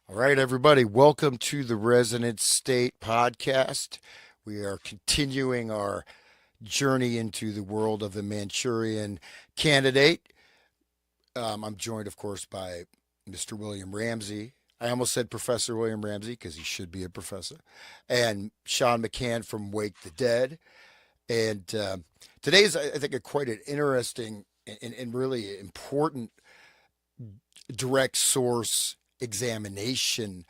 All right, everybody, welcome to the Resonant State podcast. We are continuing our journey into the world of the Manchurian candidate. I'm joined, of course, by Mr. William Ramsey. I almost said Professor William Ramsey because he should be a professor, and Sean McCann from Wake the Dead. And today is, I think, quite an interesting and really important direct source examination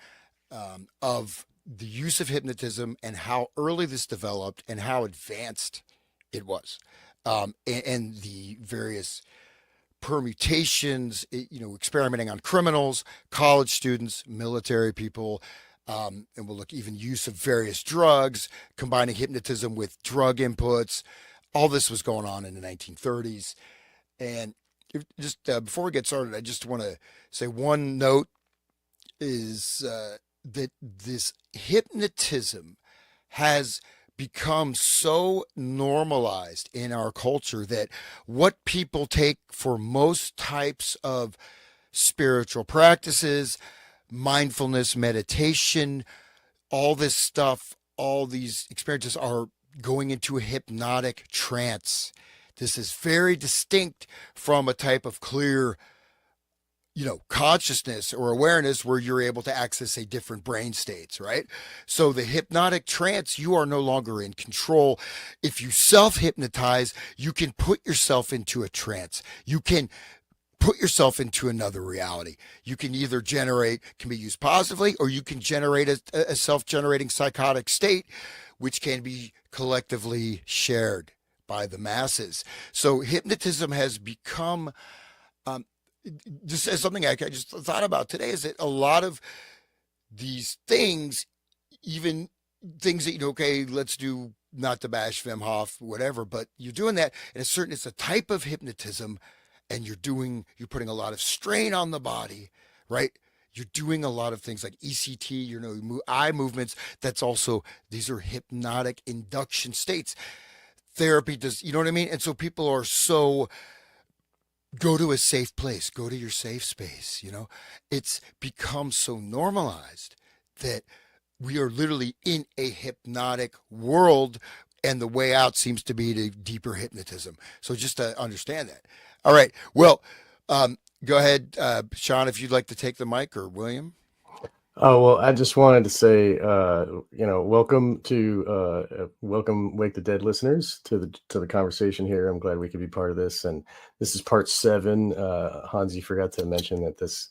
of the use of hypnotism and how early this developed and how advanced it was, and the various permutations, experimenting on criminals, college students, military people, and we'll look even use of various drugs, combining hypnotism with drug inputs. All this was going on in the 1930s. And just before we get started, I just want to say one note is that this hypnotism has become so normalized in our culture that what people take for most types of spiritual practices, mindfulness, meditation, all this stuff, all these experiences are going into a hypnotic trance. This is very distinct from a type of clear consciousness or awareness where you're able to access a different brain states, right? So the hypnotic trance, you are no longer in control. If you self hypnotize, you can put yourself into a trance. You can put yourself into another reality. You can either generate, can be used positively, or you can generate a self generating psychotic state, which can be collectively shared by the masses. So hypnotism has become um, just as something I just thought about today is that a lot of these things, even things that okay, let's do not to bash Wim Hof, whatever, but you're doing that, and it's a type of hypnotism, and you're putting a lot of strain on the body, right? You're doing a lot of things like ECT, eye movements. That's also these are hypnotic induction states. Therapy does, you know what I mean? And so people are so go to a safe place, go to your safe space. It's become so normalized that we are literally in a hypnotic world, and the way out seems to be to deeper hypnotism. So just to understand that. All right. Well, go ahead, Sean, if you'd like to take the mic, or William. Oh, well, I just wanted to say, welcome Wake the Dead listeners to the conversation here. I'm glad we could be part of this. And this is part 7. Hansi forgot to mention that this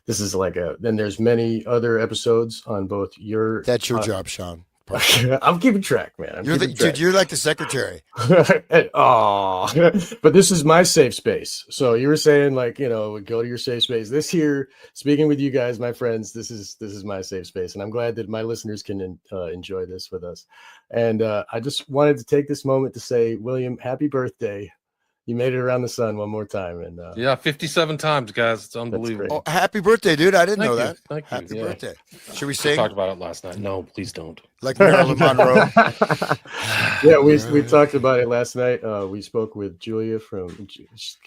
is then there's many other episodes on both your. That's your job, Sean. I'm keeping track, man. Dude, you're like the secretary. Oh, but this is my safe space. So you were saying go to your safe space. This here, speaking with you guys, my friends, this is my safe space, and I'm glad that my listeners can enjoy this with us. And I just wanted to take this moment to say, William, happy birthday. You made it around the sun one more time, and yeah, 57 times, guys. It's unbelievable. Oh, happy birthday, dude! I didn't know that. Thank you. Happy Yeah. birthday. Should we We sing? talked about it last night. No, please don't. Like Marilyn Monroe. Yeah, we talked about it last night. We spoke with Julia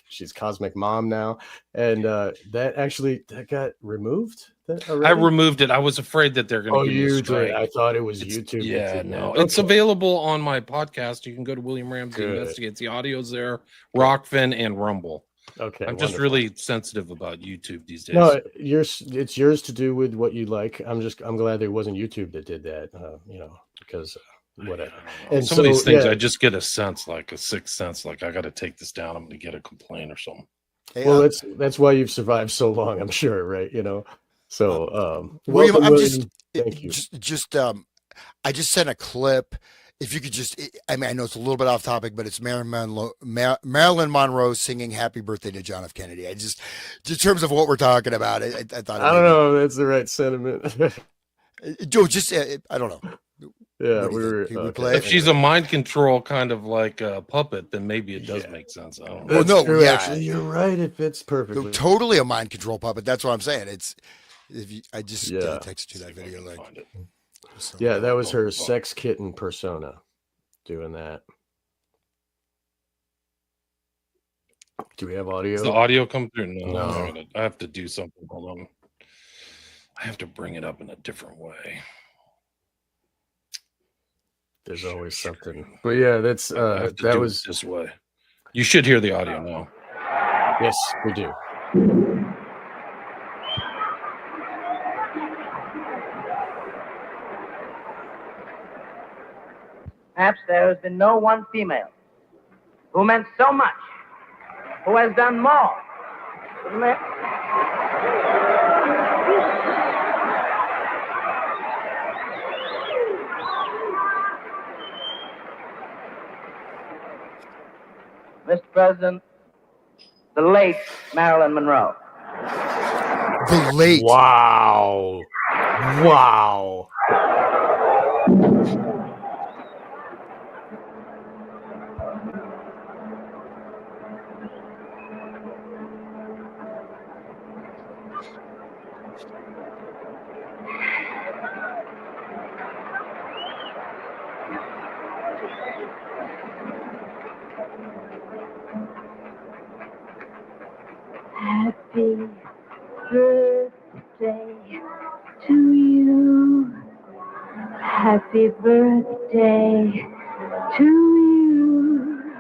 she's Cosmic Mom now, and that got removed. I removed it. I was afraid that they're going to. Oh, give me a you strike. did. I thought it was YouTube. Yeah, no, Okay. it's available on my podcast. You can go to William Ramsey Investigates. The audio's there. Rockfin and Rumble. Okay, I'm just really sensitive about YouTube these days. No, it's yours to do with what you like. I'm glad there wasn't YouTube that did that. Because whatever. And some of these things, I just get a sense, like a sixth sense, like I got to take this down. I'm going to get a complaint or something. Hey, well, that's why you've survived so long, I'm sure, right? So, William, thank you. I just sent a clip. If you could I know it's a little bit off topic, but it's Marilyn Monroe singing "Happy Birthday" to John F. Kennedy. In terms of what we're talking about, I thought. I don't know if that's the right sentiment. Joe, I don't know. Yeah, we play. If she's a mind control kind of like a puppet, then maybe it does make sense. I don't know. Well, no, true, yeah, actually, you're right. It fits perfectly. Totally a mind control puppet. That's what I'm saying. I just texted you that video link. Yeah, that was her sex kitten persona doing that. Do we have audio? Does the audio come through? No. I have to do something. Hold on. I have to bring it up in a different way. There's always something. But yeah, that's I have to that do was it this way. You should hear the audio now. yes, we do. Perhaps there has been no one female who meant so much, who has done more. Mr. President, the late Marilyn Monroe. The late. Wow. Wow. Happy birthday to you. Happy birthday to you.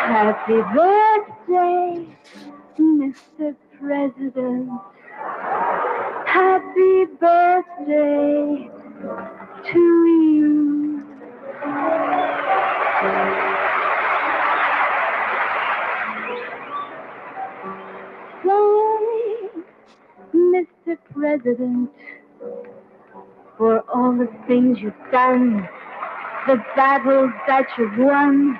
Happy birthday, Mr. President. Happy birthday to you. Thanks, Mr. President, for all the things you've done, the battles that you've won,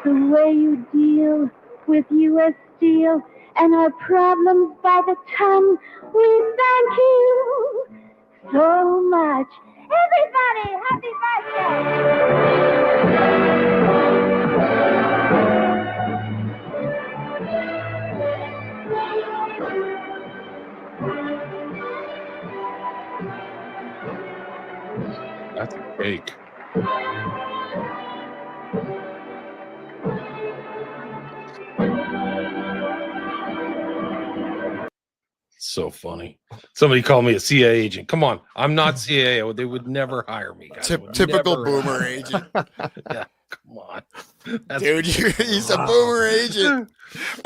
the way you deal with U.S. Steel and our problems by the ton. We thank you so much. Everybody, happy That's a cake. So funny. Somebody called me a CIA agent. Come on, I'm not CIA. They would never hire me. Guys. Typical Never boomer hire me. agent. Yeah, come on. That's Dude, he's a boomer agent.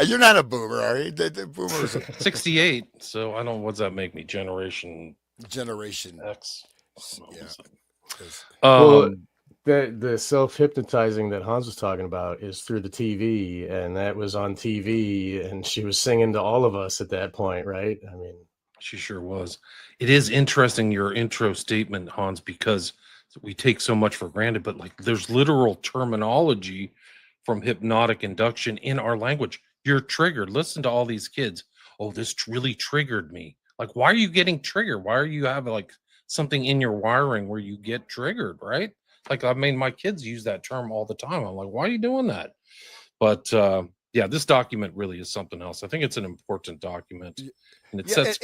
You're not a boomer, are you? The boomers 68. So I don't. What's that make me? Generation generation. X. Yeah. Well, the self-hypnotizing that Hans was talking about is through the TV, and that was on TV, and she was singing to all of us at that point, right? I mean, she sure was. It is interesting, your intro statement, Hans, because we take so much for granted, but like there's literal terminology from hypnotic induction in our language. You're triggered. Listen to all these kids. Oh, this really triggered me. Like, why are you getting triggered? Why are you having like something in your wiring where you get triggered, right? Like, I mean, my kids use that term all the time. I'm like, why are you doing that? But yeah, this document really is something else. I think it's an important document, and it sets.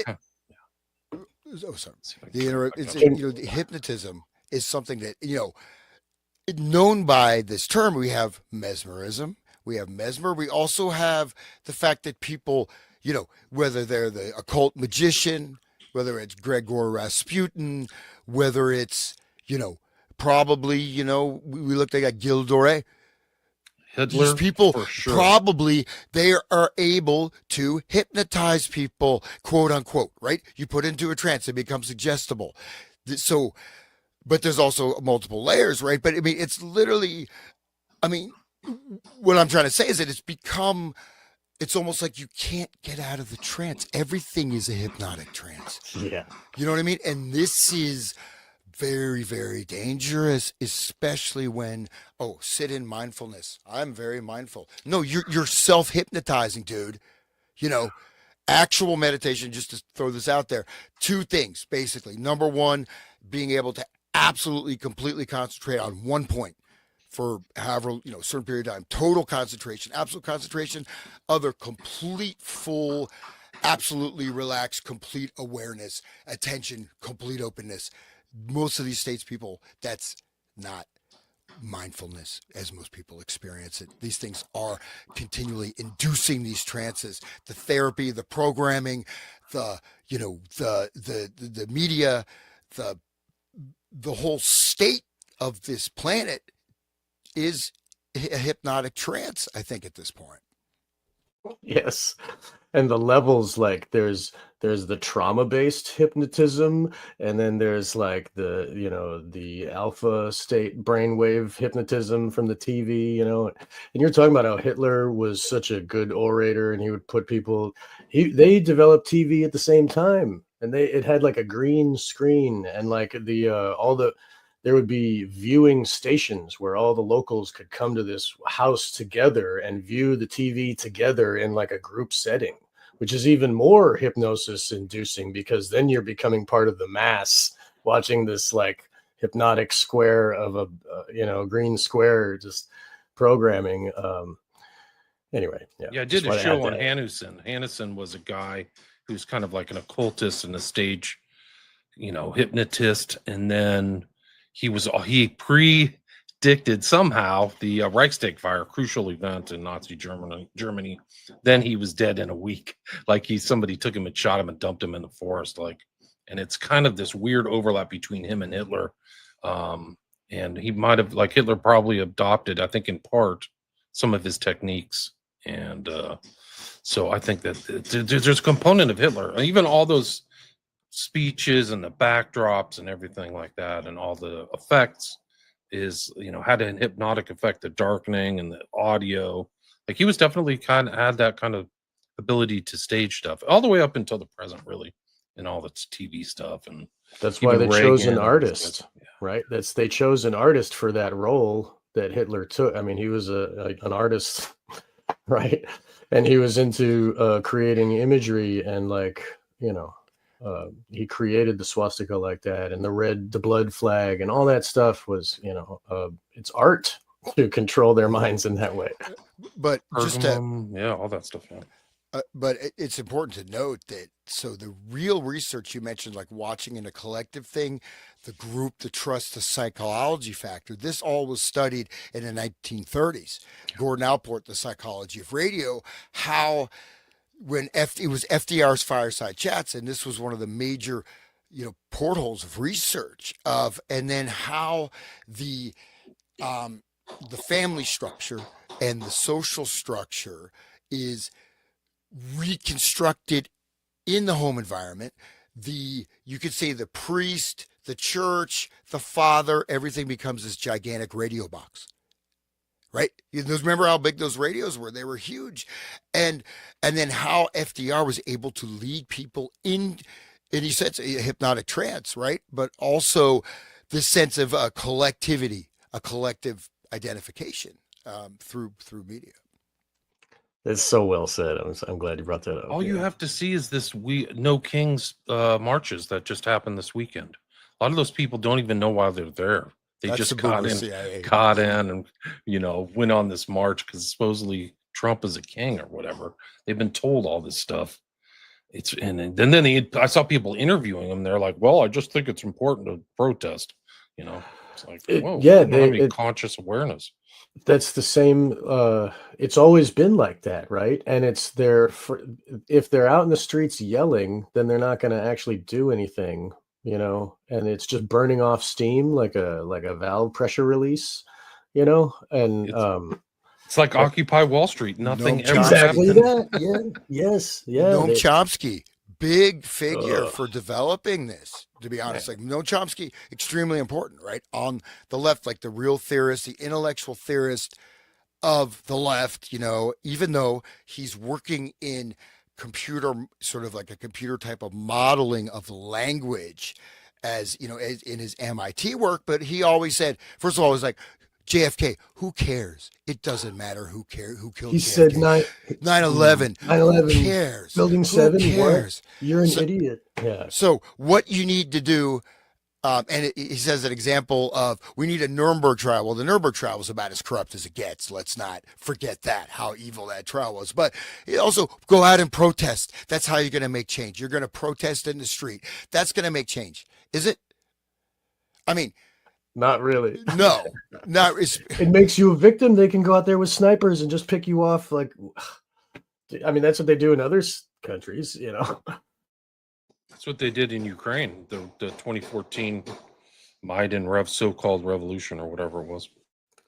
Oh, sorry. The hypnotism is something that known by this term. We have mesmerism. We have mesmer. We also have the fact that people, whether they're the occult magician, whether it's Gregor Rasputin, whether it's probably, we looked at Gildore. Hitler, these people for sure. probably they are able to hypnotize people, quote unquote, right? You put into a trance, it becomes suggestible. So, but there's also multiple layers, right? But I mean, it's literally, what I'm trying to say is that it's almost like you can't get out of the trance. Everything is a hypnotic trance. Yeah. You know what I mean? And this is very, very dangerous, especially when, sit in mindfulness. I'm very mindful. No, you're self-hypnotizing, dude. Actual meditation, just to throw this out there. Two things, basically. Number one, being able to absolutely, completely concentrate on one point for however, certain period of time. Total concentration, absolute concentration. Other, complete, full, absolutely relaxed, complete awareness, attention, complete openness. Most of these states, people, that's not mindfulness as most people experience it. These things are continually inducing these trances. The therapy, the programming, the the media, the the whole state of this planet is a hypnotic trance, I think, at this point. Yes. And the levels, like there's the trauma-based hypnotism, and then there's like the alpha state brainwave hypnotism from the TV, and you're talking about how Hitler was such a good orator, and he would put people, they developed TV at the same time, and it had like a green screen, and like there would be viewing stations where all the locals could come to this house together and view the TV together in like a group setting, which is even more hypnosis inducing, because then you're becoming part of the mass watching this like hypnotic square of a green square just programming. Anyway, I did a show on Hanussen. Hanussen was a guy who's kind of like an occultist and a stage, hypnotist, and then he predicted somehow the Reichstag fire, crucial event in Nazi Germany. Then he was dead in a week. Like somebody took him and shot him and dumped him in the forest. And it's kind of this weird overlap between him and Hitler. And he might have, like Hitler probably adopted, I think in part, some of his techniques. And so I think that there's a component of Hitler, even all those speeches and the backdrops and everything like that, and all the effects is had a hypnotic effect, the darkening and the audio. Like he was definitely kind of had that kind of ability to stage stuff all the way up until the present, really, and all the TV stuff. And that's why they chose an artist, yeah. Right? They chose an artist for that role that Hitler took. I mean, he was an artist, right? And he was into creating imagery, and he created the swastika like that, and the blood flag, and all that stuff was, it's art to control their minds in that way. But all that stuff. Yeah. But it's important to note that the real research you mentioned, like watching in a collective thing, the group, the trust, the psychology factor, this all was studied in the 1930s. Gordon Allport, The Psychology of Radio, how when it was FDR's Fireside Chats, and this was one of the major, portholes of research and then how the family structure and the social structure is reconstructed in the home environment. You could say the priest, the church, the father, everything becomes this gigantic radio box. Right? Remember how big those radios were? They were huge. And then how FDR was able to lead people in, and he said it's a hypnotic trance, right? But also this sense of collectivity, a collective identification through media. It's so well said. I'm glad you brought that up. All you have to see is this No Kings marches that just happened this weekend. A lot of those people don't even know why they're there. They just caught in and, went on this march because supposedly Trump is a king or whatever. They've been told all this stuff. I saw people interviewing them. They're like, well, I just think it's important to protest. It's like, whoa, conscious awareness. That's the same. It's always been like that, right? And it's if they're out in the streets yelling, then they're not going to actually do anything. And it's just burning off steam like a valve pressure release, and it's like Occupy Wall Street. Nothing ever exactly happened. That. Yeah. Yes. Yeah. Noam Chomsky, big figure for developing this, to be honest. Like Noam Chomsky, extremely important, right? On the left, like the real theorist, the intellectual theorist of the left, even though he's working in computer, sort of like a computer type of modeling of language, as in his MIT work. But he always said, first of all, it was like JFK, who cares? It doesn't matter who killed he JFK. Said 9/11. 9/11. Who cares? Building 7. Who cares? What? You're an idiot. Yeah. So what you need to do, he says an example of, we need a Nuremberg trial. Well, the Nuremberg trial was about as corrupt as it gets. Let's not forget that, how evil that trial was. But also go out and protest. That's how you're going to make change. You're going to protest in the street. That's going to make change. Is it? I mean, not really. No, not. It makes you a victim. They can go out there with snipers and just pick you off. Like, I mean, that's what they do in other countries, That's what they did in Ukraine, the 2014 Maidan so-called revolution or whatever it was.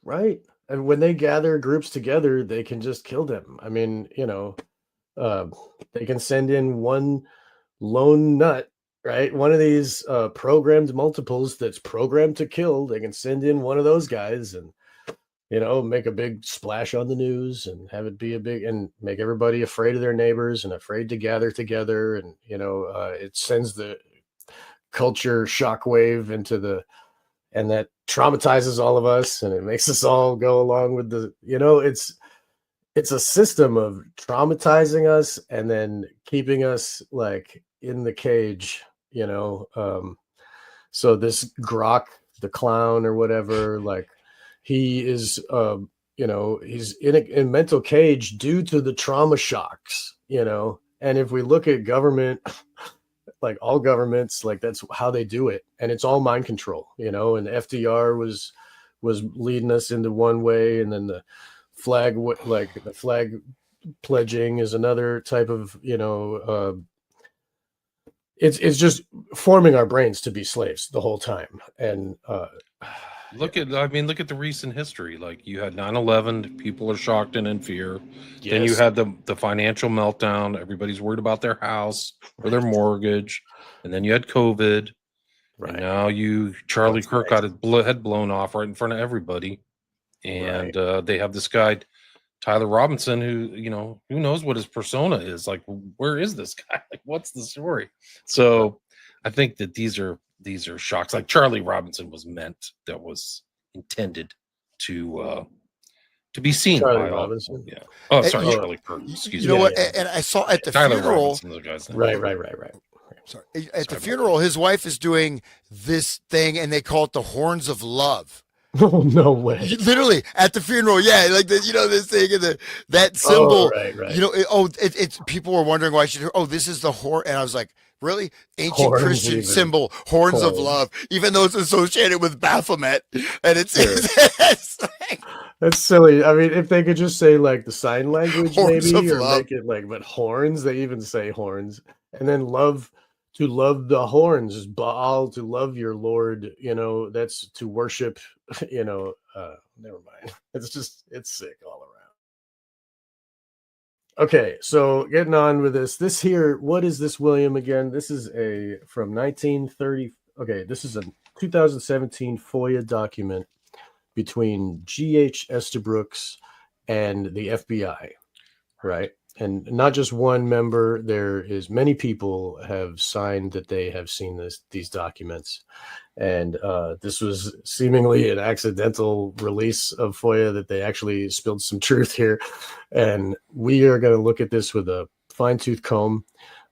Right. And when they gather groups together, they can just kill them. I mean, they can send in one lone nut, right? One of these programmed multiples that's programmed to kill. They can send in one of those guys and, make a big splash on the news and have it be and make everybody afraid of their neighbors and afraid to gather together. And, it sends the culture shockwave and that traumatizes all of us, and it makes us all go along with it's a system of traumatizing us and then keeping us like in the cage, so this Grok, the clown or whatever, like he is, he's in a mental cage due to the trauma shocks, and if we look at government, like all governments, like that's how they do it, and it's all mind control, and FDR was leading us into one way, and then the flag pledging is another type of, it's just forming our brains to be slaves the whole time. And look at the recent history. Like you had 9/11, people are shocked and in fear. yes. Then you had the financial meltdown. Everybody's worried about their house or their mortgage. And then you had COVID. Right. And now Charlie Kirk got his head blown off right in front of everybody. And they have this guy, Tyler Robinson, who knows what his persona is. Like, where is this guy? Like, what's the story? So I think that these are shocks. Like Charlie Robinson was intended to be seen Charlie by Robinson. all. Yeah. Oh, sorry, you- Charlie Kirk. Excuse You me. know what? And I saw at the Tyler funeral. Robinson, the guy's name. Right. Sorry. At the funeral, his wife is doing this thing, and they call it the horns of love. Oh, no way. Literally at the funeral, yeah, like this thing and that symbol. Right. It's people were wondering why she. Oh, this is the horn, and I was like, really? Ancient Horns Christian even. symbol, horns of Horns. love, even though it's associated with Baphomet, and it's, Sure. it's like, That's silly. I mean, if they could just say like the sign language, Horns maybe, of or love. make it like, but horns, they even say horns, and then to love the horns is Baal, to love your Lord, that's to worship, never mind. It's sick all around. Okay, so getting on with this here, what is this, William, again? This is from 1930. Okay, this is a 2017 FOIA document between G.H. Estabrooks and the FBI, right? And not just one member, there is many people have signed that they have seen these documents. And this was seemingly an accidental release of FOIA, that they actually spilled some truth here. And we are going to look at this with a fine-tooth comb.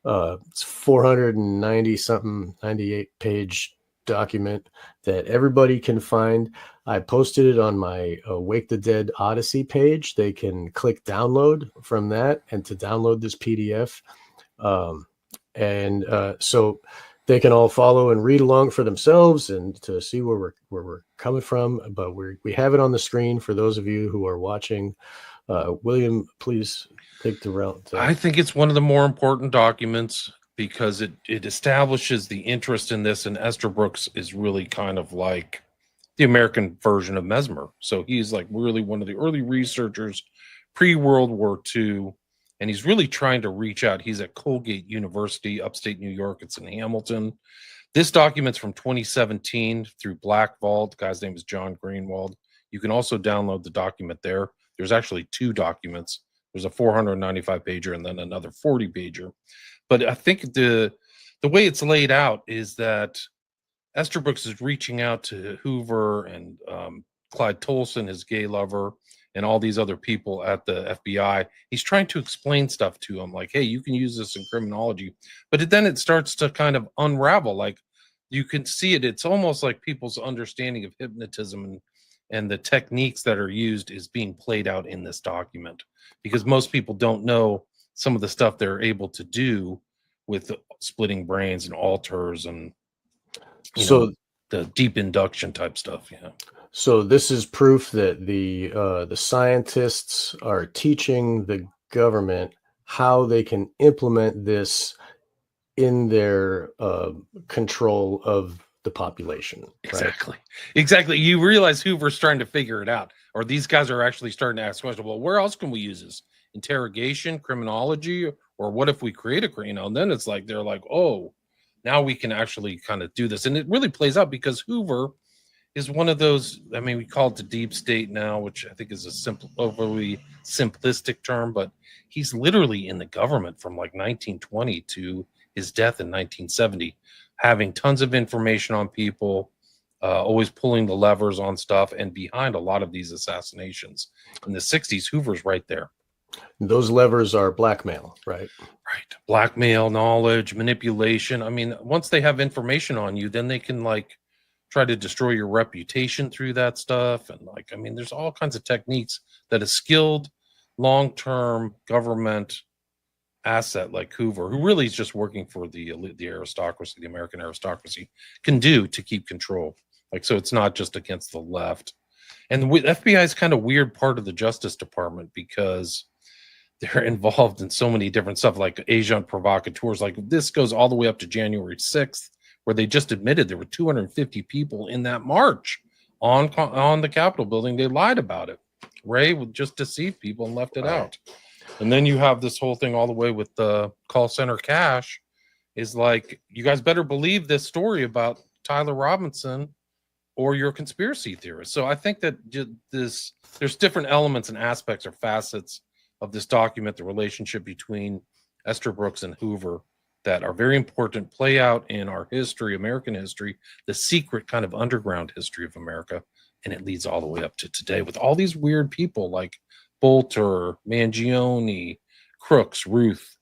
It's 490 something, 98 page document that everybody can find. I posted it on my Wake the Dead Odyssey page. They can click download from that and to download this PDF. So they can all follow and read along for themselves and to see where we're coming from. But we have it on the screen for those of you who are watching. William, please take the route. I think it's one of the more important documents because it establishes the interest in this, and Estabrooks is really kind of like the American version of Mesmer. So he's like really one of the early researchers pre-World War II, and he's really trying to reach out. He's at Colgate University, upstate New York. It's in Hamilton. This document's from 2017 through Black Vault. The guy's name is John Greenwald. You can also download the document there. There's actually two documents. There's a 495 pager and then another 40 pager. But I think the way it's laid out is that Estabrooks is reaching out to Hoover and Clyde Tolson, his gay lover, and all these other people at the FBI. He's trying to explain stuff to them, like, hey, you can use this in criminology. But then it starts to kind of unravel. Like, you can see it. It's almost like people's understanding of hypnotism and the techniques that are used is being played out in this document, because most people don't know some of the stuff they're able to do with splitting brains and alters and the deep induction type stuff. Yeah. So this is proof that the scientists are teaching the government how they can implement this in their control of the population. Right? Exactly. You realize Hoover's trying to figure it out, or these guys are actually starting to ask questions. Well, where else can we use this? Interrogation, criminology, or what if we create a, and then it's like they're like, oh, now we can actually kind of do this. And it really plays out because Hoover is one of those, I mean, we call it the deep state now, which I think is a overly simplistic term, but he's literally in the government from like 1920 to his death in 1970, having tons of information on people, always pulling the levers on stuff, and behind a lot of these assassinations. In the 60s, Hoover's right there. Those levers are blackmail, right? Right. Blackmail, knowledge, manipulation. I mean, once they have information on you, then they can like try to destroy your reputation through that stuff. And like, I mean, there's all kinds of techniques that a skilled long-term government asset like Hoover, who really is just working for the elite, the aristocracy, the American aristocracy, can do to keep control. Like, so it's not just against the left. And the FBI is kind of weird part of the Justice Department because they're involved in so many different stuff, like agent provocateurs. Like this goes all the way up to January 6th, where they just admitted there were 250 people in that march on the Capitol building. They lied about it. Ray would just deceive people and left it out. And then you have this whole thing all the way with the call center cash is like, you guys better believe this story about Tyler Robinson or you're a conspiracy theorist. So I think that there's different elements and aspects or facets of this document, the relationship between Esther Brooks and Hoover, that are very important, play out in our history, American history, the secret kind of underground history of America. And it leads all the way up to today with all these weird people like Bolter, Mangione, Crooks, Ruth.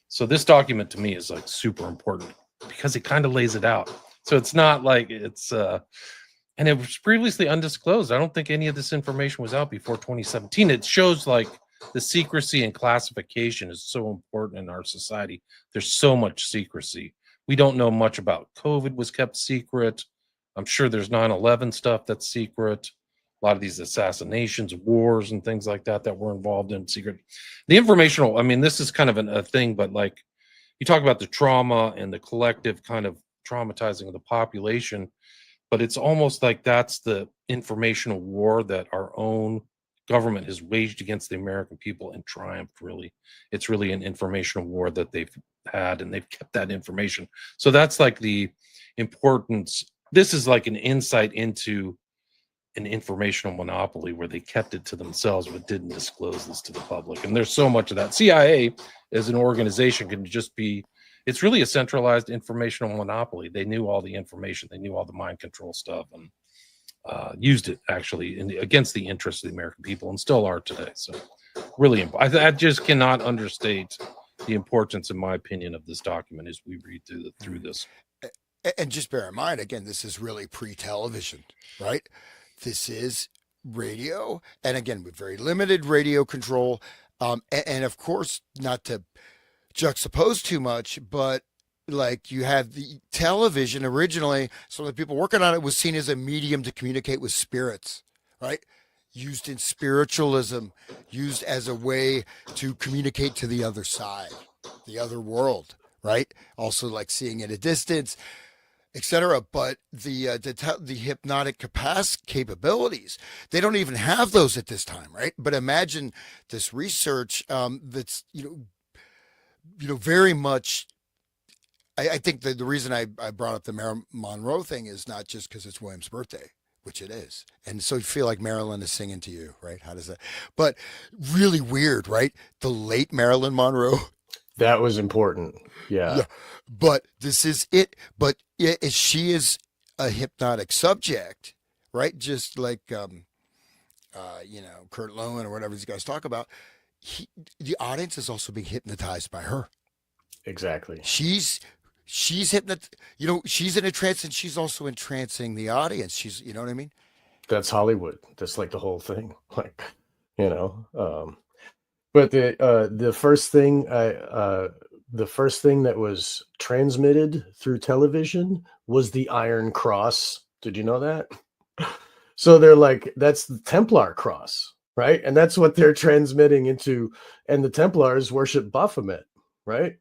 So this document to me is like super important because it kind of lays it out. So it's not like it's, and it was previously undisclosed. I don't think any of this information was out before 2017. It shows like the secrecy and classification is so important in our society. There's so much secrecy. We don't know much about COVID was kept secret. I'm sure there's 9/11 stuff that's secret. A lot of these assassinations, wars, and things like that that were involved in secret. The informational, I mean, this is kind of a thing, but like you talk about the trauma and the collective kind of traumatizing of the population, but it's almost like that's the informational war that our own government has waged against the American people and triumphed, really. It's really an informational war that they've had, and they've kept that information. So that's like the importance. This is like an insight into an informational monopoly where they kept it to themselves but didn't disclose this to the public. And there's so much of that. CIA as an organization can just be, it's really a centralized informational monopoly. They knew all the information. They knew all the mind control stuff and used it actually against the interests of the American people and still are today. So really, I just cannot understate the importance, in my opinion, of this document as we read through this. And just bear in mind, again, this is really pre-television, right? This is radio. And again, with very limited radio control. And of course, not to juxtapose too much, but like you have the television originally, some of the people working on it was seen as a medium to communicate with spirits, right? Used in spiritualism, used as a way to communicate to the other side, the other world, right? Also like seeing at a distance, etc. But the hypnotic capabilities, they don't even have those at this time, right? But imagine this research that's very much. I think the reason I brought up the Marilyn Monroe thing is not just because it's William's birthday, which it is, and so you feel like Marilyn is singing to you, right? How does that? But really weird, right? The late Marilyn Monroe. That was important. Yeah. But this is it. But she is a hypnotic subject, right? Just like, Kurt Lowen or whatever these guys talk about. The audience is also being hypnotized by her. Exactly. She's she's in a trance and she's also entrancing the audience. She's, you know what I mean? That's Hollywood. That's like the whole thing. Like, but the first thing that was transmitted through television was the Iron Cross. Did you know that? So they're like, that's the Templar cross, right? And that's what they're transmitting into. And the Templars worship Baphomet, right?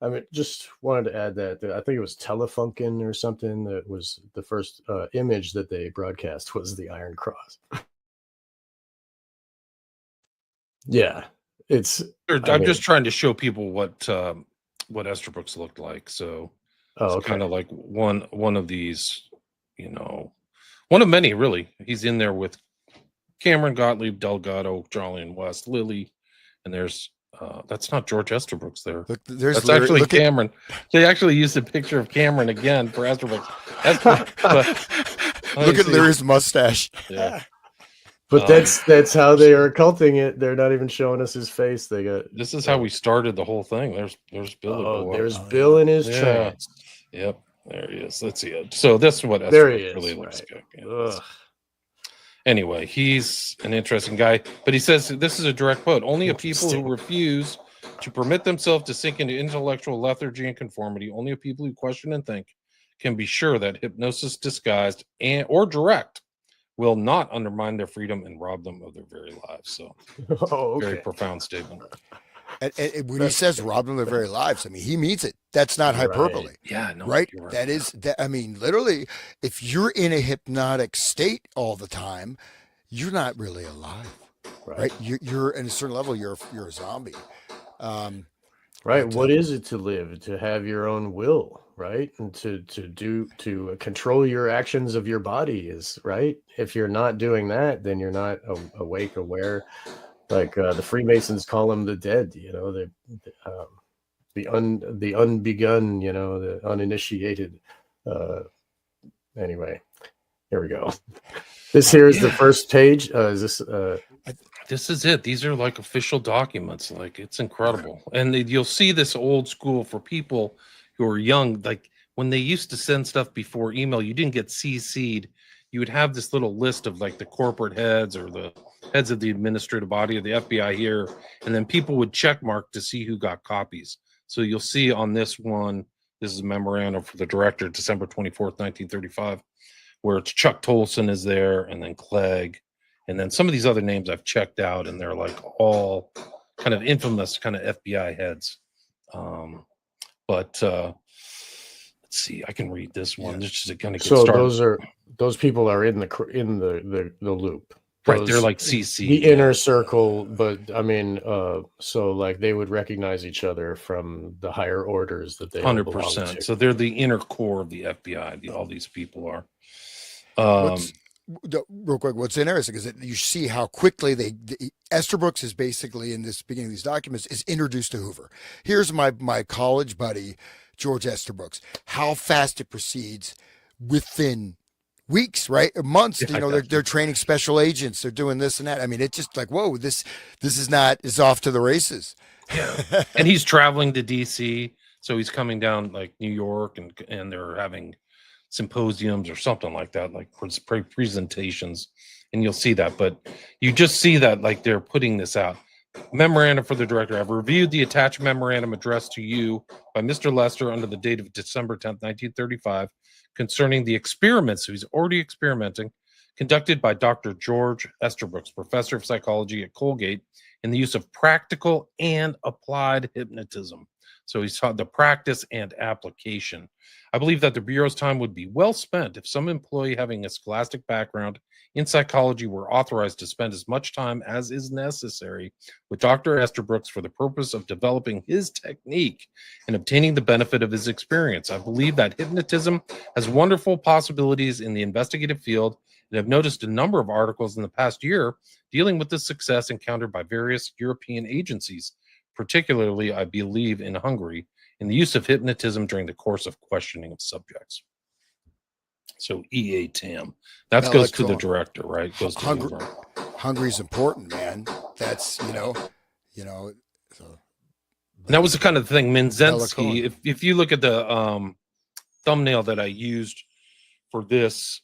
I mean, just wanted to add that I think it was Telefunken or something that was the first image that they broadcast was the Iron Cross. Yeah, it's. I I'm mean, just trying to show people what Esterbrook's looked like. So oh, it's kind okay. of like one of these, you know, one of many really. He's in there with Cameron, Gottlieb, Delgado, Jolly, and West, Lily, and there's that's not George Esterbrook's there. Look, there's That's Larry. actually Look at Cameron. They actually used a picture of Cameron again for Esterbrook. Let look me at see. Larry's mustache. Yeah. But that's how they are occulting it. They're not even showing us his face. They got. This is how we started the whole thing. There's Bill. Oh, there's Oh, Bill yeah. in his Yeah. trance. Yep, there he is. Let's see it. So this is what There he Esterbrook is. really looks Right. like. Yeah. Ugh. Anyway, he's an interesting guy, but he says this is a direct quote: only a people who refuse to permit themselves to sink into intellectual lethargy and conformity, only a people who question and think, can be sure that hypnosis disguised or direct will not undermine their freedom and rob them of their very lives. So Oh, very okay. profound statement. And when he says rob them of their very lives, I mean, he means it. That's not hyperbole. Yeah, no, Right? you're That is that. I mean, literally, if you're in a hypnotic state all the time, you're not really alive, right? You're in a certain level, you're a zombie. Right. but, What is it to live? To have your own will, right? And to control your actions of your body is right. If you're not doing that, then you're not awake, aware. Like the Freemasons call them the dead. You know, the unbegun. You know, the uninitiated. Anyway, here we go. This here is the first page. Is this? This is it. These are like official documents. Like it's incredible. And you'll see this old school for people who are young. Like when they used to send stuff before email, you didn't get CC'd. You would have this little list of like the corporate heads or the heads of the administrative body of the FBI here. And then people would check mark to see who got copies. So you'll see on this one, this is a memorandum for the director, December 24th, 1935, where it's Chuck Tolson is there and then Clegg. And then some of these other names I've checked out, and they're like all kind of infamous kind of FBI heads. But let's see, I can read this one. This is going to get So started. those people are in the loop. Right, they're like CC. The inner circle, but I mean, so like they would recognize each other from the higher orders that they 100%. So they're the inner core of the FBI. All these people are. Real quick, what's interesting is that you see how quickly Esterbrook's is basically in this beginning of these documents is introduced to Hoover. Here's my college buddy, George Esterbrook's, how fast it proceeds within weeks, right? Or months. Yeah, you know, they're training special agents, they're doing this and that. I mean, it's just like, whoa, this is off to the races. Yeah. And he's traveling to DC. So he's coming down like New York and they're having symposiums or something like that, like presentations, and you'll see that. But you just see that like they're putting this out. Memorandum for the director. I've reviewed the attached memorandum addressed to you by Mr. Lester under the date of December 10th, 1935, concerning the experiments, so he's already experimenting, conducted by Dr. George Esterbrook, professor of psychology at Colgate, in the use of practical and applied hypnotism. So he's taught the practice and application. I believe that the Bureau's time would be well spent if some employee having a scholastic background in psychology were authorized to spend as much time as is necessary with Dr. Esterbrook for the purpose of developing his technique and obtaining the benefit of his experience. I believe that hypnotism has wonderful possibilities in the investigative field, and have noticed a number of articles in the past year dealing with the success encountered by various European agencies, particularly, I believe, in Hungary, in the use of hypnotism during the course of questioning of subjects. So EA TAM. That goes to the director, right? Goes to Hoover. Hungary's important, man. That's, you know. So. And that was the kind of thing Minzensky, if you look at the thumbnail that I used for this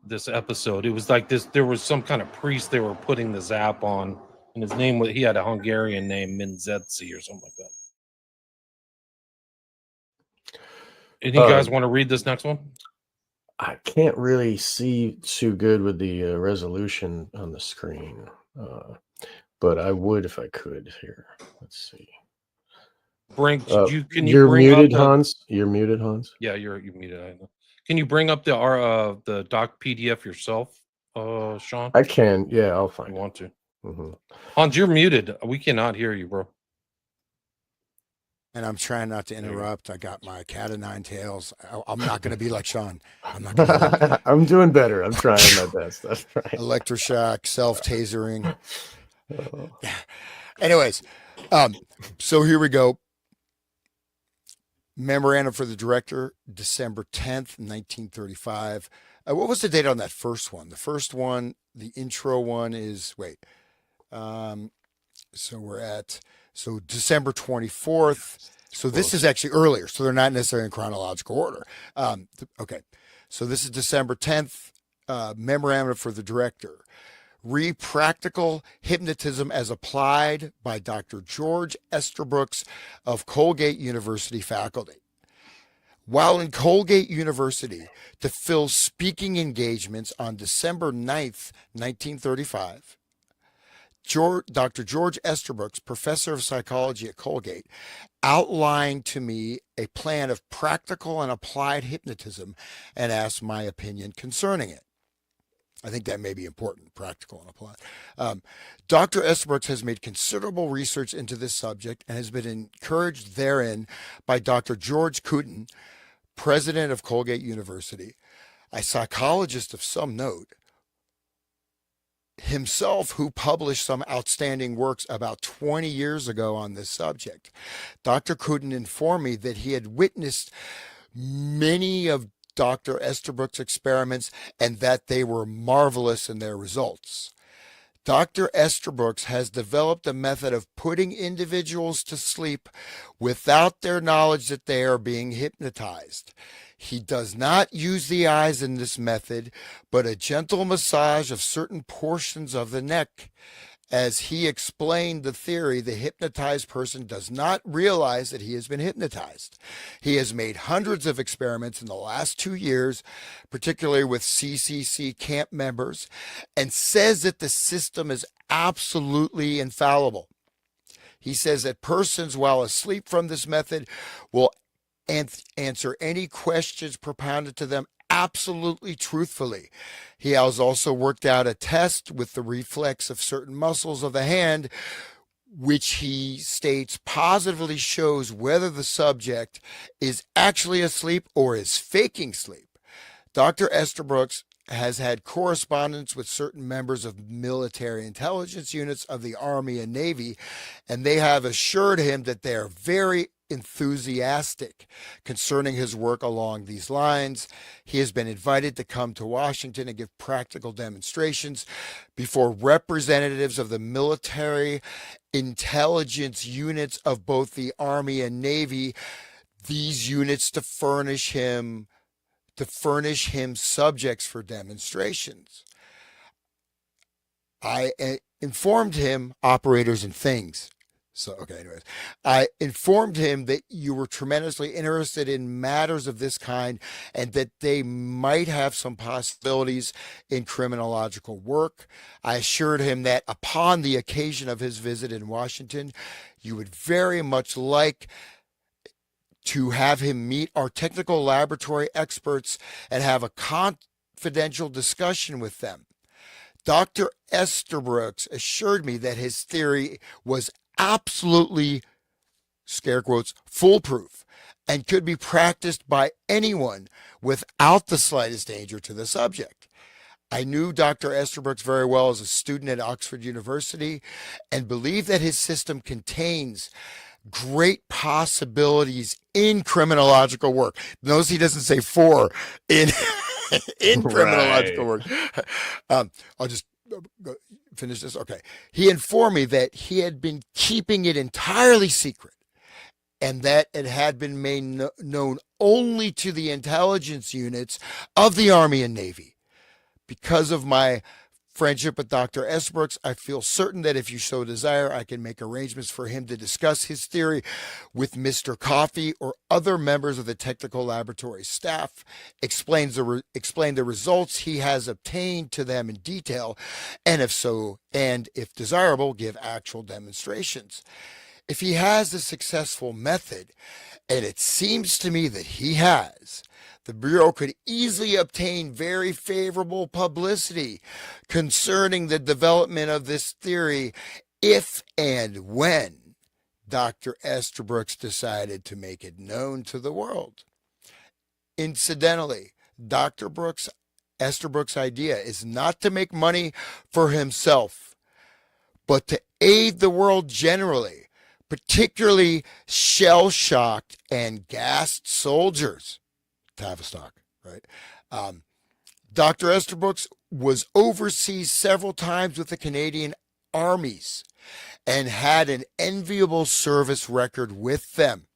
this episode, it was like this, there was some kind of priest they were putting the zap on, and his name was, he had a Hungarian name, Minzetsy or something like that. And you guys want to read this next one? I can't really see too good with the resolution on the screen, but I would if I could here. Let's see. Bring can you You're bring up muted, the Hans. You're muted, Hans. yeah, you're muted. I know. Can you bring up the doc PDF yourself, Sean? I can. Yeah, I'll I find it. want to. Mhm. Hans, you're muted. We cannot hear you, bro. And I'm trying not to you go. interrupt. I got my cat of nine tails. I'm not going to be like Sean. I'm not going to I'm doing better. I'm trying my best. That's right. electroshock, self-tasering. Oh. Anyways, so here we go. Memorandum for the director, December 10th, 1935. What was the date on that first one? The first one, the intro one is, so we're at, so December 24th. So this is actually earlier. So they're not necessarily in chronological order. Okay. So this is December 10th, memorandum for the director. Practical Hypnotism as Applied by Dr. George Esterbrooks of Colgate University faculty. While in Colgate University to fill speaking engagements on December 9th, 1935, Dr. George Esterbrooks, professor of psychology at Colgate, outlined to me a plan of practical and applied hypnotism and asked my opinion concerning it. I think that may be important, practical and applied. Dr. Esterbrooks has made considerable research into this subject and has been encouraged therein by Dr. George Cooten, president of Colgate University, a psychologist of some note, himself who published some outstanding works about 20 years ago on this subject. Dr. Cooten informed me that he had witnessed many of Dr. Esterbrooks' experiments and that they were marvelous in their results. Dr. Esterbrooks has developed a method of putting individuals to sleep without their knowledge that they are being hypnotized. He does not use the eyes in this method, but a gentle massage of certain portions of the neck. As he explained the theory, the hypnotized person does not realize that he has been hypnotized. He has made hundreds of experiments in the last 2 years, particularly with CCC camp members, and says that the system is absolutely infallible. He says that persons while asleep from this method will answer any questions propounded to them absolutely truthfully. He has also worked out a test with the reflex of certain muscles of the hand, which he states positively shows whether the subject is actually asleep or is faking sleep. Dr. Esterbrooks has had correspondence with certain members of military intelligence units of the Army and Navy, and they have assured him that they are very enthusiastic concerning his work along these lines. He has been invited to come to Washington and give practical demonstrations before representatives of the military intelligence units of both the Army and Navy, these units to furnish him subjects for demonstrations. I informed him, operators and things. So, okay, anyways, I informed him that you were tremendously interested in matters of this kind and that they might have some possibilities in criminological work. I assured him that upon the occasion of his visit in Washington, you would very much like to have him meet our technical laboratory experts and have a confidential discussion with them. Dr. Esterbrooks assured me that his theory was absolutely, scare quotes, foolproof and could be practiced by anyone without the slightest danger to the subject. I knew Dr. Esterbrooks very well as a student at Oxford University and believe that his system contains great possibilities in criminological work. Notice he doesn't say for in criminological work. I'll just finish this. Okay. He informed me that he had been keeping it entirely secret and that it had been made known only to the intelligence units of the Army and Navy. Because of my friendship with Dr. Esterbrooks, I feel certain that if you so desire, I can make arrangements for him to discuss his theory with Mr. Coffey or other members of the technical laboratory staff, explain the results he has obtained to them in detail, and if desirable, give actual demonstrations. If he has a successful method, and it seems to me that he has, the Bureau could easily obtain very favorable publicity concerning the development of this theory if and when Dr. Estabrooks decided to make it known to the world. Incidentally, Estabrooks' idea is not to make money for himself, but to aid the world generally, particularly shell-shocked and gassed soldiers. Tavistock, right? Dr. Estabrooks was overseas several times with the Canadian armies and had an enviable service record with them.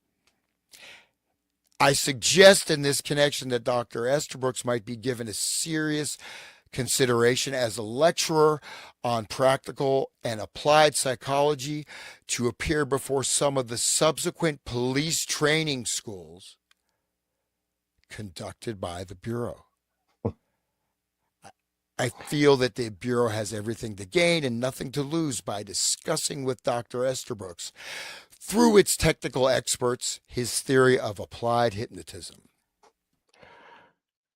I suggest in this connection that Dr. Estabrooks might be given a serious consideration as a lecturer on practical and applied psychology to appear before some of the subsequent police training schools conducted by the Bureau. I feel that the Bureau has everything to gain and nothing to lose by discussing with Dr. Estabrooks, through its technical experts, his theory of applied hypnotism.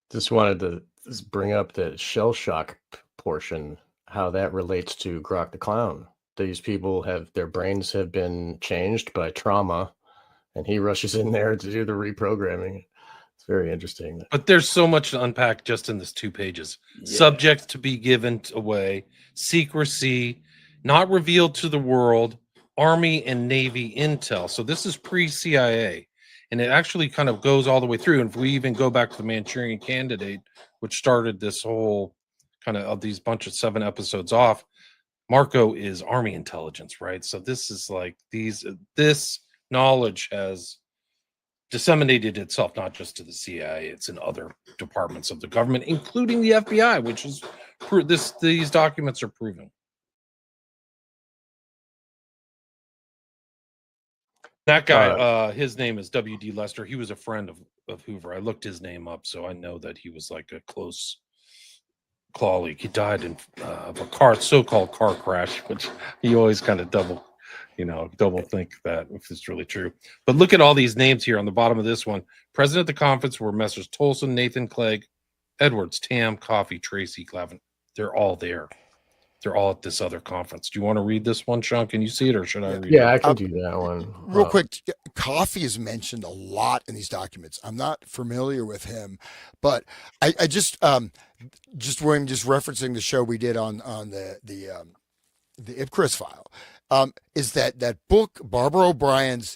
Just wanted to bring up the shell shock portion, how that relates to Grok the Clown. These people their brains have been changed by trauma, and he rushes in there to do the reprogramming. It's very interesting. But there's so much to unpack just in this 2 pages. Yeah. Subjects to be given away, secrecy, not revealed to the world, Army and Navy intel. So this is pre-CIA, and it actually kind of goes all the way through. And if we even go back to the Manchurian Candidate, which started this whole kind of these bunch of 7 episodes off, Marco is Army intelligence, right? So this is like this knowledge has disseminated itself not just to the CIA, it's in other departments of the government, including the FBI, which is these documents are proven. That guy, his name is W.D. Lester. He was a friend of Hoover. I looked his name up, so I know that he was like a close colleague. He died of a so-called car crash, which he always kind of double think that if it's really true. But look at all these names here on the bottom of this one. Present at the conference were Messrs. Tolson, Nathan Clegg, Edwards, Tam, Coffey, Tracy, Clavin. They're all there. They're all at this other conference. Do you want to read this one, Sean? Can you see it, or should I read it? Yeah, I can do that one. Real quick, Coffey is mentioned a lot in these documents. I'm not familiar with him, but I just referencing the show we did on the Ipcris file, is that book, Barbara O'Brien's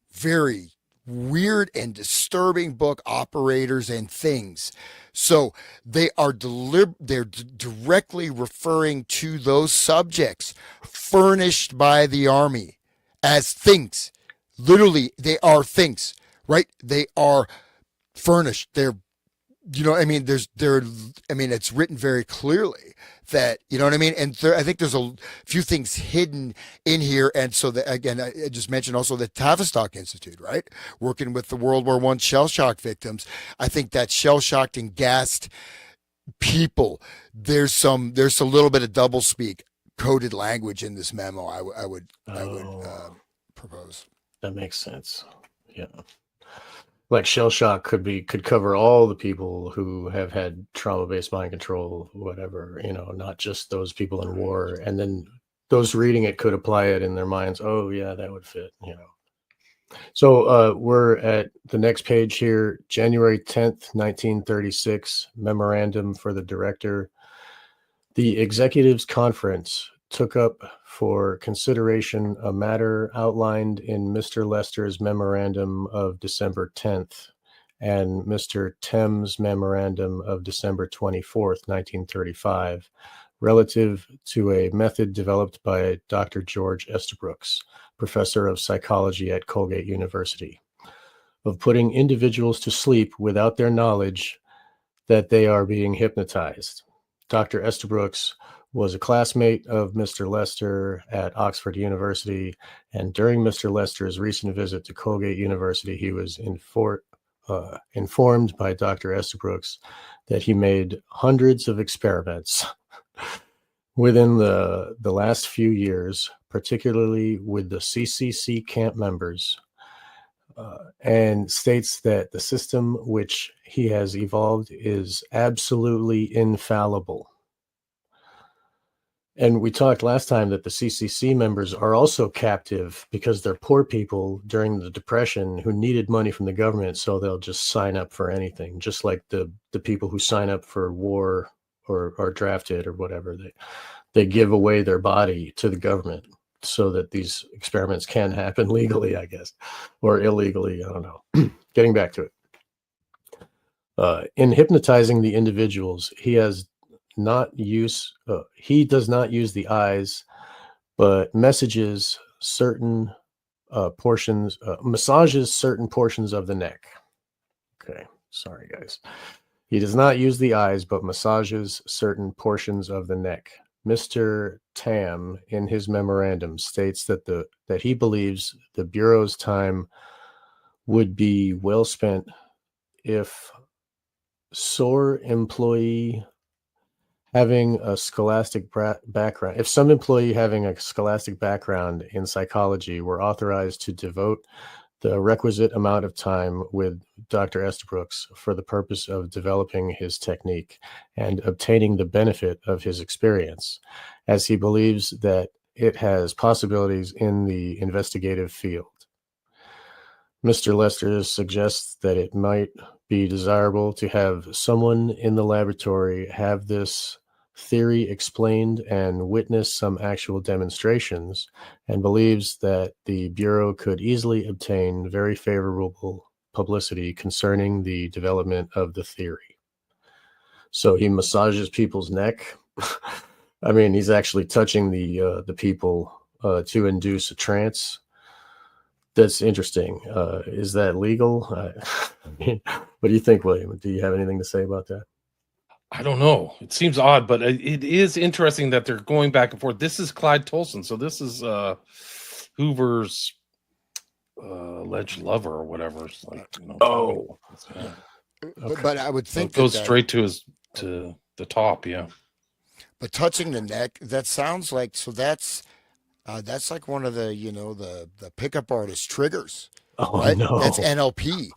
very weird and disturbing book, Operators and Things. So they are they're directly referring to those subjects furnished by the Army as things. Literally, they are things, right? They are furnished. They're, it's written very clearly that, you know what I mean? And I think there's a few things hidden in here. And so that, again, I just mentioned also the Tavistock Institute, right? Working with the World War I shell shock victims. I think that shell shocked and gassed people, there's a little bit of doublespeak coded language in this memo. I would propose. That makes sense. Yeah. Like shell shock could cover all the people who have had trauma-based mind control, whatever, not just those people in war. And then those reading it could apply it in their minds. Oh yeah, that would fit, So we're at the next page here, January 10th, 1936, memorandum for the director. The executives conference took up for consideration a matter outlined in Mr. Lester's memorandum of December 10th and Mr. Thames' memorandum of December 24th, 1935, relative to a method developed by Dr. George Estabrooks, professor of psychology at Colgate University, of putting individuals to sleep without their knowledge that they are being hypnotized. Dr. Estabrooks was a classmate of Mr. Lester at Oxford University, and during Mr. Lester's recent visit to Colgate University, he was informed by Dr. Estabrooks that he made hundreds of experiments within the last few years, particularly with the CCC camp members, and states that the system which he has evolved is absolutely infallible. And we talked last time that the CCC members are also captive because they're poor people during the Depression who needed money from the government, so they'll just sign up for anything, just like the people who sign up for war or are drafted or whatever. They give away their body to the government so that these experiments can happen legally, I guess, or illegally. I don't know. Getting back to it. In hypnotizing the individuals, he does not use the eyes, but massages certain portions of the neck. Okay, sorry guys. He does not use the eyes, but massages certain portions of the neck. Mr. Tam, in his memorandum, states that he believes the Bureau's time would be well spent if some employee having a scholastic background in psychology were authorized to devote the requisite amount of time with Dr. Estabrooks for the purpose of developing his technique and obtaining the benefit of his experience, as he believes that it has possibilities in the investigative field. Mr. Lester suggests that it might be desirable to have someone in the laboratory have this theory explained and witness some actual demonstrations, and believes that the Bureau could easily obtain very favorable publicity concerning the development of the theory. So he massages people's neck. I mean, he's actually touching the people to induce a trance. That's interesting. Is that legal? I mean, what do you think, William? Do you have anything to say about that? I don't know. It seems odd, but it is interesting that they're going back and forth. This is Clyde Tolson, so this is Hoover's alleged lover or whatever. It's like, Oh, yeah. But I would think It goes that straight to the top. Yeah. But touching the neck, that sounds like that's like one of the the pickup artist triggers. oh Right? no. That's NLP.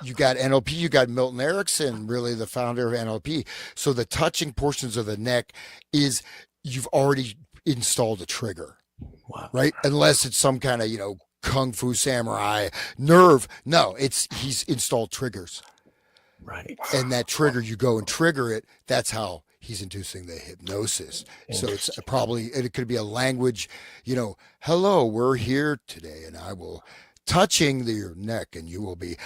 You got NLP, you got Milton Erickson, really the founder of NLP. So the touching portions of the neck is you've already installed a trigger, Wow. right? Unless it's some kind of, kung fu samurai nerve. No, he's installed triggers. Right. And that trigger, you go and trigger it. That's how he's inducing the hypnosis. So it's it could be a language, hello, we're here today and I will touching your neck and you will be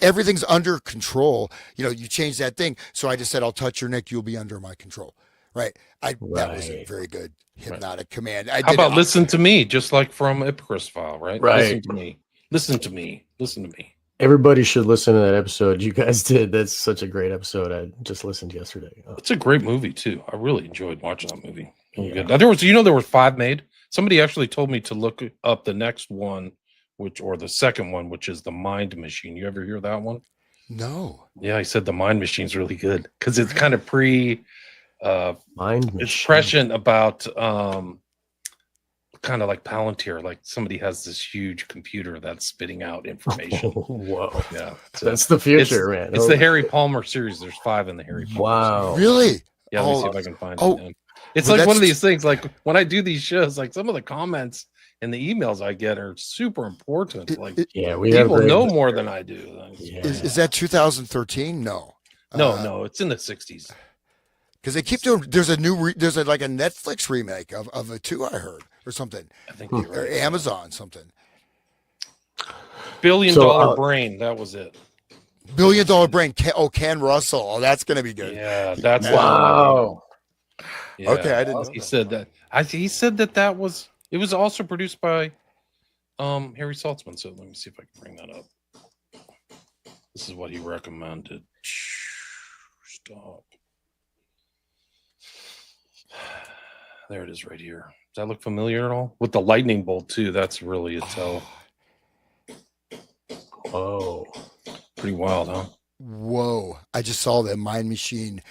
everything's under control. You change that thing. So I just said, I'll touch your neck. You'll be under my control. Right. That was a very good hypnotic command. How about listen to me, just like from Icarus File, right? Right. Listen to me. Listen to me. Listen to me. Everybody should listen to that episode you guys did. That's such a great episode. I just listened yesterday. It's a great movie too. I really enjoyed watching that movie. Yeah. Good. Now, there were 5 made. Somebody actually told me to look up the next one, or the second one, which is The Mind Machine. You ever hear that one? No. Yeah, he said The Mind Machine's really good because it's kind of Mind it's Machine. prescient about kind of like Palantir, like somebody has this huge computer that's spitting out information. Whoa. Yeah. That's the future, man. It's the Harry Palmer series. There's 5 in the Harry Palmer Wow. series. Really? Yeah, let me see if I can find oh, it. Man. It's well, like one of that's- these things, like when I do these shows, like some of the comments and the emails I get are super important. Like Yeah, we have people know more than I do. Yeah. Is that 2013? No. No, it's in the 60s. Because they keep doing. There's a like a Netflix remake of it too. I heard or something. I think you're Or right. Amazon something. Billion Dollar Brain. That was it. $1 billion brain. Ken Russell. Oh, that's gonna be good. Yeah, that's Wow. Yeah. Okay, I didn't know He that. said that. He said that was. It was also produced by Harry Saltzman. So let me see if I can bring that up. This is what he recommended. Stop. There it is, right here. Does that look familiar at all? With the lightning bolt too. That's really a tell. Oh. Pretty wild, huh? Whoa! I just saw that Mind Machine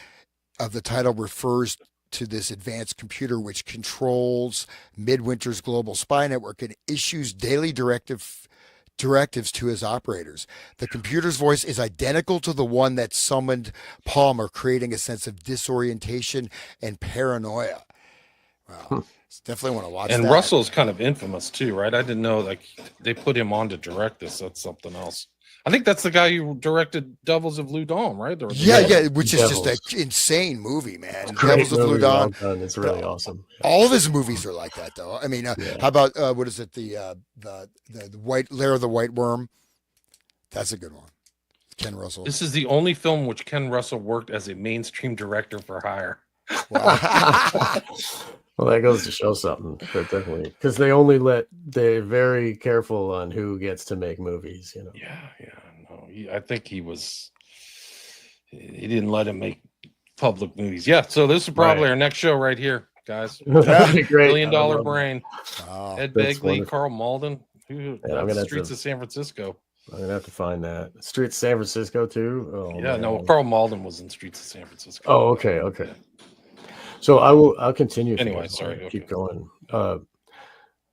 of the title refers to this advanced computer which controls Midwinter's global spy network and issues daily directives to his operators. The computer's voice is identical to the one that summoned Palmer, creating a sense of disorientation and paranoia. Wow. Definitely want to watch And that. Russell's kind of infamous too, right? I didn't know like they put him on to direct this. That's something else. I think that's the guy who directed Devils of Blue Dawn, right? Yeah, which is Devils. just an insane movie, man. Great Devils of Blue movie, Dawn. well done. It's really awesome. All of his movies are like that, though. I mean, how about what is it? The White Lair of the White Worm. That's a good one. Ken Russell. This is the only film which Ken Russell worked as a mainstream director for hire. Wow. Well, that goes to show something, but definitely because they're very careful on who gets to make movies. You know. Yeah. No, I think he didn't let him make public movies. Yeah. So this is probably our next show right here, guys. That'd be great. $1 billion brain. Wow. Ed That's Begley, wonderful. Carl Malden. I'm gonna have Streets to- of San Francisco. I'm gonna have to find that. Streets San Francisco too. Oh, Yeah, man. no, Carl Malden was in Streets of San Francisco. Oh, okay. So I'll continue. if you Anyway, guys sorry, wanna okay. keep going.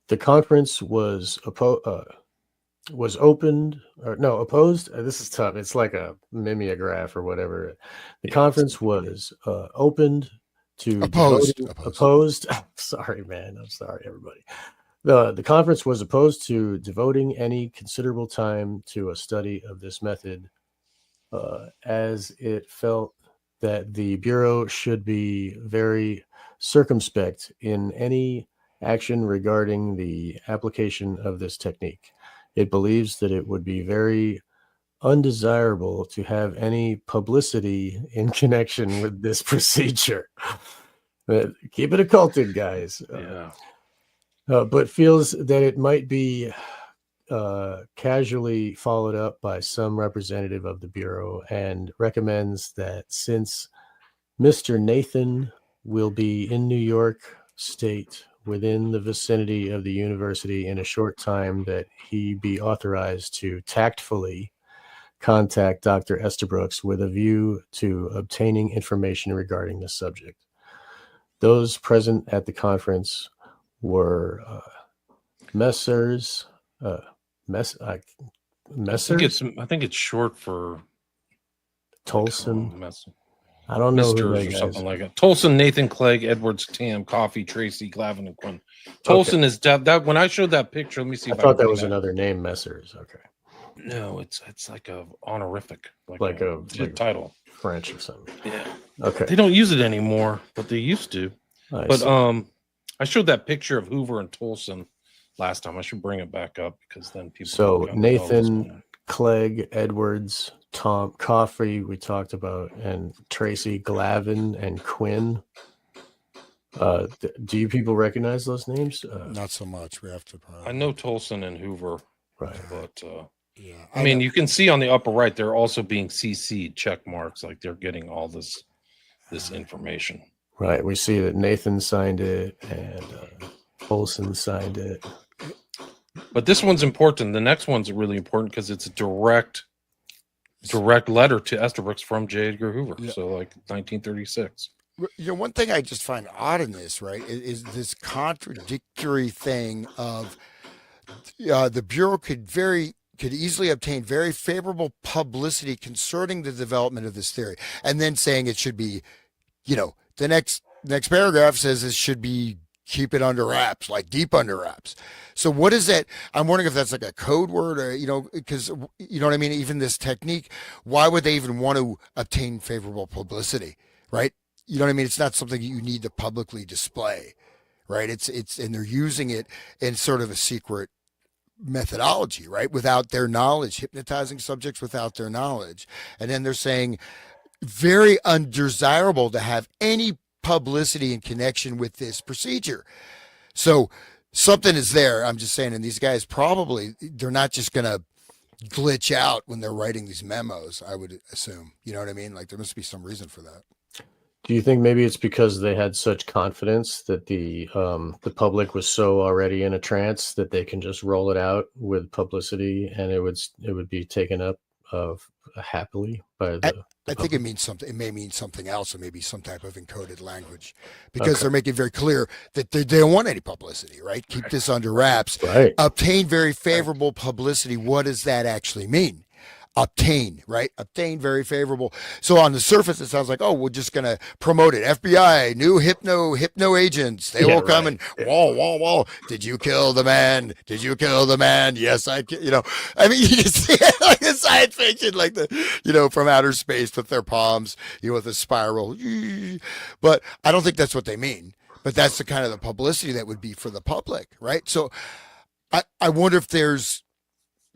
The conference was opened or no opposed. This is tough. It's like a mimeograph or whatever. The conference was opened to Opposed. opposed. Sorry, man. I'm sorry, everybody. The conference was opposed to devoting any considerable time to a study of this method, as it felt that the Bureau should be very circumspect in any action regarding the application of this technique. It believes that it would be very undesirable to have any publicity in connection with this procedure. Keep it occulted, guys. Yeah. But feels that it might be casually followed up by some representative of the Bureau and recommends that since Mr. Nathan will be in New York State within the vicinity of the university in a short time, that he be authorized to tactfully contact Dr. Estabrooks with a view to obtaining information regarding the subject. Those present at the conference were Messrs. I think it's short for Tolson. I don't know who Misters that or guy something is. like that. Tolson, Nathan Clegg, Edwards, Tam, Coffee, Tracy, Glavin, and Quinn. Tolson is that when I showed that picture. Let me see. I If thought can that bring was another name, Messrs. Okay, No, it's like a honorific, like a title. French or something. Yeah, Okay, they don't use it anymore, but they used to. I But see. I showed that picture of Hoover and Tolson last time. I should bring it back up because then people. So can kinda know what's going Nathan, on. Clegg, Edwards, Tom, Coffey, we talked about, and Tracy, Glavin, and Quinn. Do you people recognize those names? Not so much. We have to. I know Tolson and Hoover, Right. but Yeah. I mean, you can see on the upper right, they're also being CC'd check marks, like they're getting all this information. Right. We see that Nathan signed it and Olson signed it. But this one's important. The next one's really important because it's a direct letter to Estabrooks from J. Edgar Hoover. Yeah. So like 1936. One thing I just find odd in this, right, is this contradictory thing of the Bureau could easily obtain very favorable publicity concerning the development of this theory, and then saying it should be, the next paragraph says it should be keep it under wraps, like deep under wraps. So what is that? I'm wondering if that's like a code word or, because you know what I mean? Even this technique, why would they even want to obtain favorable publicity, right? You know what I mean? It's not something you need to publicly display, right? And they're using it in sort of a secret methodology, right? Without their knowledge, hypnotizing subjects without their knowledge. And then they're saying very undesirable to have any publicity in connection with this procedure. So something is there. I'm just saying, and these guys they're not just going to glitch out when they're writing these memos, I would assume. You know what I mean? Like there must be some reason for that. Do you think maybe it's because they had such confidence that the public was so already in a trance that they can just roll it out with publicity and it would be taken up happily by I, the I think it public? means something. It may mean something else, or maybe some type of encoded language, because they're making very clear that they don't want any publicity. Right? Keep this under wraps. Right. Obtain very favorable publicity. What does that actually mean? Obtain, right? Obtain very favorable. So on the surface, it sounds like, oh, we're just going to promote it. FBI, new hypno agents. They will come and wall. Did you kill the man? Did you kill the man? Yes, I mean, you can see it like the science fiction, like from outer space with their palms, with a spiral. But I don't think that's what they mean. But that's the kind of the publicity that would be for the public, right? So I wonder if there's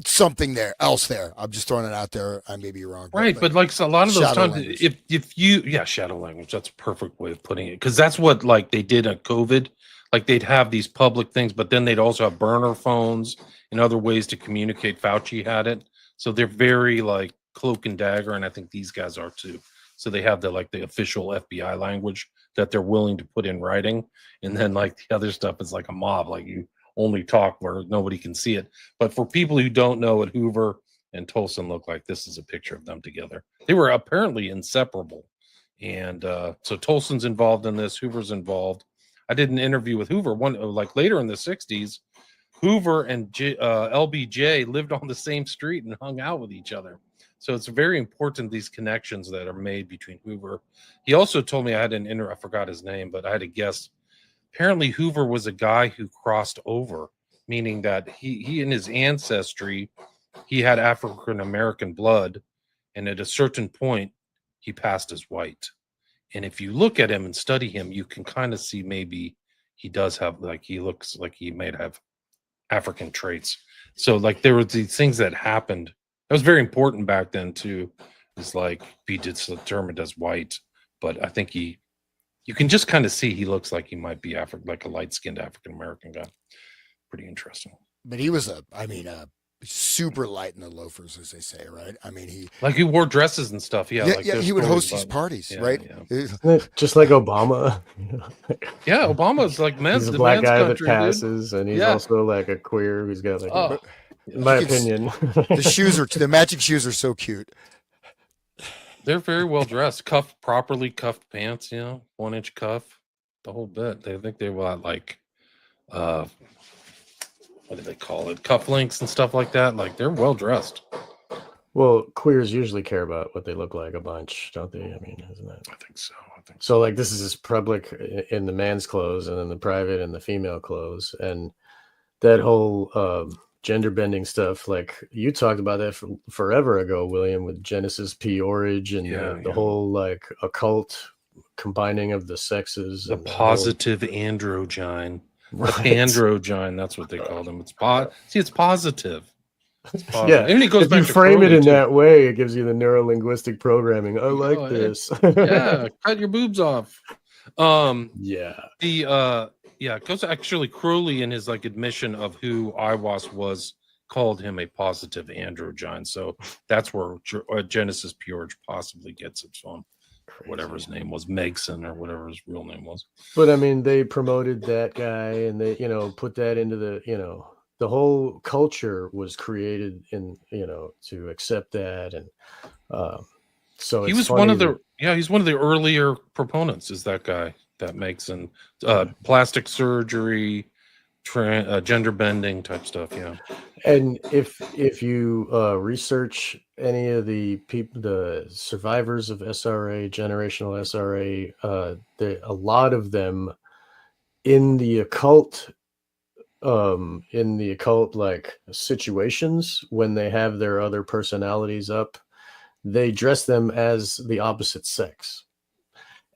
something else there. I'm just throwing it out there. I may be wrong. Right, but like so a lot of those times, language. if you shadow language, that's a perfect way of putting it, because that's what like they did at COVID. Like they'd have these public things, but then they'd also have burner phones and other ways to communicate. Fauci had it, so they're very like cloak and dagger, and I think these guys are too. So they have the official FBI language that they're willing to put in writing, and then like the other stuff is like a mob, like you only talk where nobody can see it. But for people who don't know what Hoover and Tolson look like, this is a picture of them together. They were apparently inseparable. And so Tolson's involved in this, Hoover's involved. I did an interview with Hoover later in the 60s. Hoover and LBJ lived on the same street and hung out with each other. So it's very important, these connections that are made between Hoover. He also told me, I forgot his name, but I had a guess. Apparently Hoover was a guy who crossed over, meaning that he in his ancestry, he had African American blood, and at a certain point he passed as white. And if you look at him and study him, you can kind of see maybe he does have, he looks like he might have African traits. So there were these things that happened. That was very important back then too, is be determined as white. But I think you can just kind of see he looks like he might be a light-skinned African-American guy. Pretty interesting. But he was super light in the loafers, as they say, right? I mean, he wore dresses and stuff. Yeah, he would host these parties, right? Yeah. Just like Obama. Yeah, Obama's he's a black guy that passes, and he's also like a queer who's got in my opinion. The matching shoes are so cute. They're very well dressed, properly cuffed pants, 1-inch cuff, the whole bit. They think they were what do they call it? Cufflinks and stuff like that. They're well dressed. Well, queers usually care about what they look like a bunch, don't they? I mean, isn't that? I think so. So this is public in the man's clothes, and then the private in the female clothes, and that whole gender bending stuff, you talked about that forever ago, William, with Genesis P. Orridge and the whole occult combining of the sexes, the positive androgyne, right. The androgyne, that's what they call them. It's it's positive. Yeah, and if you frame it in that way, it gives you the neuro-linguistic programming. I like this. Yeah, cut your boobs off. It goes actually Crowley in his admission of who Iwas was called him a positive androgyne. So that's where Genesis Purge possibly gets it from. Whatever his name was, Megson or whatever his real name was. But I mean, they promoted that guy, and they put that into the whole culture was created in to accept that, and so he was one of the he's one of the earlier proponents. Is that guy that makes plastic surgery, gender bending type stuff? Yeah. And if you research any of the survivors of SRA, generational SRA, a lot of them in the occult situations, when they have their other personalities up, they dress them as the opposite sex.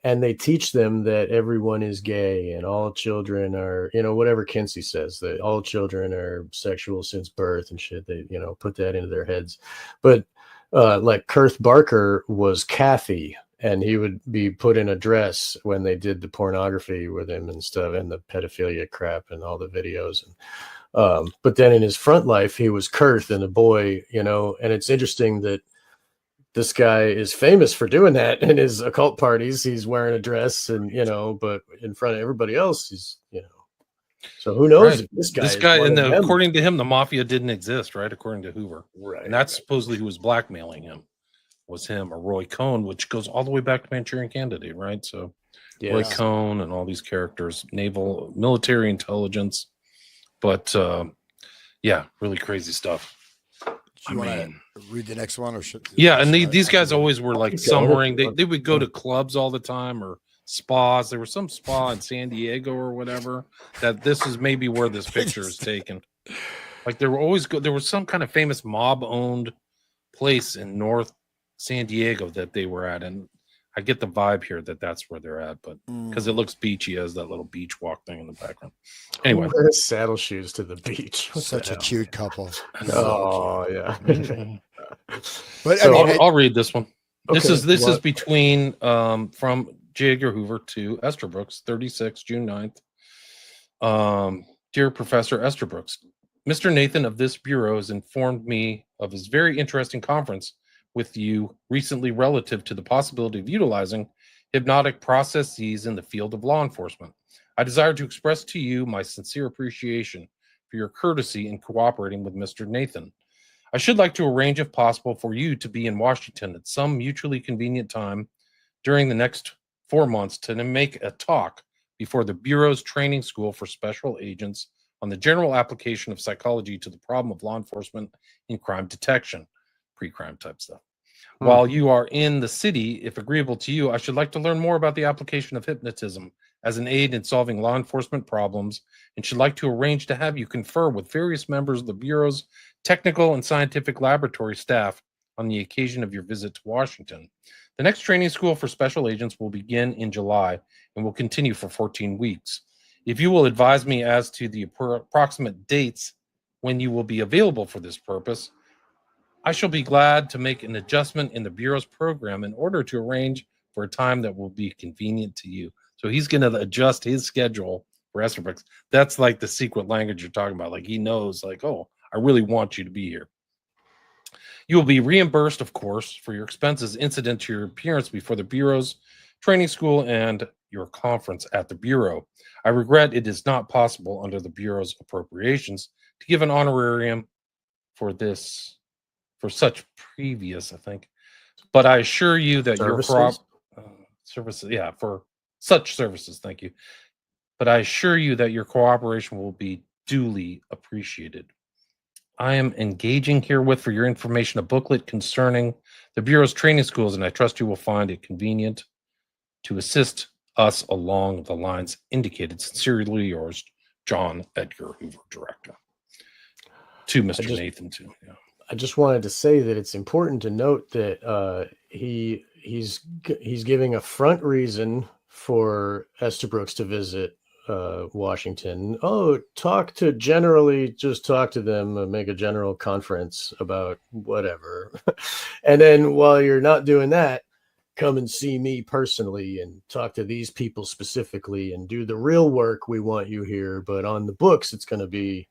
And they teach them that everyone is gay and all children are, whatever Kinsey says, that all children are sexual since birth and shit. They, put that into their heads. But Kurth Barker was Kathy, and he would be put in a dress when they did the pornography with him and stuff, and the pedophilia crap and all the videos. And but then in his front life, he was Kurth and a boy, and it's interesting that this guy is famous for doing that in his occult parties. He's wearing a dress and, but in front of everybody else, he's, So who knows Right. if this guy This is guy, one and of them. according to him, the mafia didn't exist, right? According to Hoover. Right. And that's supposedly who was blackmailing him, was him or Roy Cohn, which goes all the way back to Manchurian Candidate, right? So Roy Yes. Cohn and all these characters, naval, military intelligence. But yeah, really crazy stuff. Do you want to read the next one, or should? Yeah, and should these I guys read it? always were like Keep going. summering. They would go to clubs all the time or spas. There was some spa in San Diego or whatever that this is maybe where this picture is taken. Like there was some kind of famous mob owned place in North San Diego that they were at, and I get the vibe here that that's where they're at, but because it looks beachy as that little beach walk thing in the background. Anyway, Who wears saddle shoes to the beach. What Such the a hell? cute couple. Oh yeah. But So- I mean, I'll read this one. This Okay, is what- between from J. Edgar Hoover to Esther Brooks, 36, June 9th. Dear Professor Esther Brooks, Mr. Nathan of this bureau has informed me of his very interesting conference with you recently relative to the possibility of utilizing hypnotic processes in the field of law enforcement. I desire to express to you my sincere appreciation for your courtesy in cooperating with Mr. Nathan. I should like to arrange, if possible, for you to be in Washington at some mutually convenient time during the next 4 months to make a talk before the Bureau's training school for special agents on the general application of psychology to the problem of law enforcement in crime detection, pre-crime type stuff. While you are in the city, if agreeable to you, I should like to learn more about the application of hypnotism as an aid in solving law enforcement problems, and should like to arrange to have you confer with various members of the Bureau's technical and scientific laboratory staff on the occasion of your visit to Washington. The next training school for special agents will begin in July and will continue for 14 weeks. If you will advise me as to the approximate dates when you will be available for this purpose, I shall be glad to make an adjustment in the Bureau's program in order to arrange for a time that will be convenient to you. So he's going to adjust his schedule for Esther Brooks. That's like the secret language you're talking about. Like he knows, like, oh, I really want you to be here. You will be reimbursed, of course, for your expenses incident to your appearance before the Bureau's training school and your conference at the Bureau. I regret it is not possible under the Bureau's appropriations to give an honorarium for such previous, I think. But I assure you that Services? services, yeah, for such services, thank you. But I assure you that your cooperation will be duly appreciated. I am engaging herewith for your information a booklet concerning the Bureau's training schools, and I trust you will find it convenient to assist us along the lines indicated. Sincerely yours, John Edgar Hoover, Director. To Mr. Nathan, too. Yeah. I just wanted to say that it's important to note that he's giving a front reason for Esther Brooks to visit Washington. Oh, just talk to them, make a general conference about whatever. And then while you're not doing that, come and see me personally and talk to these people specifically and do the real work. We want you here. But on the books, it's going to be,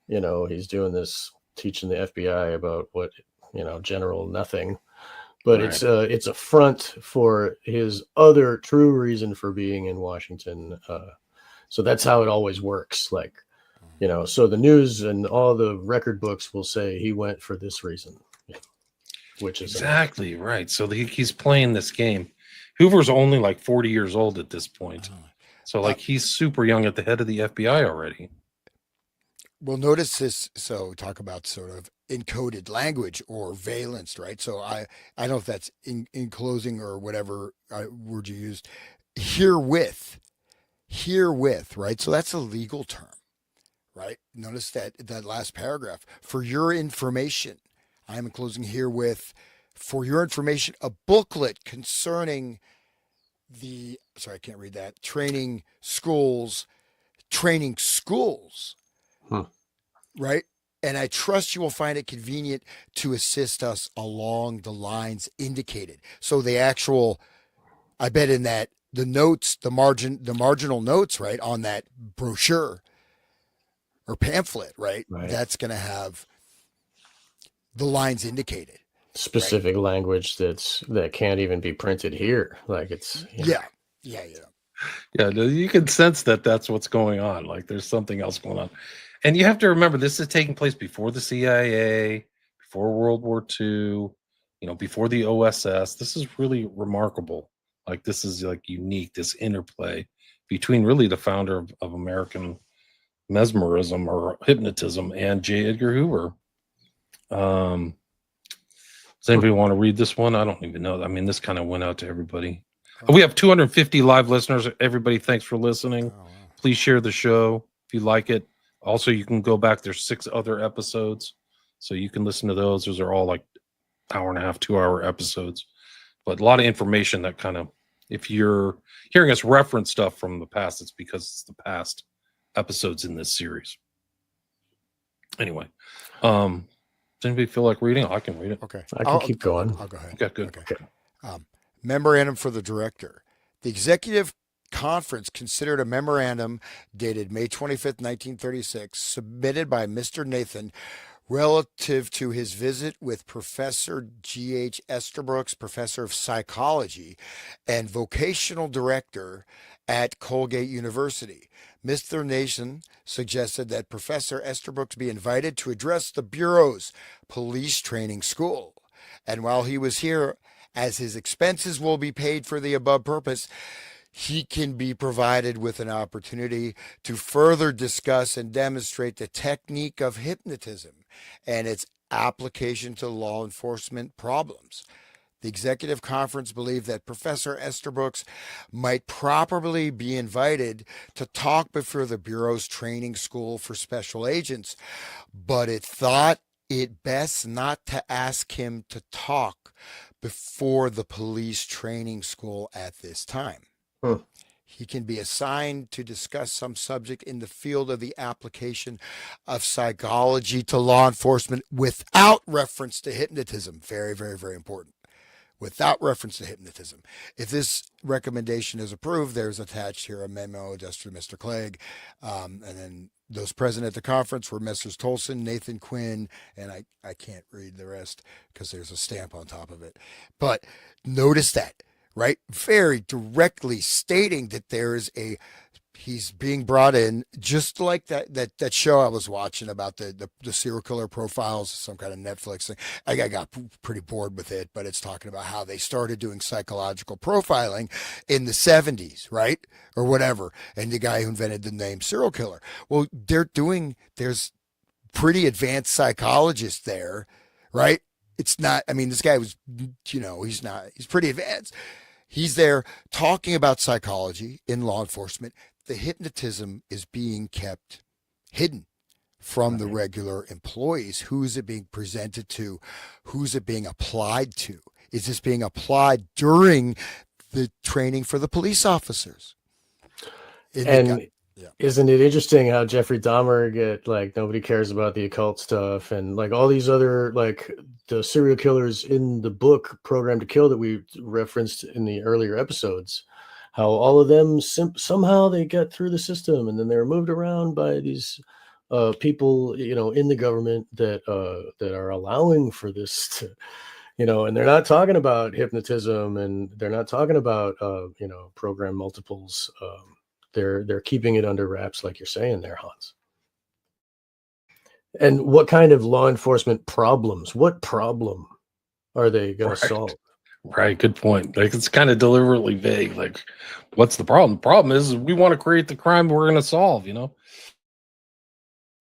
he's doing this, teaching the FBI about what, general nothing. But Right. it's a front for his other true reason for being in Washington. So that's how it always works. Like, so the news and all the record books will say he went for this reason, which is Exactly right. So he's playing this game. Hoover's only like 40 years old at this point. So like he's super young at the head of the FBI already. Well, notice this. So talk about sort of encoded language or valence, right? So I don't know if that's in closing or whatever word you used. Herewith, right? So that's a legal term, right? Notice that last paragraph. For your information, I am enclosing herewith, for your information, a booklet concerning I can't read that, training schools, right? And I trust you will find it convenient to assist us along the lines indicated. So the actual, I bet in that, the notes, the marginal notes, right, on that brochure or pamphlet, right? That's going to have the lines indicated. Specific language that can't even be printed here. Like it's, Yeah. Yeah, no, you can sense that that's what's going on. Like there's something else going on. And you have to remember this is taking place before the CIA, before World War II, before the OSS. This is really remarkable. Like this is like unique, this interplay between really the founder of American mesmerism or hypnotism and J. Edgar Hoover. Does anybody want to read this one? I don't even know. I mean, this kind of went out to everybody. We have 250 live listeners. Everybody, thanks for listening. Oh, wow. Please share the show if you like it. Also, you can go back. There's 6 other episodes, so you can listen to those. Those are all like hour and a half, 2-hour episodes. But a lot of information that kind of, if you're hearing us reference stuff from the past, it's because it's the past episodes in this series. Anyway, does anybody feel like reading? I can read it. Okay. I can keep going. I'll go ahead. Okay, good. Okay. Memorandum for the director. The executive conference considered a memorandum dated May 25th, 1936, submitted by Mr. Nathan relative to his visit with Professor G.H. Estabrooks, professor of psychology and vocational director at Colgate University. Mr. Nathan suggested that Professor Estabrooks be invited to address the Bureau's police training school. And while he was here, as his expenses will be paid for the above purpose, he can be provided with an opportunity to further discuss and demonstrate the technique of hypnotism and its application to law enforcement problems. The executive conference believed that Professor Estabrooks might properly be invited to talk before the Bureau's training school for special agents, but it thought it best not to ask him to talk before the police training school at this time. He can be assigned to discuss some subject in the field of the application of psychology to law enforcement without reference to hypnotism. Very, very, very important. Without reference to hypnotism. If this recommendation is approved, there's attached here a memo addressed to Mr. Clegg. And then those present at the conference were Messrs. Tolson, Nathan Quinn, and I can't read the rest because there's a stamp on top of it. But notice that, right? Very directly stating that he's being brought in, just like that show I was watching about the serial killer profiles, some kind of Netflix thing. I got pretty bored with it, but it's talking about how they started doing psychological profiling in the 70s, right? Or whatever. And the guy who invented the name serial killer. Well, there's pretty advanced psychologists there, right? It's not, I mean, this guy was, he's pretty advanced. He's there talking about psychology in law enforcement. The hypnotism is being kept hidden from the regular employees. Who's it being presented to? Who's it being applied to? Is this being applied during the training for the police officers? Isn't it interesting how Jeffrey Dahmer nobody cares about the occult stuff, and like all these other, like the serial killers in the book Program to Kill that we referenced in the earlier episodes, how all of them somehow they got through the system, and then they were moved around by these people, in the government that are allowing for this to, and they're not talking about hypnotism, and they're not talking about program multiples. They're keeping it under wraps, like you're saying there, Hans. And what kind of law enforcement problems? What problem are they going to solve? Right, good point. Like it's kind of deliberately vague. Like, what's the problem? The problem is we want to create the crime we're going to solve.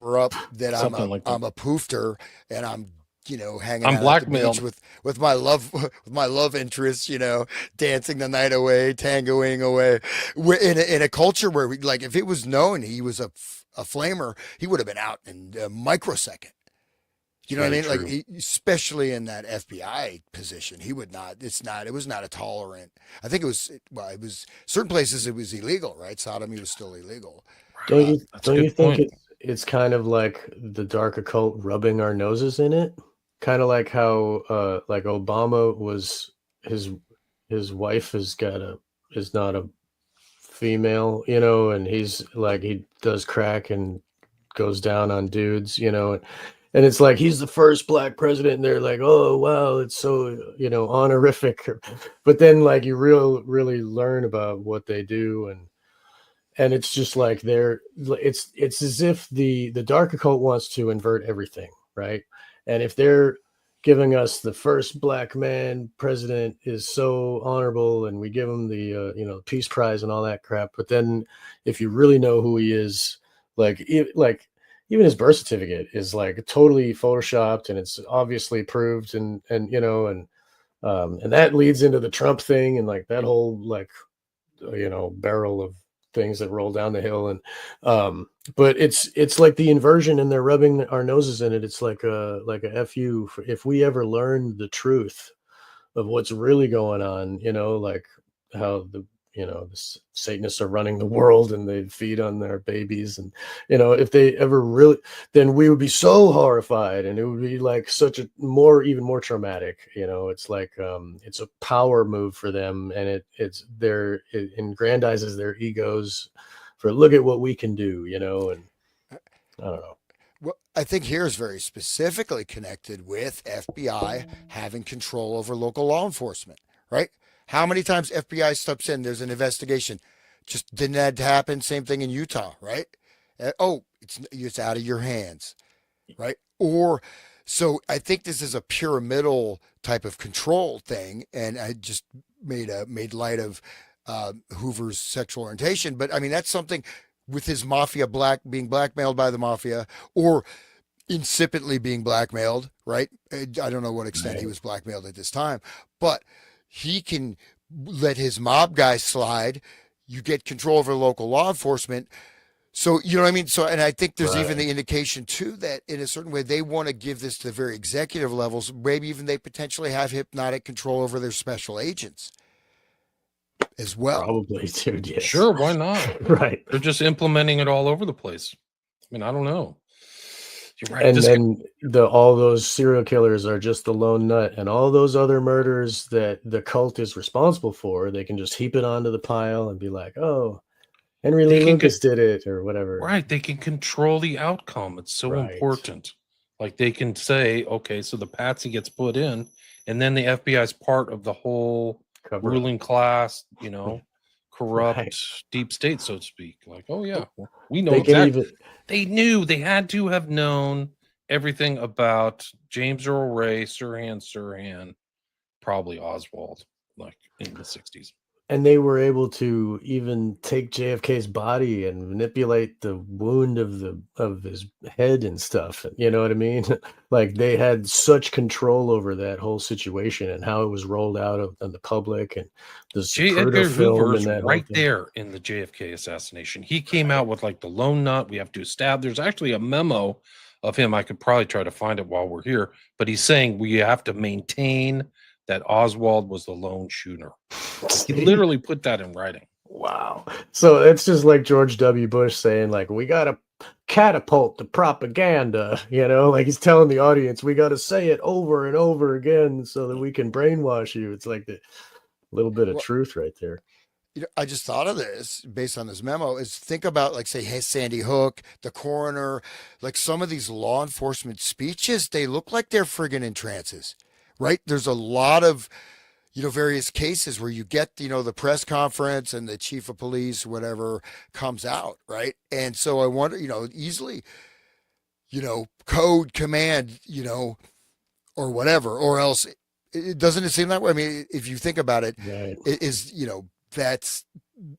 We're up that I'm a poofter and I'm hanging out blackmailed at the beach with my love interest, dancing the night away, tangoing away. We're in a culture where if it was known he was a flamer, he would have been out in a microsecond. You know what I mean? True. Like, especially in that FBI position, he would not. It was not a tolerant. I think it was certain places it was illegal, right? Sodomy was still illegal. Don't you think it's kind of like the dark occult rubbing our noses in it? Kind of like how like Obama was, his wife is not a female, and he's like, he does crack and goes down on dudes, and it's like he's the first black president, and they're like, oh wow, it's so honorific. But then like you really learn about what they do, and it's just like it's as if the dark occult wants to invert everything, right? And if they're giving us the first black man president is so honorable, and we give him the peace prize and all that crap, but then if you really know who he is, like even his birth certificate is like totally photoshopped, and it's obviously proved, and that leads into the Trump thing, and like that whole like barrel of things that roll down the hill, and but it's like the inversion, and they're rubbing our noses in it. It's like a fu if we ever learn the truth of what's really going on, like how the Satanists are running the world, and they feed on their babies, and if they ever really, then we would be so horrified, and it would be like such a even more traumatic. It's like it's a power move for them, and it aggrandizes their egos for look at what we can do, and I don't know. Well, I think here is very specifically connected with FBI having control over local law enforcement, right? How many times FBI steps in, there's an investigation. Just didn't that happen? Same thing in Utah, right? Oh, it's out of your hands, right? Or so I think this is a pyramidal type of control thing, and I just made light of Hoover's sexual orientation, but I mean that's something with his mafia being blackmailed by the mafia, or insipidly being blackmailed, right? I don't know what extent he was blackmailed at this time, but he can let his mob guys slide. You get control over local law enforcement. So, you know what I mean? So, and I think there's even the indication too that in a certain way, they want to give this to the very executive levels. Maybe even they potentially have hypnotic control over their special agents as well. Probably, dude. Yes. Sure. Why not? Right. They're just implementing it all over the place. I mean, I don't know. You're right. And then all those serial killers are just the lone nut, and all those other murders that the cult is responsible for, they can just heap it onto the pile and be like, oh, Henry Lee Lucas did it, or whatever. Right. They can control the outcome. It's so important. Like they can say, okay, so the patsy gets put in, and then the FBI is part of the whole ruling class, corrupt deep state, so to speak. Like, oh yeah, we know exactly. They had to have known everything about James Earl Ray, Sirhan, probably Oswald, like in the 60s. And they were able to even take JFK's body and manipulate the wound of his head and stuff. You know what I mean? Like they had such control over that whole situation and how it was rolled out on the public, and the J. Edgar Hoover is right there in the JFK assassination. He came out with like the lone nut. We have to establish. There's actually a memo of him. I could probably try to find it while we're here, but he's saying we have to maintain that Oswald was the lone shooter. He literally put that in writing. Wow. So it's just like George W. Bush saying, like, we got to catapult the propaganda, like he's telling the audience, we got to say it over and over again so that we can brainwash you. It's like the little bit of truth right there. I just thought of this based on this memo is think about like, say, hey, Sandy Hook, the coroner, like some of these law enforcement speeches, they look like they're friggin' in trances. Right. There's a lot of, various cases where you get, the press conference and the chief of police, whatever comes out. Right. And so I wonder, easily, code command, or whatever, or else it doesn't seem that way. I mean, if you think about it, it is, that's,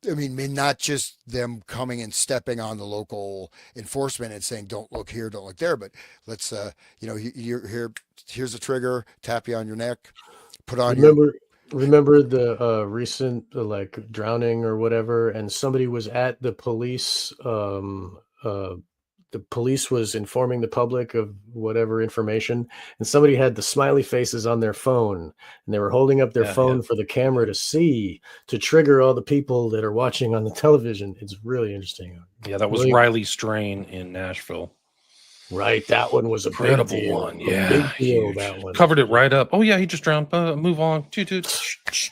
I mean, not just them coming and stepping on the local enforcement and saying, don't look here, don't look there, but let's, here's a trigger, tap you on your neck, put on Remember the recent like drowning or whatever, and somebody was at the police, the police was informing the public of whatever information, and somebody had the smiley faces on their phone, and they were holding up their phone for the camera to see, to trigger all the people that are watching on the television. It's really interesting. Yeah, that was Riley Strain in Nashville. Right, that one was a big Incredible deal. one. A Yeah, big deal, huge. that one. Covered it right up. Oh yeah, he just drowned. Move on. Toot, toot.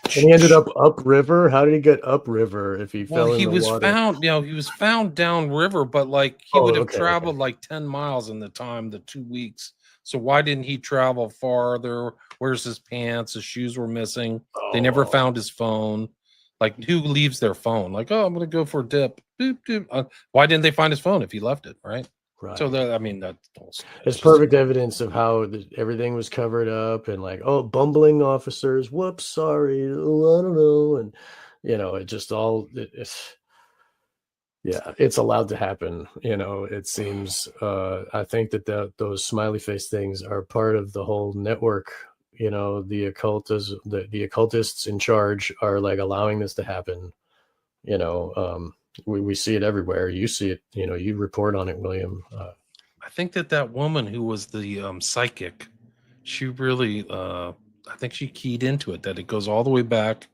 And he ended up upriver. How did he get upriver if he Well, fell in he the was water? found, he was found downriver, but like he Oh, would have okay. traveled like 10 miles in the 2 weeks. So why didn't he travel farther? Where's his pants? His shoes were missing. They never Oh, found his phone. Like, who leaves their phone? Like, oh, I'm gonna go for a dip. Boop, doop. Why didn't they find his phone if he left it? Right. So right. I mean, that's It's perfect evidence of how everything was covered up and like, oh, bumbling officers. Whoops, sorry. Oh, I don't know. And it just all it's yeah, it's allowed to happen. It seems. I think that those smiley face things are part of the whole network. The the occultists in charge are like allowing this to happen. We see it everywhere. You see it. You report on it, William. I think that woman who was the psychic, she really, I think she keyed into it, that it goes all the way back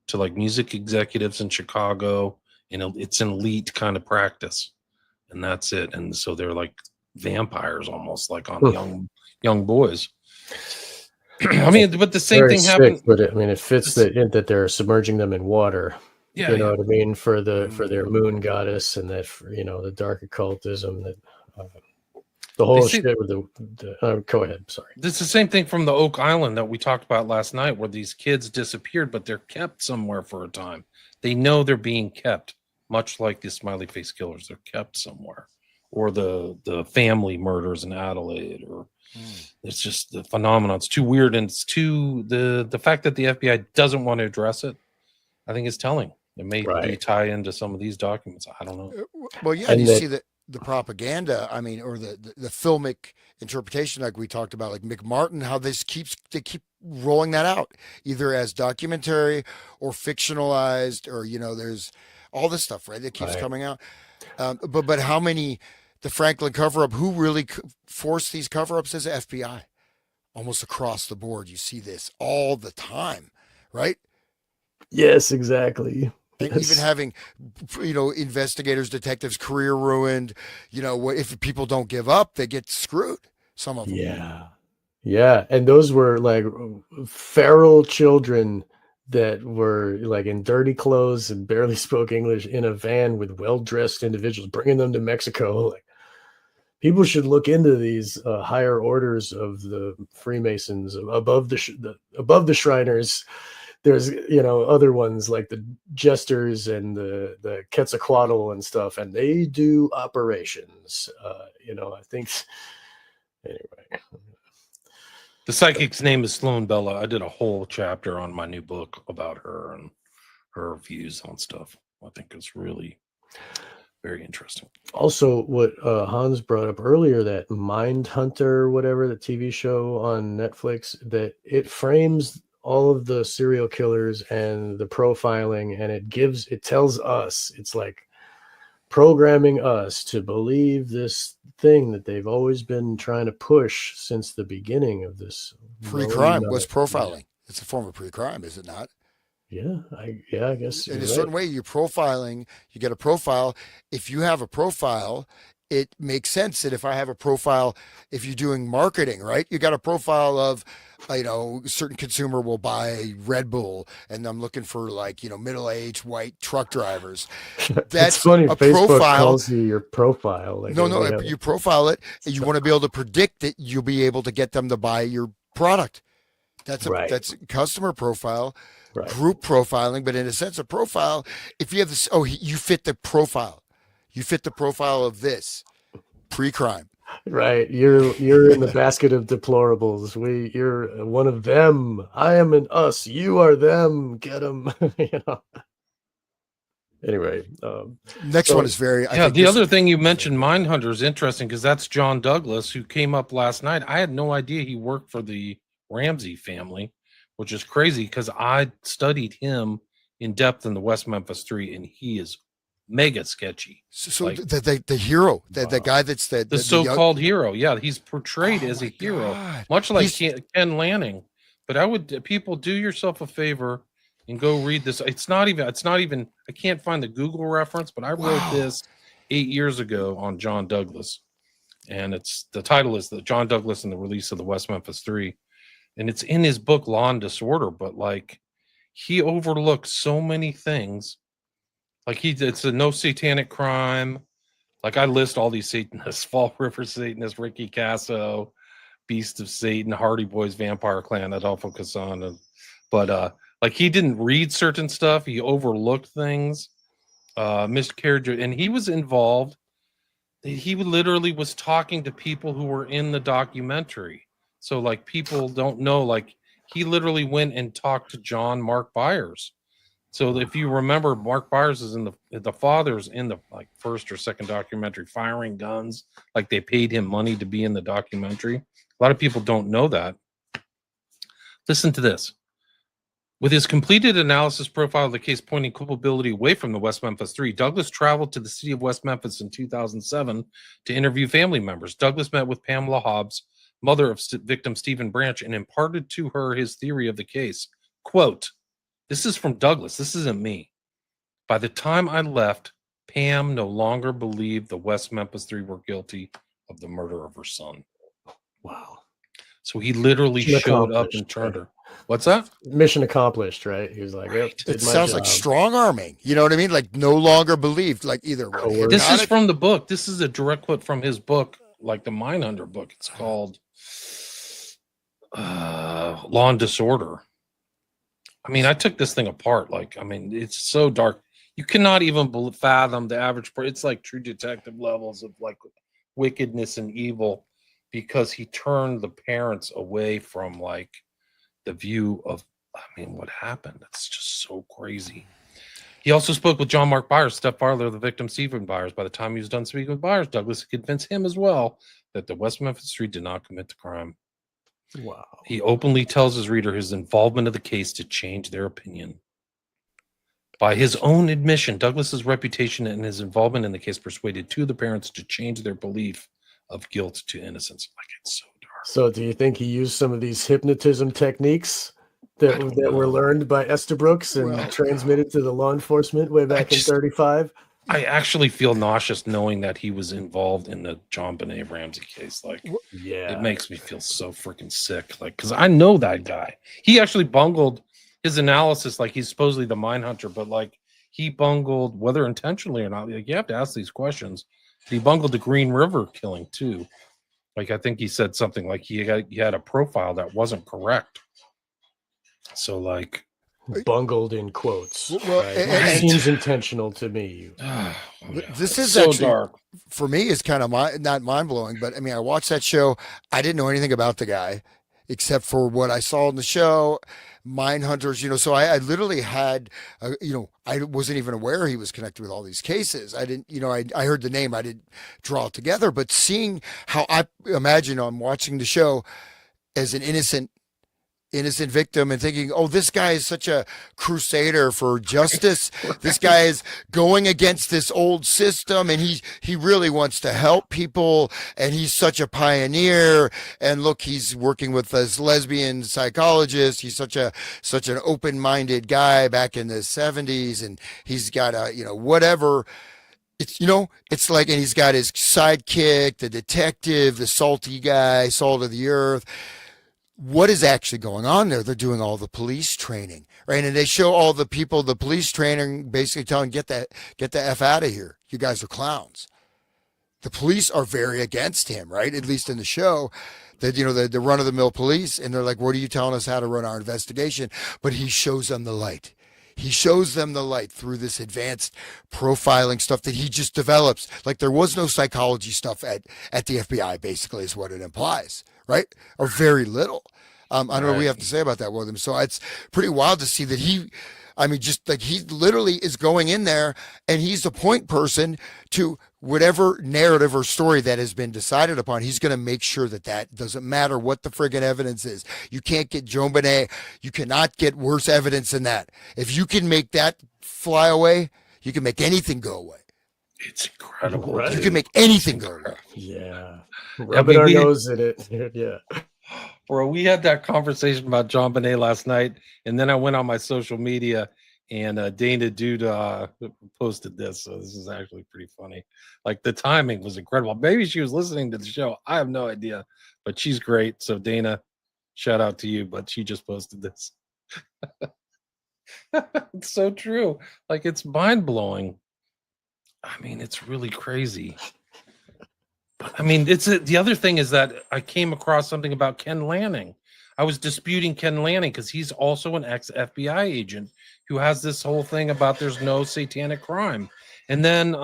to like music executives in Chicago, it's an elite kind of practice, and that's it. And so they're like vampires almost, like on young boys. I mean, but the same Very thing sick, happened. but it fits that they're submerging them in water. Yeah, You know yeah. what I mean, for their moon goddess, and that the dark occultism, that the whole see- shit with the go ahead. Sorry. It's the same thing from the Oak Island that we talked about last night, where these kids disappeared, but they're kept somewhere for a time. They know they're being kept, much like the smiley face killers. They're kept somewhere, or the family murders in Adelaide, or it's just the phenomenon. It's too weird, and it's too the fact that the FBI doesn't want to address it, I think, is telling. It may be tie into some of these documents. I don't know. Well, yeah, and you see the propaganda, I mean, or the filmic interpretation, like we talked about, like McMartin, how they keep rolling that out, either as documentary or fictionalized, or there's all this stuff, right? That keeps coming out. But how many, the Franklin cover-up, who really forced these cover-ups is the FBI. Almost across the board, you see this all the time, right? Yes, exactly. And even having, investigators, detectives' career ruined. If people don't give up, they get screwed. Some of them. Yeah, and those were like feral children that were like in dirty clothes and barely spoke English in a van with well-dressed individuals, bringing them to Mexico. Like, people should look into these higher orders of the Freemasons above the Shriners. There's other ones like the Jesters and the Quetzalcoatl and stuff, and they do operations. I think anyway. The psychic's name is Sloan Bella. I did a whole chapter on my new book about her and her views on stuff. I think it's really very interesting. Also, what Hans brought up earlier, that Mindhunter, whatever, the TV show on Netflix, that it frames all of the serial killers and the profiling, and it tells us, it's like programming us to believe this thing that they've always been trying to push since the beginning of this. Pre-crime. What's profiling? It's a form of pre-crime, is it not? Yeah, I guess in a certain way. You're profiling. You get a profile. If you have a profile, it makes sense that if I have a profile, if you're doing marketing, right, you got a profile of, a certain consumer will buy Red Bull, and I'm looking for middle-aged white truck drivers. That's funny. A Facebook profile. calls you your profile. Like, no, you profile it, and you want to be able to predict that you'll be able to get them to buy your product. That's customer profile. Right. Group profiling, but in a sense of profile, if you have this, you fit the profile. You fit the profile of this pre-crime. Right. You're in the basket of deplorables. You're one of them. I am an us. You are them. Get them. Anyway, next one is very. The other thing you mentioned, Mindhunter, is interesting because that's John Douglas, who came up last night. I had no idea he worked for the Ramsey family, which is crazy because I studied him in depth in the West Memphis 3, and he is mega sketchy. So the hero, the guy that's the so-called hero. Yeah, he's portrayed as a hero, much like Ken Lanning. But people, do yourself a favor and go read this. It's not even, I can't find the Google reference, but I wrote this 8 years ago on John Douglas. and the title is the John Douglas and the Release of the West Memphis Three, and it's in his book Law and Disorder. But like, he overlooked so many things. Like it's a no satanic crime. Like, I list all these Satanists: Fall River Satanists, Ricky Casso, Beast of Satan, Hardy Boys, Vampire Clan, Adolfo Casson. But like, he didn't read certain stuff. He overlooked things, miscarriage, and he was involved. He literally was talking to people who were in the documentary. So like, people don't know, like, he literally went and talked to John Mark Byers. So if you remember, Mark Byers is in the father's in the like first or second documentary, firing guns. Like, they paid him money to be in the documentary. A lot of people don't know that. Listen to this. With his completed analysis profile of the case pointing culpability away from the West Memphis Three, Douglas traveled to the city of West Memphis in 2007 to interview family members. Douglas met with Pamela Hobbs, mother of victim Stephen Branch, and imparted to her his theory of the case. Quote, this is from Douglas. This isn't me. By the time I left, Pam no longer believed the West Memphis Three were guilty of the murder of her son. Wow. So he literally Mission showed up accomplished, and turned right? her. What's that? Mission accomplished, right? He was like, yep, It did my sounds like job. strong arming. You know what I mean? Like, no longer believed. Like, either Coercion. This is hypnotic- from the book. This is a direct quote from his book, like the Mindhunter book. It's called Law and Disorder. I mean, I took this thing apart. Like, I mean, it's so dark. You cannot even fathom the average person. It's like True Detective levels of like wickedness and evil, because he turned the parents away from like the view of, I mean, what happened. It's just so crazy. He also spoke with John Mark Byers, stepfather of the victim, Stephen Byers. By the time he was done speaking with Byers, Douglas convinced him as well that the West Memphis Three did not commit the crime. Wow. He openly tells his reader his involvement of the case to change their opinion. By his own admission, Douglas's reputation and his involvement in the case persuaded two of the parents to change their belief of guilt to innocence. Like, it's so dark. So do you think he used some of these hypnotism techniques that were learned by Estabrooks and transmitted to the law enforcement way back in 35? I actually feel nauseous knowing that he was involved in the John Benet Ramsey case. Like, yeah, it makes me feel so freaking sick. Like, because I know that guy. He actually bungled his analysis. Like, he's supposedly the mine hunter, but like, he bungled, whether intentionally or not. Like, you have to ask these questions. He bungled the Green River killing too. Like, I think he said something like he had a profile that wasn't correct. So like, bungled in quotes. Well, right? and- It seems intentional to me. This is so actually dark. for me is kind of not mind blowing, but I mean, I watched that show. I didn't know anything about the guy except for what I saw in the show. Mine hunters, you know, so I literally had, you know, I wasn't even aware he was connected with all these cases. I didn't, you know, I heard the name, I didn't draw it together, but seeing how I imagine I'm watching the show as an innocent victim and thinking, oh, this guy is such a crusader for justice. This guy is going against this old system, and he really wants to help people, and he's such a pioneer. And look, he's working with this lesbian psychologist. He's such an open-minded guy back in the 70s, and he's got a, you know, whatever. It's, you know, it's like, and he's got his sidekick, the detective, the salty guy, salt of the earth. What is actually going on there? They're doing all the police training, right? And they show all the people, the police training, basically telling, get the F out of here. You guys are clowns. The police are very against him, right? At least in the show, that, you know, the run of the mill police, and they're like, what are you telling us how to run our investigation? But he shows them the light. He shows them the light through this advanced profiling stuff that he just develops. Like, there was no psychology stuff at the FBI, basically, is what it implies, right? Or very little. I don't know what we have to say about that, William. So it's pretty wild to see that just like, he literally is going in there, and he's the point person to whatever narrative or story that has been decided upon. He's going to make sure that doesn't matter what the friggin' evidence is. You can't get Joan Benet. You cannot get worse evidence than that. If you can make that fly away, you can make anything go away. It's incredible. Right. You can make anything go away. Yeah. I Rubbing mean, our we- nose in it. Yeah. Bro, we had that conversation about John Benet last night, and then I went on my social media, And Dana Dude posted this, so this is actually pretty funny. Like the timing was incredible. Maybe she was listening to the show. I have no idea, but she's great. So Dana, shout out to you. But she just posted this. It's so true. Like it's mind blowing. I mean, it's really crazy. But I mean, it's the other thing is that I came across something about Ken Lanning. I was disputing Ken Lanning because he's also an ex-FBI agent who has this whole thing about there's no satanic crime. And then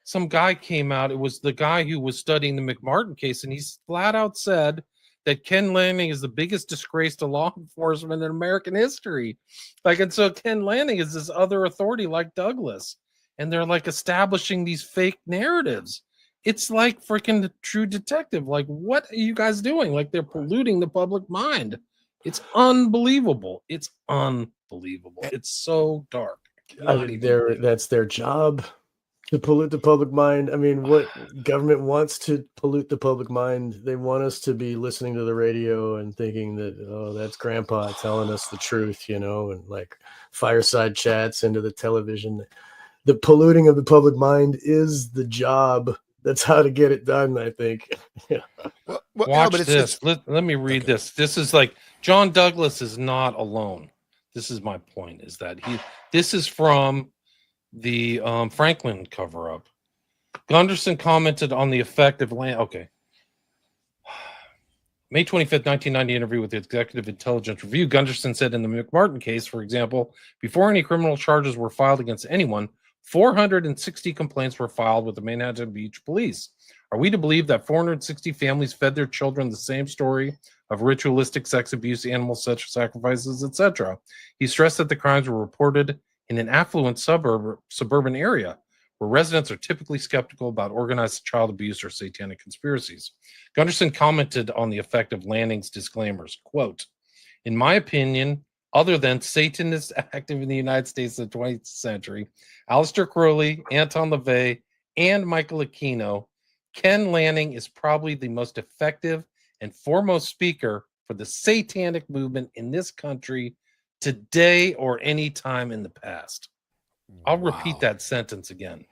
some guy came out. It was the guy who was studying the McMartin case, and he flat out said that Ken Lanning is the biggest disgrace to law enforcement in American history. Like, and so Ken Lanning is this other authority like Douglas, and they're like establishing these fake narratives. It's like freaking the True Detective. Like, what are you guys doing? Like, they're polluting the public mind. It's unbelievable. It's unbelievable. It's so dark. That's their job, to pollute the public mind. I mean, what government wants to pollute the public mind? They want us to be listening to the radio and thinking that, oh, that's grandpa telling us the truth, you know, and like fireside chats into the television. The polluting of the public mind is the job. That's how to get it done, I think. Yeah. Watch this. Let me read this. This is like John Douglas is not alone. This is my point, is that this is from the Franklin cover-up. Gunderson commented on the effect of land. Okay. May 25th, 1990 interview with the Executive Intelligence Review. Gunderson said in the McMartin case, for example, before any criminal charges were filed against anyone, 460 complaints were filed with the Manhattan Beach Police. Are we to believe that 460 families fed their children the same story of ritualistic sex abuse, animal sacrifices, etc.? He stressed that the crimes were reported in an affluent suburban area where residents are typically skeptical about organized child abuse or satanic conspiracies. Gunderson commented on the effect of Lanning's disclaimers, quote, in my opinion, other than Satan is active in the United States in the 20th century, Aleister Crowley, Anton LaVey, and Michael Aquino, Ken Lanning is probably the most effective and foremost speaker for the satanic movement in this country today or any time in the past. I'll repeat that sentence again.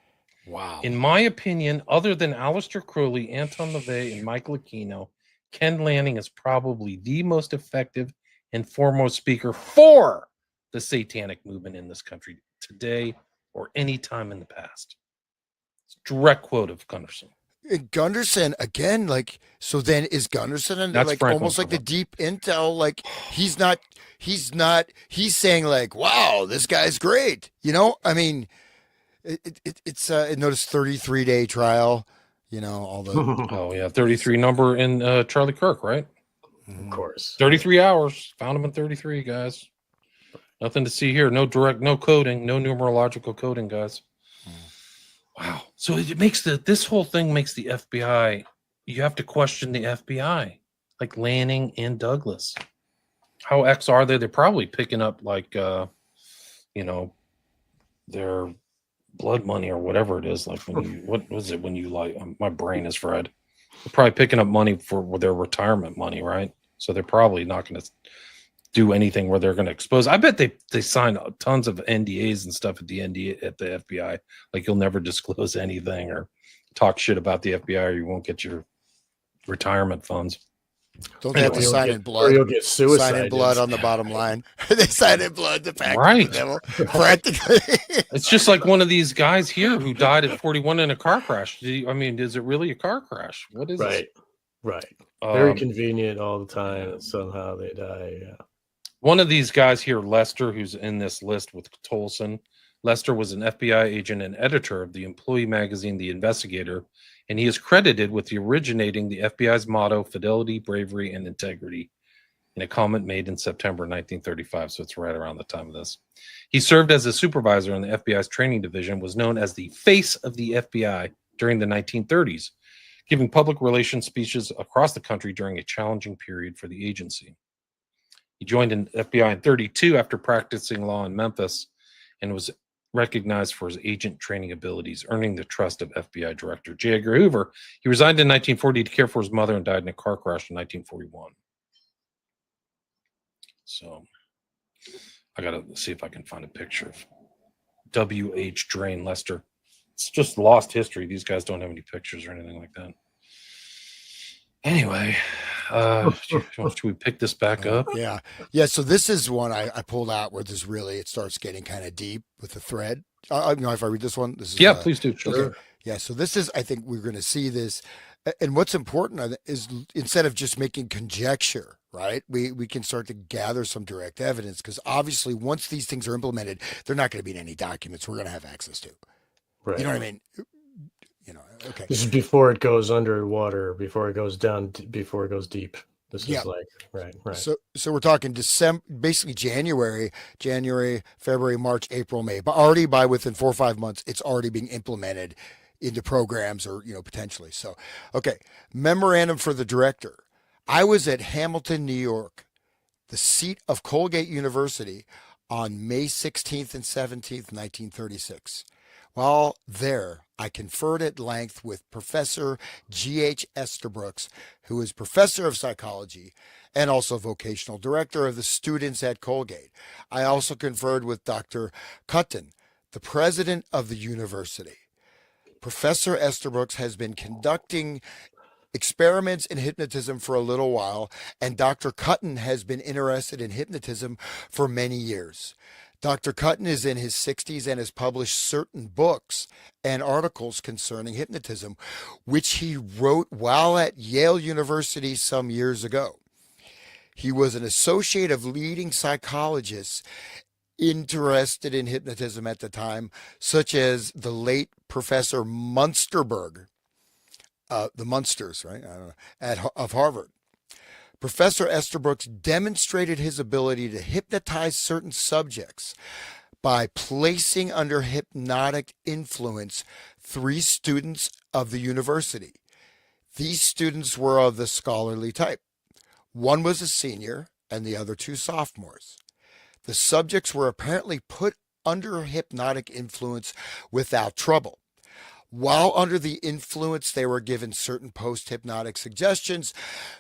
Wow. In my opinion, other than Aleister Crowley, Anton LaVey, and Michael Aquino, Ken Lanning is probably the most effective and foremost speaker for the satanic movement in this country today or any time in the past. It's a direct quote of Gunderson. Gunderson again, like, so then is Gunderson That's like Franklin almost like the deep intel? Like he's saying like, wow, this guy's great. You know, I mean, it's notice 33-day trial. You know, all the oh yeah, 33 number in Charlie Kirk, right? Of course. 33 hours. Found him in 33, guys. Nothing to see here. No coding, no numerological coding, guys. Wow. So it makes this whole thing makes the FBI, you have to question the FBI, like Lanning and Douglas. How X are they? They're probably picking up like you know, their blood money or whatever it is. Like when you what was it when you like my brain is fried. They're probably picking up money for their retirement money, right? So they're probably not going to do anything where they're going to expose. I bet they sign tons of NDAs and stuff at the FBI. Like you'll never disclose anything or talk shit about the FBI, or you won't get your retirement funds. Don't they have to sign in blood? Or you'll get suicide. Sign in blood on the bottom line. They sign in blood to pack right. the devil. Practically. It's just like one of these guys here who died at 41 in a car crash. I mean, is it really a car crash? What is it? Right. Very convenient all the time. And somehow they die. Yeah. One of these guys here, Lester, who's in this list with Tolson. Lester was an FBI agent and editor of the employee magazine, The Investigator, and he is credited with originating the FBI's motto, fidelity, bravery, and integrity, in a comment made in September 1935, so it's right around the time of this. He served as a supervisor in the FBI's training division, was known as the face of the FBI during the 1930s, giving public relations speeches across the country during a challenging period for the agency. He joined in FBI in 1932 after practicing law in Memphis and was recognized for his agent training abilities, earning the trust of FBI Director J. Edgar Hoover. He resigned in 1940 to care for his mother and died in a car crash in 1941. So, I gotta see if I can find a picture of W.H. Drain Lester. It's just lost history. These guys don't have any pictures or anything like that. Anyway, should we pick this back up? Yeah. Yeah. So this is one I pulled out where this really, it starts getting kind of deep with the thread. If I read this one, this is, Yeah, please do. Sure. okay. Yeah. So this is, I think we're going to see this. And what's important is instead of just making conjecture, right? We can start to gather some direct evidence, because obviously once these things are implemented, they're not going to be in any documents we're going to have access to. Right. You know what I mean? Okay. This is before it goes underwater, before it goes down, before it goes deep. This Yeah. is like, right. So we're talking December, basically January, February, March, April, May. But already by within 4 or 5 months, it's already being implemented into programs, or potentially. So, okay, memorandum for the director. I was at Hamilton, New York, the seat of Colgate University, on May 16th and 17th, 1936. While there, I conferred at length with Professor G.H. Esterbrooks, who is professor of psychology and also vocational director of the students at Colgate. I also conferred with Dr. Cutton, the president of the university. Professor Esterbrooks has been conducting experiments in hypnotism for a little while, and Dr. Cutton has been interested in hypnotism for many years. Dr. Cutton is in his 60s and has published certain books and articles concerning hypnotism, which he wrote while at Yale University some years ago. He was an associate of leading psychologists interested in hypnotism at the time, such as the late Professor Munsterberg, the Munsters, right? I don't know, of Harvard. Professor Esterbrooks demonstrated his ability to hypnotize certain subjects by placing under hypnotic influence 3 students of the university. These students were of the scholarly type. One was a senior and the other 2 sophomores. The subjects were apparently put under hypnotic influence without trouble. While under the influence, they were given certain post-hypnotic suggestions,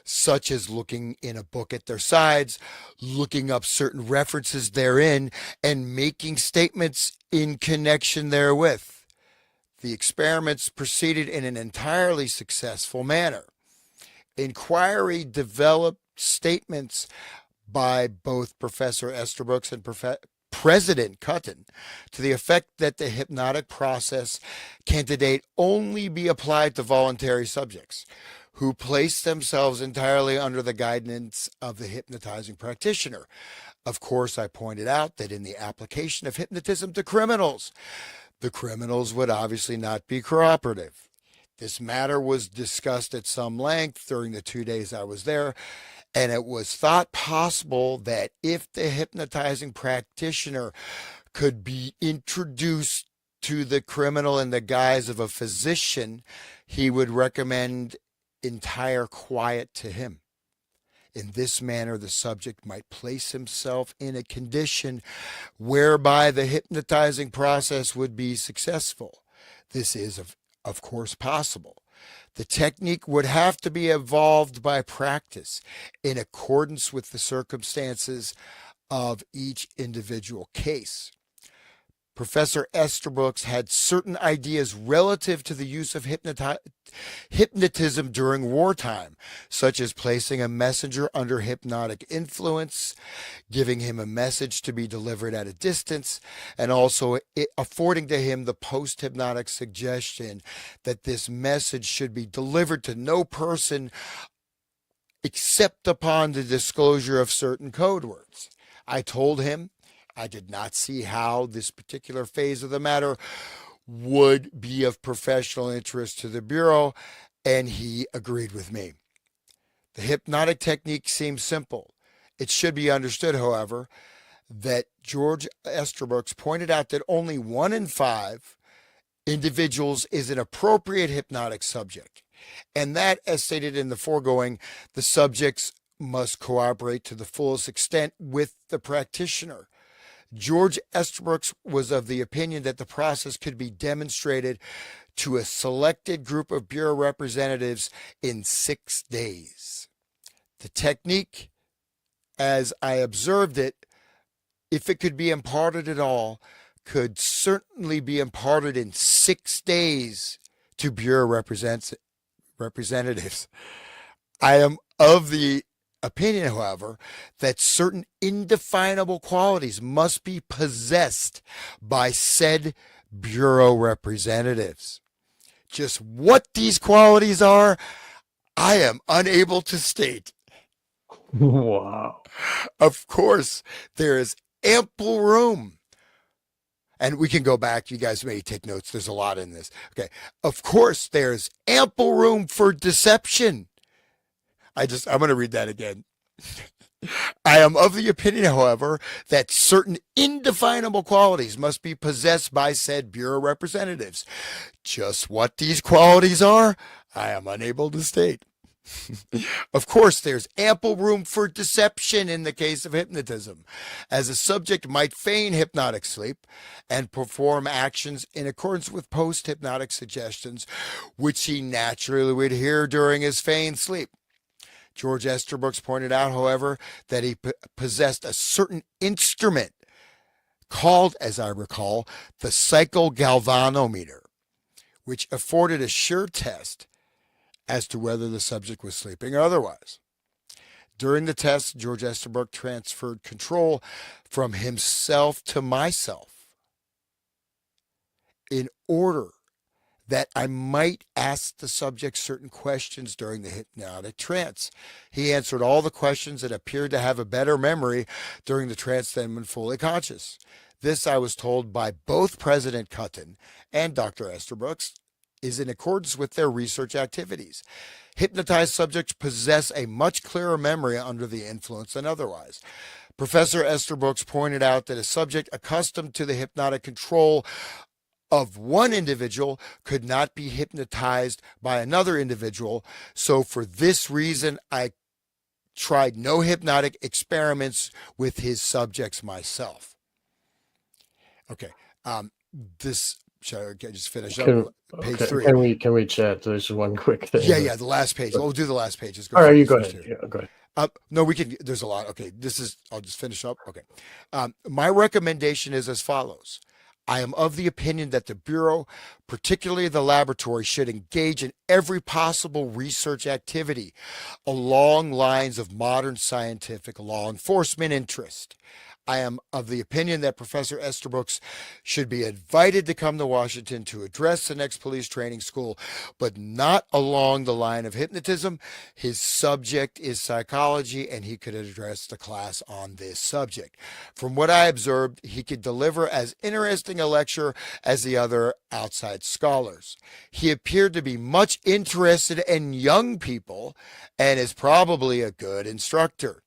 such as looking in a book at their sides, looking up certain references therein, and making statements in connection therewith. The experiments proceeded in an entirely successful manner. Inquiry developed statements by both Professor Esterbrooks and President Cutton to the effect that the hypnotic process candidate only be applied to voluntary subjects who place themselves entirely under the guidance of the hypnotizing practitioner. Of course, I pointed out that in the application of hypnotism to criminals, the criminals would obviously not be cooperative. This matter was discussed at some length during the 2 days I was there, and it was thought possible that if the hypnotizing practitioner could be introduced to the criminal in the guise of a physician, he would recommend entire quiet to him. In this manner, the subject might place himself in a condition whereby the hypnotizing process would be successful. This is, of course, possible. The technique would have to be evolved by practice in accordance with the circumstances of each individual case. Professor Esterbrooks had certain ideas relative to the use of hypnotism during wartime, such as placing a messenger under hypnotic influence, giving him a message to be delivered at a distance, and also affording to him the post-hypnotic suggestion that this message should be delivered to no person except upon the disclosure of certain code words. I told him I did not see how this particular phase of the matter would be of professional interest to the Bureau, and he agreed with me. The hypnotic technique seems simple. It should be understood, however, that George Esterbrooks pointed out that only 1 in 5 individuals is an appropriate hypnotic subject, and that, as stated in the foregoing, the subjects must cooperate to the fullest extent with the practitioner. George Esterbrooks was of the opinion that the process could be demonstrated to a selected group of Bureau representatives in 6 days. The technique, as I observed it, if it could be imparted at all, could certainly be imparted in 6 days to Bureau representatives. I am of the opinion, however, that certain indefinable qualities must be possessed by said Bureau representatives. Just what these qualities are, I am unable to state. Wow. Of course, there is ample room. And we can go back. You guys may take notes. There's a lot in this. Okay. Of course, there's ample room for deception. I'm going to read that again. I am of the opinion, however, that certain indefinable qualities must be possessed by said Bureau representatives. Just what these qualities are, I am unable to state. Of course, there's ample room for deception in the case of hypnotism, as a subject might feign hypnotic sleep and perform actions in accordance with post-hypnotic suggestions, which he naturally would hear during his feigned sleep. George Esterbrooks pointed out, however, that he possessed a certain instrument called, as I recall, the cyclogalvanometer, which afforded a sure test as to whether the subject was sleeping or otherwise. During the test, George Estabrook transferred control from himself to myself in order that I might ask the subject certain questions during the hypnotic trance. He answered all the questions and appeared to have a better memory during the trance than when fully conscious. This, I was told by both President Cutton and Dr. Esterbrooks, is in accordance with their research activities. Hypnotized subjects possess a much clearer memory under the influence than otherwise. Professor Esterbrooks pointed out that a subject accustomed to the hypnotic control of one individual could not be hypnotized by another individual. So for this reason, I tried no hypnotic experiments with his subjects myself. Okay. Shall I just finish up? Page 3. Can we chat? There's one quick thing. Yeah, the last page. We'll do the last page. Let's go. All right, you go ahead. Yeah, go ahead. No, we can. There's a lot. Okay, I'll just finish up. Okay. My recommendation is as follows. I am of the opinion that the Bureau, particularly the laboratory, should engage in every possible research activity along lines of modern scientific law enforcement interest. I am of the opinion that Professor Esterbrooks should be invited to come to Washington to address the next police training school, but not along the line of hypnotism. His subject is psychology, and he could address the class on this subject. From what I observed, he could deliver as interesting a lecture as the other outside scholars. He appeared to be much interested in young people and is probably a good instructor.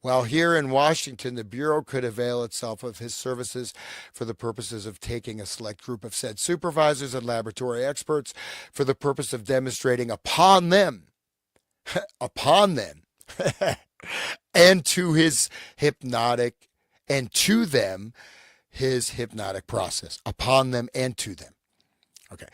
While here in Washington, the Bureau could avail itself of his services for the purposes of taking a select group of said supervisors and laboratory experts for the purpose of demonstrating upon them, and to his hypnotic, and to them, his hypnotic process. Upon them and to them. Okay.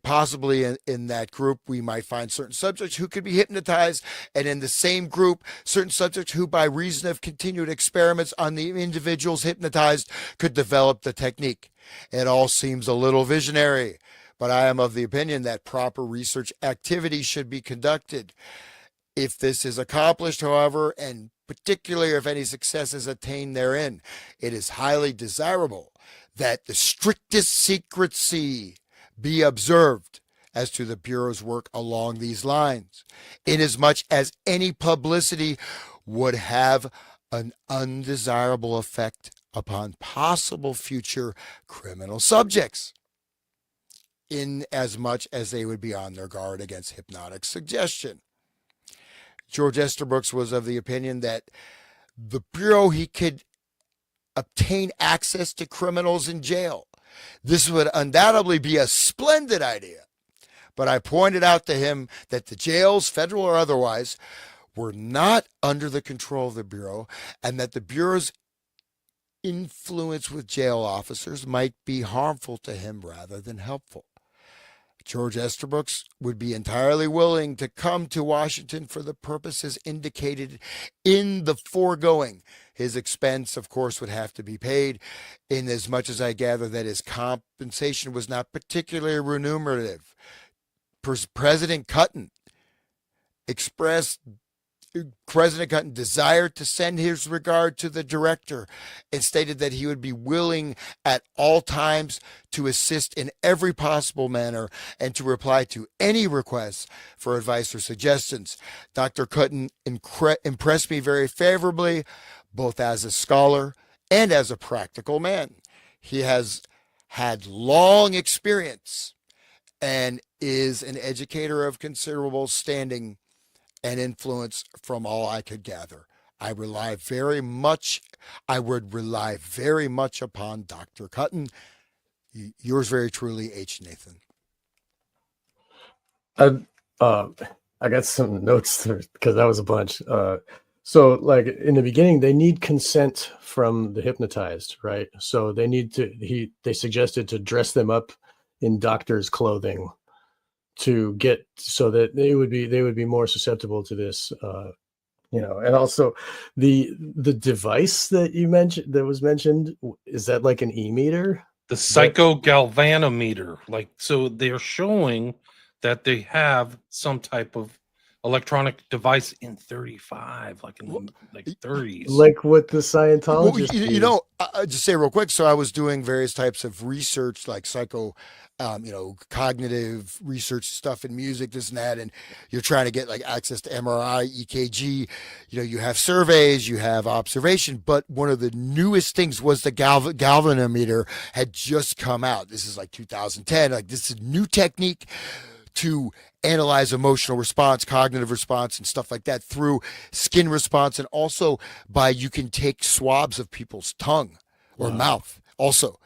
Possibly in that group, we might find certain subjects who could be hypnotized, and in the same group, certain subjects who, by reason of continued experiments on the individuals hypnotized, could develop the technique. It all seems a little visionary, but I am of the opinion that proper research activity should be conducted. If this is accomplished, however, and particularly if any success is attained therein, it is highly desirable that the strictest secrecy be observed as to the Bureau's work along these lines, inasmuch as any publicity would have an undesirable effect upon possible future criminal subjects, inasmuch as they would be on their guard against hypnotic suggestion. George Esterbrooks was of the opinion that the Bureau, he could obtain access to criminals in jail. This would undoubtedly be a splendid idea, but I pointed out to him that the jails, federal or otherwise, were not under the control of the Bureau, and that the Bureau's influence with jail officers might be harmful to him rather than helpful. George Esterbrooks would be entirely willing to come to Washington for the purposes indicated in the foregoing. His expense, of course, would have to be paid, in as much as I gather that his compensation was not particularly remunerative. President Cutton expressed President Cutton desired to send his regard to the director and stated that he would be willing at all times to assist in every possible manner and to reply to any requests for advice or suggestions. Dr. Cutton impressed me very favorably, both as a scholar and as a practical man. He has had long experience and is an educator of considerable standing and influence from all I could gather. I would rely very much upon Dr. Cutton. Yours very truly, H. Nathan. I got some notes because that was a bunch. So like in the beginning, they need consent from the hypnotized, right? So they need to, they suggested to dress them up in doctor's clothing to get, so that they would be more susceptible to this, and also the device that was mentioned, is that like an e-meter? The psychogalvanometer. Like, so they're showing that they have some type of electronic device in 35, like in the 30s. Like what the Scientologists just say real quick. So I was doing various types of research, like cognitive research stuff in music, this and that, and you're trying to get like access to MRI, EKG, you have surveys, you have observation, but one of the newest things was the galvanometer had just come out. This is like 2010, like this is a new technique to analyze emotional response, cognitive response, and stuff like that through skin response, and also you can take swabs of people's tongue or mouth, also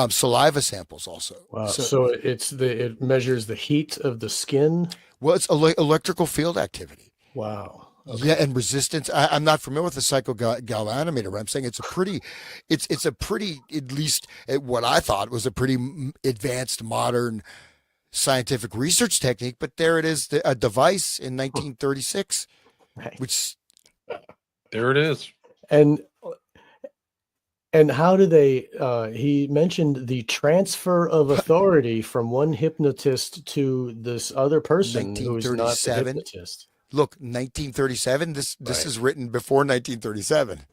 saliva samples also. Wow. So it measures the heat of the skin. Well, it's electrical field activity. Wow. Okay. Yeah, and resistance. I'm not familiar with the psychogalvanometer, but I'm saying it's a pretty, at least what I thought was a pretty advanced modern scientific research technique, but there it is, a device in 1936, right. Which there it is. And how do they, he mentioned the transfer of authority from one hypnotist to this other person who's not the hypnotist. Look, 1937, this right. Is written before 1937.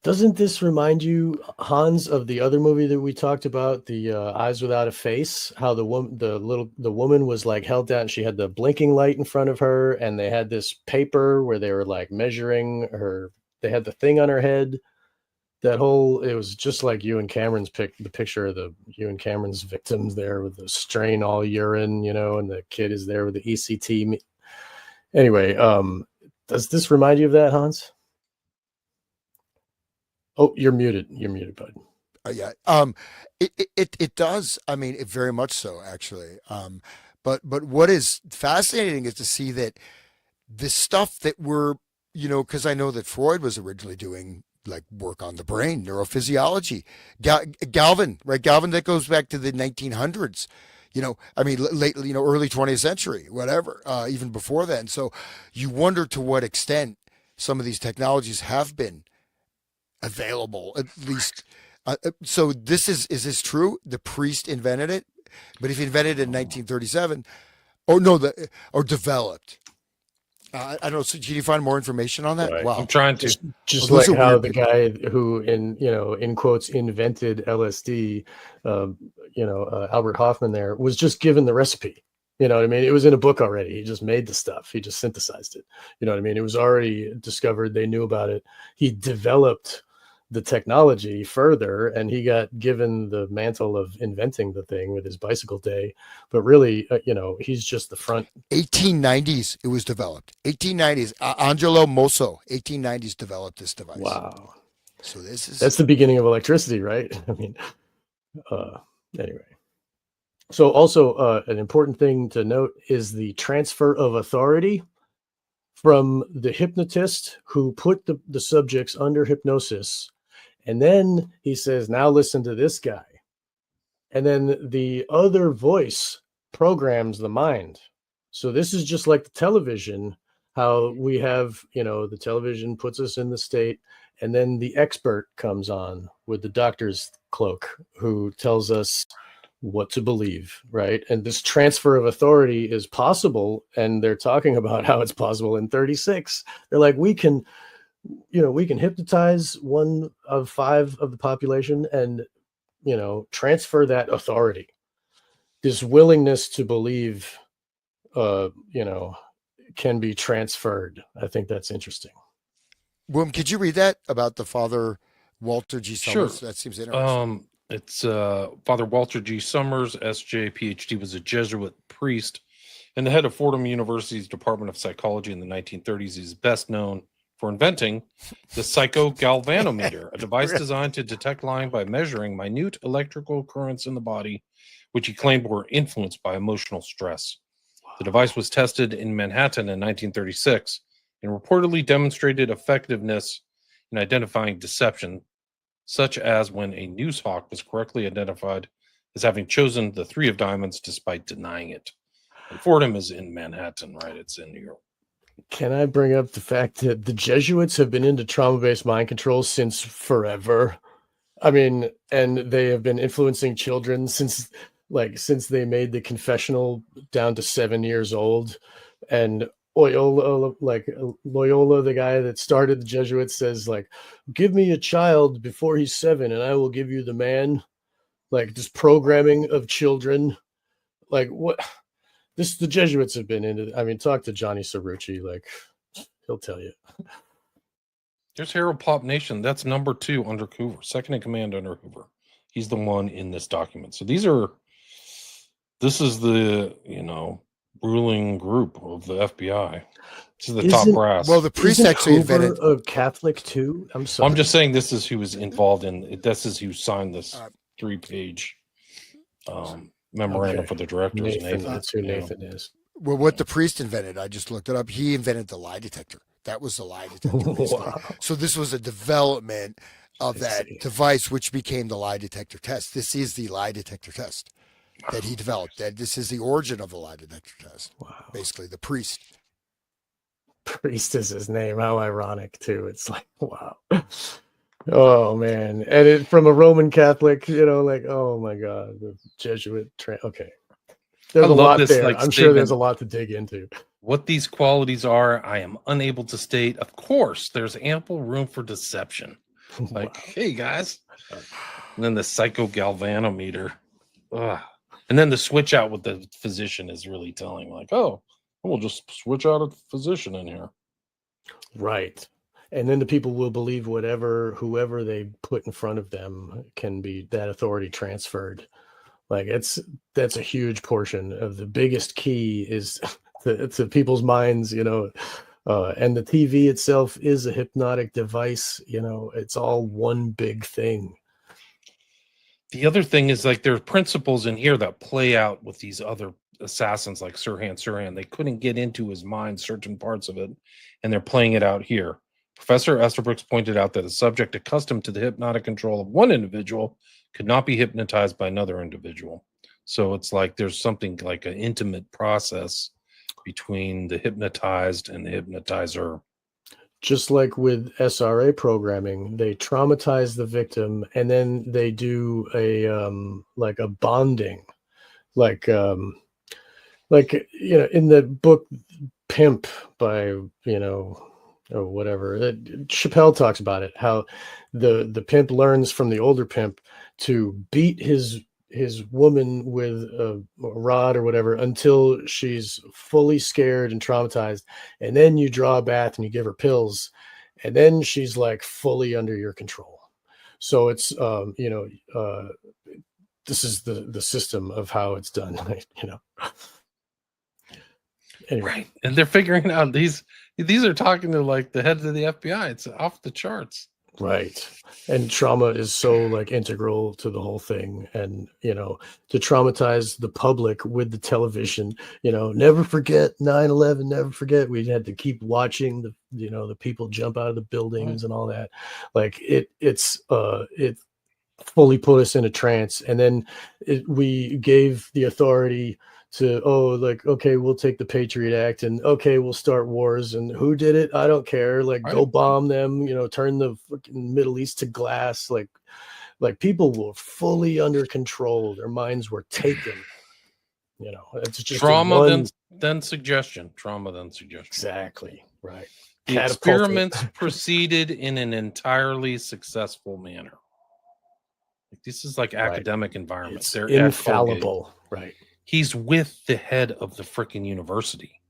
Doesn't this remind you, Hans, of the other movie that we talked about, the Eyes Without a Face? How the woman was like held down. She had the blinking light in front of her, and they had this paper where they were like measuring her. They had the thing on her head. It was just like Ewan Cameron's the picture of you and Cameron's victims there with the strain all urine, and the kid is there with the ECT. Anyway, does this remind you of that, Hans? Oh, you're muted. You're muted, bud. Yeah. It does. I mean, it very much so, actually. But what is fascinating is to see that the stuff that we're, because I know that Freud was originally doing like work on the brain, neurophysiology. Galvin, right? Galvin, that goes back to the 1900s. Late, early 20th century, whatever, even before then. So you wonder to what extent some of these technologies have been available, at least. So is this true? The priest invented it, but if he invented it in 1937, or developed. I don't know. So can you find more information on that? Right. Wow. I'm trying to. Just like how the guy who in quotes invented LSD, Albert Hoffman there, was just given the recipe. You know what I mean? It was in a book already. He just made the stuff. He just synthesized it. You know what I mean? It was already discovered. They knew about it. He developed the technology further, and he got given the mantle of inventing the thing with his bicycle day. But really, he's just the front. 1890s, it was developed. 1890s, Angelo Mosso, 1890s developed this device. Wow. So that's the beginning of electricity, right? I mean, anyway. So also an important thing to note is the transfer of authority from the hypnotist who put the subjects under hypnosis. And then he says, now listen to this guy. And then the other voice programs the mind. So this is just like the television, how we have, the television puts us in the state, and then the expert comes on with the doctor's cloak who tells us what to believe, right? And this transfer of authority is possible, and they're talking about how it's possible in 36. They're like, we can hypnotize 1 of 5 of the population and transfer that authority. This willingness to believe can be transferred. I think that's interesting. William, could you read that about the Father Walter G. Sure. Summers? That seems interesting. It's Father Walter G. Summers, S.J., Ph.D., was a Jesuit priest and the head of Fordham University's Department of Psychology in the 1930s. He's best known for inventing the psychogalvanometer, a device designed to detect lying by measuring minute electrical currents in the body, which he claimed were influenced by emotional stress. The device was tested in Manhattan in 1936 and reportedly demonstrated effectiveness in identifying deception, such as when a news hawk was correctly identified as having chosen the 3 of diamonds despite denying it. And Fordham is in Manhattan, right? It's in New York. Can I bring up the fact that the Jesuits have been into trauma-based mind control since forever? I mean, and they have been influencing children since they made the confessional down to 7 years old. And Loyola, the guy that started the Jesuits, says, like, give me a child before he's 7 and I will give you the man. Like, this programming of children. Like, what? The Jesuits have been into. I mean, talk to Johnny Cerrucci. Like, he'll tell you. There's Harold Pop Nation. That's number 2 under Hoover, second in command under Hoover. He's the one in this document. So this is the, ruling group of the FBI. This is the top brass. Well, the priest actually Hoover invented a Catholic too. I'm sorry. I'm just saying this is who was involved in. This is who signed this 3-page memorandum for the directors. Nathan, that's who Nathan is. Well, what the priest invented, I just looked it up. He invented the lie detector. That was the lie detector. Wow. So this was a development of that device, which became the lie detector test. This is the lie detector test that he developed. That this is the origin of the lie detector test. Wow. Basically, the priest. Priest is his name. How ironic too. It's like, wow. Oh man. And it from a Roman Catholic, like, oh my God, the Jesuit. Okay. There's a lot there. I'm sure there's a lot to dig into. What these qualities are, I am unable to state. Of course, there's ample room for deception. Like, hey guys. And then the psychogalvanometer. Ugh. And then the switch out with the physician is really telling, like, oh, we'll just switch out a physician in here. Right. And then the people will believe whoever they put in front of them can be that authority transferred. Like that's a huge portion of the biggest key is to people's minds, and the TV itself is a hypnotic device. It's all one big thing. The other thing is, like, there are principles in here that play out with these other assassins like Sirhan. They couldn't get into his mind certain parts of it, and they're playing it out here. Professor Estabrooks pointed out that a subject accustomed to the hypnotic control of one individual could not be hypnotized by another individual. So it's like there's something like an intimate process between the hypnotized and the hypnotizer. Just like with SRA programming, they traumatize the victim and then they do a bonding, in the book Pimp by, or whatever. Chappelle talks about it, how the pimp learns from the older pimp to beat his woman with a rod or whatever until she's fully scared and traumatized. And then you draw a bath and you give her pills. And then she's like fully under your control. So it's, this is the system of how it's done, Anyway. Right. And they're figuring out these are talking to like the head of the FBI. It's off the charts. Right. And trauma is so like integral to the whole thing. And, to traumatize the public with the television, never forget 9/11, never forget. We had to keep watching the people jump out of the buildings and all that. Like it fully put us in a trance. And then we gave the authority to, like, okay, we'll take the Patriot Act, and okay, we'll start wars, and who did it? I don't care. Like, go Right. bomb them, turn the fucking Middle East to glass. Like people were fully under control. Their minds were taken. It's just Trauma then suggestion. Trauma then suggestion. Exactly right. The experiments proceeded in an entirely successful manner. This is like academic environments. They're infallible, right? He's with the head of the freaking university.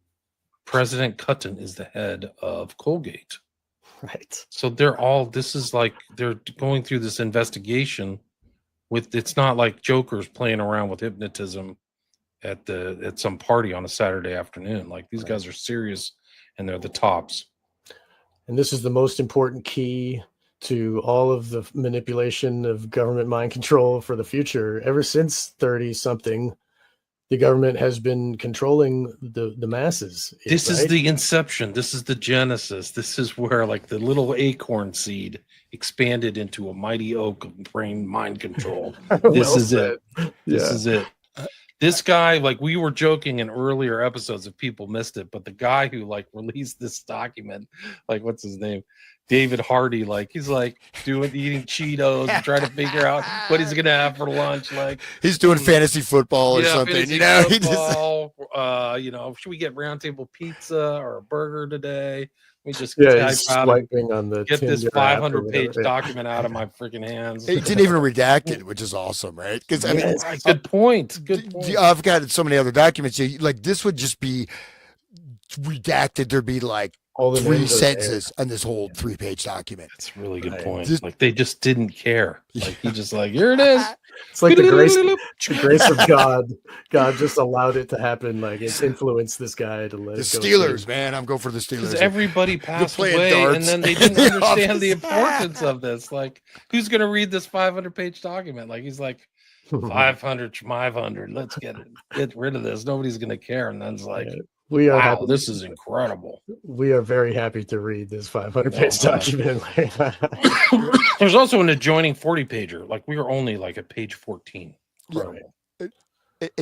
President Cutton is the head of Colgate. Right. So this is like they're going through this investigation it's not like jokers playing around with hypnotism at some party on a Saturday afternoon. Like these guys are serious and they're the tops. And this is the most important key to all of the manipulation of government mind control for the future. Ever since 30 something, the government has been controlling the masses. This is the inception. This is the genesis. This is where like the little acorn seed expanded into a mighty oak of brain mind control. This is it. This is it. This guy, like we were joking in earlier episodes if people missed it, but the guy who like released this document, like what's his name? David Hardy, like he's like eating Cheetos and trying to figure out what he's gonna have for lunch. Like he's doing fantasy football or something. Football, should we get round table pizza or a burger today? We just he's swiping on the get this 500-page document out of my freaking hands. He didn't even redact it, which is awesome, right? Because good point. I've got so many other documents. Like this would just be redacted. There'd be like all the 3 sentences on this whole 3-page document. That's a really good point. Like they just didn't care. Like he just like, here it is. It's like the grace of God. God just allowed it to happen. Like it's influenced this guy to let the it go. Steelers, man. I'm going for the Steelers. Because everybody passed away, and then they didn't understand the importance of this. Like, who's gonna read this 500-page document? Like he's like 500, 500. Let's get rid of this. Nobody's gonna care. And then it's like, we are wow, this is incredible. We are very happy to read this 500-page document. There's also an adjoining 40-pager. Like we were only like at page 14. Right.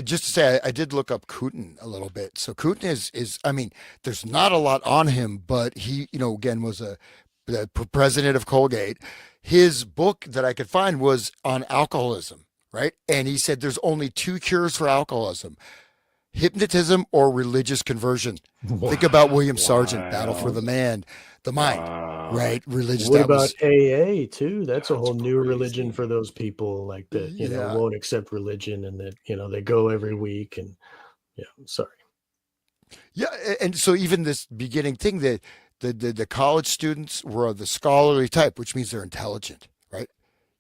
Just to say, I did look up Cooten a little bit. So Cooten is I mean, there's not a lot on him, but he, again, was the president of Colgate. His book that I could find was on alcoholism, right? And he said there's only 2 cures for alcoholism: hypnotism or religious conversion. Think about William Sargent, Battle for the Mind, right? Religious. What about AA too? That's a whole new religion for those people like that, won't accept religion, and that, they go every week and sorry. Yeah. And so even this beginning thing that the college students were of the scholarly type, which means they're intelligent, right?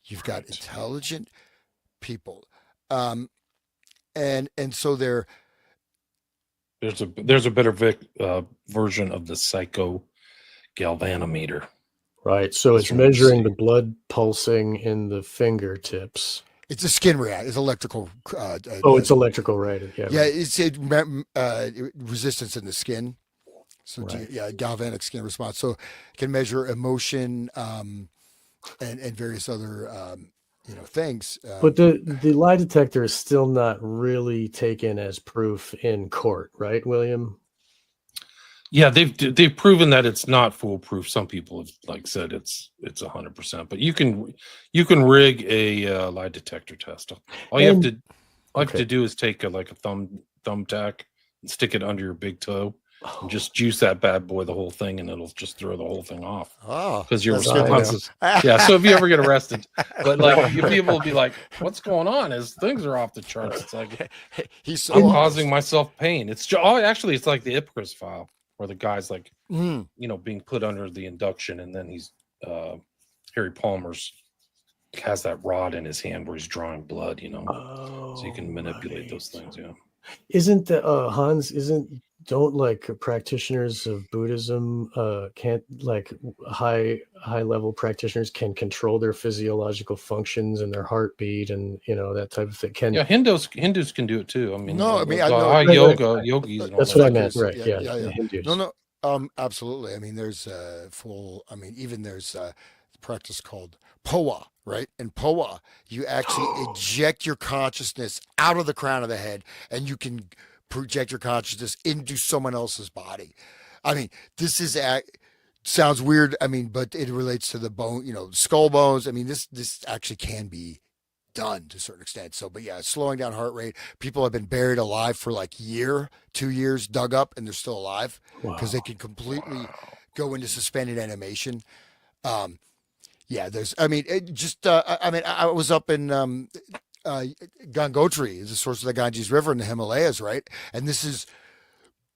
You've got intelligent people. And so they're, There's a better version of the psycho galvanometer. Right. So it's measuring the blood pulsing in the fingertips. It's a skin react. It's electrical. It's electrical, right? Yeah. Yeah. It's resistance in the skin. So galvanic skin response. So it can measure emotion and various other things. But the lie detector is still not really taken as proof in court, right, William? Yeah, they've proven that it's not foolproof. Some people have like said it's 100%, but you can rig a lie detector test. All you have to do is take a thumbtack and stick it under your big toe. And just juice that bad boy, the whole thing, and it'll just throw the whole thing off. Oh, because your responses. Yeah. So if you ever get arrested, but like people will be like, "What's going on? His things are off the charts." It's like I'm causing myself pain. It's actually it's like the Ipcris file, where the guy's like, being put under the induction, and then he's Harry Palmer's has that rod in his hand where he's drawing blood. So you can manipulate those things. Yeah. Isn't Hans? Don't like practitioners of Buddhism can't like high level practitioners can control their physiological functions and their heartbeat and that type of thing. Hindus can do it too. I mean, yogis. That's what I meant, right? Yeah. Hindus. No, absolutely. I mean, there's even there's a practice called POA, right? And POA, you actually eject your consciousness out of the crown of the head, and you can project your consciousness into someone else's body. I mean, this is sounds weird. I mean, but it relates to the bone, skull bones. I mean, this actually can be done to a certain extent. So, but yeah, slowing down heart rate. People have been buried alive for like year, 2 years, dug up, and they're still alive because they can completely go into suspended animation. Yeah, there's. I mean, I was up in Gangotri, is the source of the Ganges River in the Himalayas, right? And this is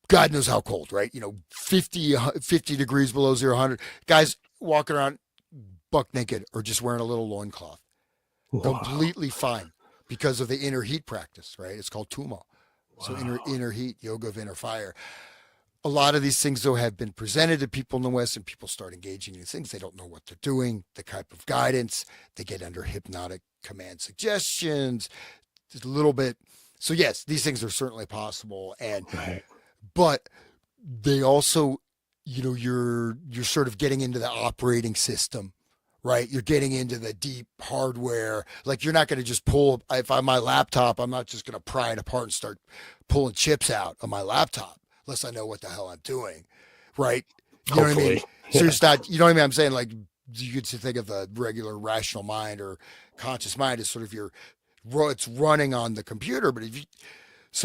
God knows how cold, right? 50 degrees below 0, 100. Guys walking around buck naked or just wearing a little loincloth. Completely fine because of the inner heat practice, right? It's called Tuma. So inner heat, yoga of inner fire. A lot of these things, though, have been presented to people in the West, and people start engaging in these things. They don't know what they're doing, the type of guidance. They get under hypnotic command suggestions, just a little bit. So, yes, these things are certainly possible. But they also, you're sort of getting into the operating system, right? You're getting into the deep hardware. Like, you're not going to just pull, if I'm my laptop, I'm not just going to pry it apart and start pulling chips out of my laptop. Unless I know what the hell I'm doing, right? You know what I mean? So it's not, you know what I mean? I'm saying, like, you could think of the regular rational mind or conscious mind as sort of it's running on the computer. But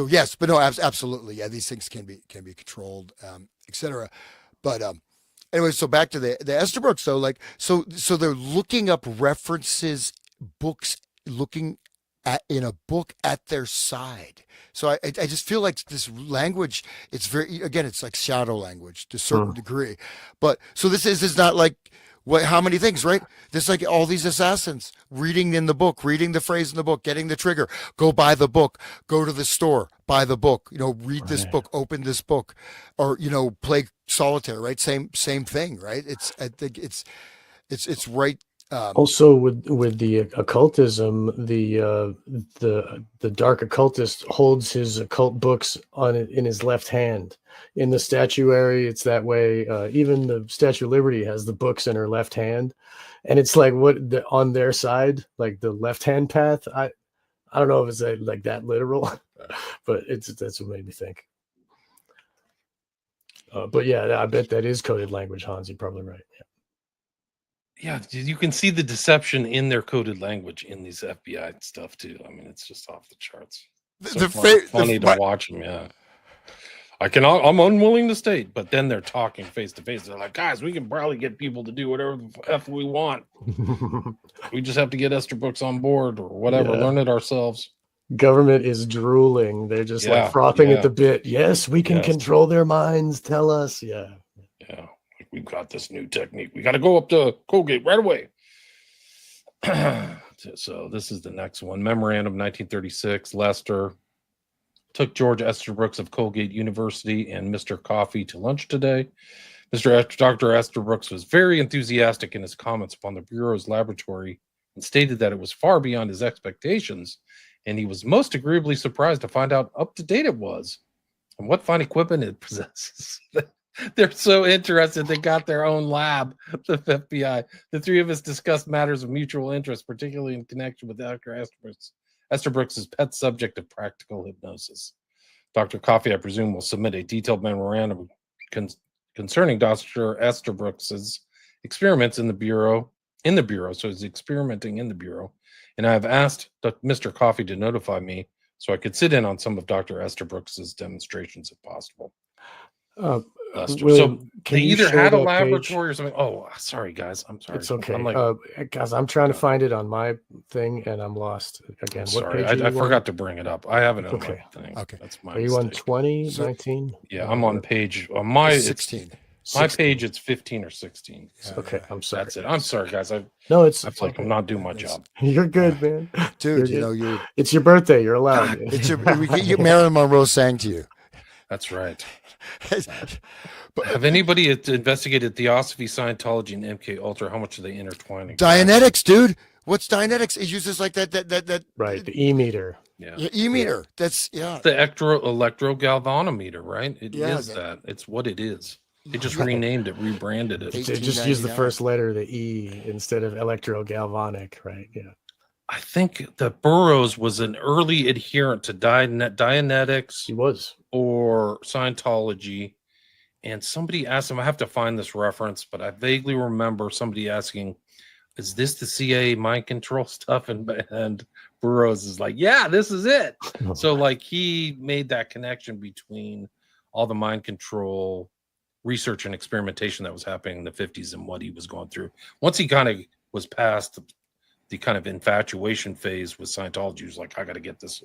yes, but no, absolutely, yeah, these things can be controlled, etc. But anyway, so back to the Estabrooks though, like, so they're looking up references, books, looking in a book at their side. So I just feel like this language, it's it's like shadow language to a certain degree. But so this is not like how many things, right? There's like all these assassins reading in the book, reading the phrase in the book, getting the trigger, go buy the book, go to the store, buy the book, read this book, open this book, or, play solitaire, right? Same thing, right? I think it's right. Also, with the occultism, the dark occultist holds his occult books in his left hand. In the statuary, it's that way. Even the Statue of Liberty has the books in her left hand, and it's like on their side, like the left hand path. I don't know if it's like that literal, but that's what made me think. But yeah, I bet that is coded language, Hans. You're probably right. Yeah, you can see the deception in their coded language in these FBI stuff too. I mean, it's just off the charts. So funny to watch them. Yeah, I'm unwilling to state, but then they're talking face to face. They're like, guys, we can probably get people to do whatever the F we want. We just have to get Estabrooks on board or whatever. Learn it ourselves. Government is drooling. They're just like frothing at the bit. Yes, we can control their minds. Tell us. Yeah. We've got this new technique. We got to go up to Colgate right away. So this is the next one. Memorandum 1936. Lester took George Estabrooks of Colgate University and Mr. Coffee to lunch today. Dr. Estabrooks was very enthusiastic in his comments upon the Bureau's laboratory and stated that it was far beyond his expectations, and he was most agreeably surprised to find out up to date it was and what fine equipment it possesses. They're so interested. They got their own lab, the FBI. The three of us discussed matters of mutual interest, particularly in connection with Dr. Estabrooks' pet subject of practical hypnosis. Dr. Coffey, I presume, will submit a detailed memorandum concerning Dr. Estabrooks' experiments in the Bureau. So he's experimenting in the Bureau. And I have asked Mr. Coffey to notify me so I could sit in on some of Dr. Estabrooks' demonstrations if possible. William, so they either had a laboratory or something. Oh, sorry, guys. I'm sorry. It's okay. I'm like, guys, I'm trying to find it on my thing and I'm lost again. Sorry, I forgot to bring it up. I have it on my thing. Okay. That's my Are you mistake. on 20, 19? Yeah, I'm on page on my 16. My page, it's 15 or 16. Okay, I'm sorry. That's it. I'm sorry, guys. I feel like I'm not doing my job. You're good, man. Dude, it's your birthday. You're allowed. Marilyn Monroe sang to you. That's right. But have anybody investigated Theosophy, Scientology, and MK Ultra? How much are they intertwining? Dianetics, dude. What's Dianetics? It uses like that. Right, the E-meter. Yeah, E-meter. That's the electrogalvanometer, right? It is that. It's what it is. They just renamed it, rebranded it. They just used the first letter, the E, instead of electrogalvanic, right? Yeah. I think that Burroughs was an early adherent to Dianetics He was. or Scientology. And somebody asked him, I have to find this reference, but I vaguely remember somebody asking, is this the CIA mind control stuff? And Burroughs is like, yeah, this is it. So like he made that connection between all the mind control research and experimentation that was happening in the 50s and what he was going through. Once he kind of was past the kind of infatuation phase with Scientology, he was like, I got to get this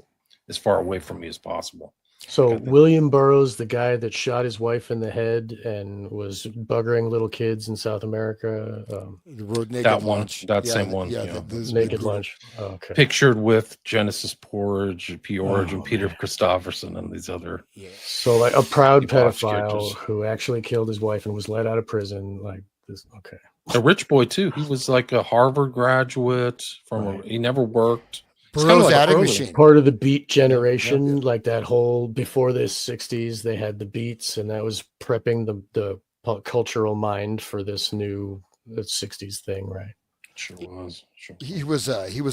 as far away from me as possible. So William Burroughs, the guy that shot his wife in the head and was buggering little kids in South America. The road naked That one, lunch. that same one. Yeah, Yeah. Naked Lunch. Oh, okay. Pictured with Genesis Porridge, P. Peter man. Christopherson, and these other. Yeah. So like a proud Debauched pedophile characters. who actually killed his wife and was let out of prison. Like this. Okay. A rich boy too. He was like a Harvard graduate Right. he never worked. It's Burroughs like adding early. machine. Part of the beat generation, yeah. like that whole before the 60s, they had the beats, and that was prepping the cultural mind for this new 60s thing, right? Sure was. Sure. He was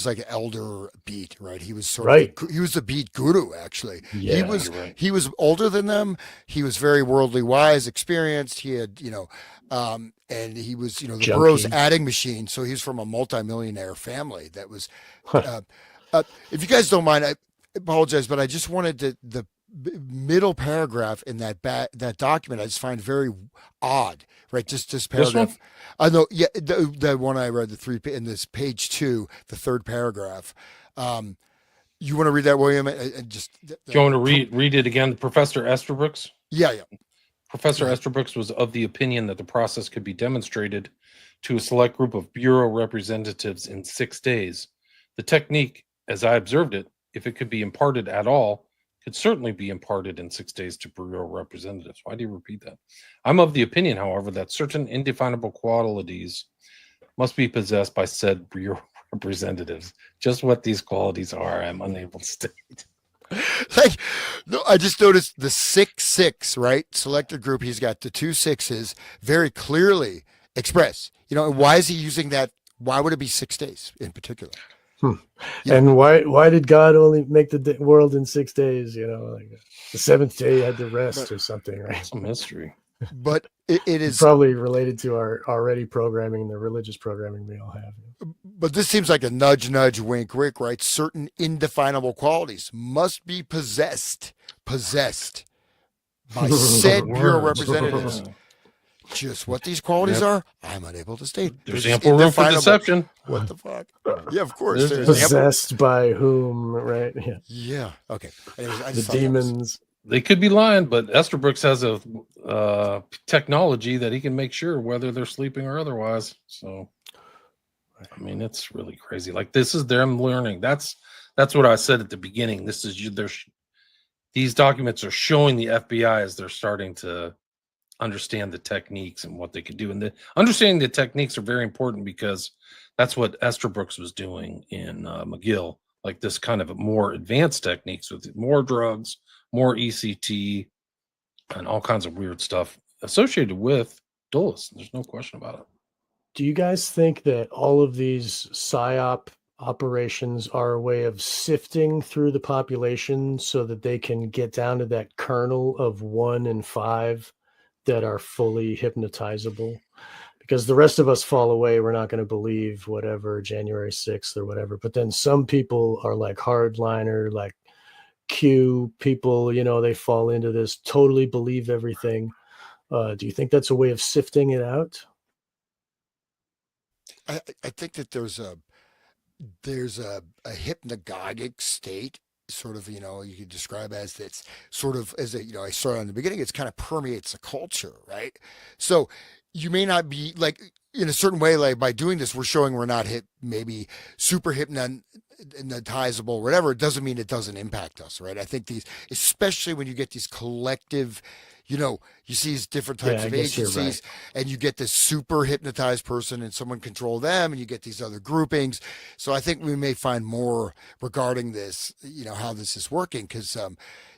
like an elder beat, right? He was sort Right. of he was the beat guru, actually. Yeah, he was you're right. he was older than them. He was very worldly wise, experienced. He had, and he was, the Junkie. Burroughs adding machine. So he's from a multimillionaire family that was if you guys don't mind, I apologize, but I just wanted the middle paragraph in that document I just find very odd, right? Just this paragraph. one? I know, yeah, the one I read, in this page 2, the third paragraph. You want to read that, William? Just Do you want to read it again? Professor Estabrooks? Yeah. Professor Right. Estabrooks was of the opinion that the process could be demonstrated to a select group of Bureau representatives in 6 days. The technique, as I observed it, if it could be imparted at all, could certainly be imparted in 6 days to Bureau representatives. Why do you repeat that? I'm of the opinion, however, that certain indefinable qualities must be possessed by said Bureau representatives. Just what these qualities are, I'm unable to state. Like, no, I just noticed the 6-6, right? Selected group. He's got the 2 6s very clearly expressed. And why is he using that? Why would it be 6 days in particular? Yeah. And why did God only make the world in 6 days? Like the 7th day had to rest or something, right? It's a mystery. But it is Probably related to our already programming, the religious programming we all have. But this seems like a nudge, nudge, wink, wink, right? Certain indefinable qualities must be possessed by said Bureau Words. representatives. Just what these qualities are, I'm unable to state. There's They're just ample room for indefinable. deception. What the fuck? Yeah, of course. There's There's ample. Possessed by whom, right? Yeah. Yeah. Okay. Anyways, I The just thought that was- demons. They could be lying, but Estabrooks has a technology that he can make sure whether they're sleeping or otherwise. So, I mean, it's really crazy. Like this is them learning. That's what I said at the beginning. This is these documents are showing the FBI as they're starting to understand the techniques and what they can do. And understanding the techniques are very important because that's what Estabrooks was doing in McGill, like this kind of more advanced techniques with more drugs, more ECT, and all kinds of weird stuff associated with Dulles. There's no question about it. Do you guys think that all of these PSYOP operations are a way of sifting through the population so that they can get down to that kernel of 1 in 5 that are fully hypnotizable? Because the rest of us fall away. We're not going to believe whatever, January 6th or whatever. But then some people are like hardliner, like Q people, they fall into this, totally believe everything. Do you think that's a way of sifting it out? I think that there's a hypnagogic state, sort of, you could describe as that's sort of as I started in the beginning, it's kind of permeates the culture, right? So you may not be like in a certain way, like by doing this, we're showing we're not maybe super hypnotizable, whatever, it doesn't mean it doesn't impact us, right? I think these, especially when you get these collective, you see these different Yeah, types I of guess you're agencies, and you get this super hypnotized person and someone control them, and you get these other groupings. So I think we may find more regarding this, how this is working, because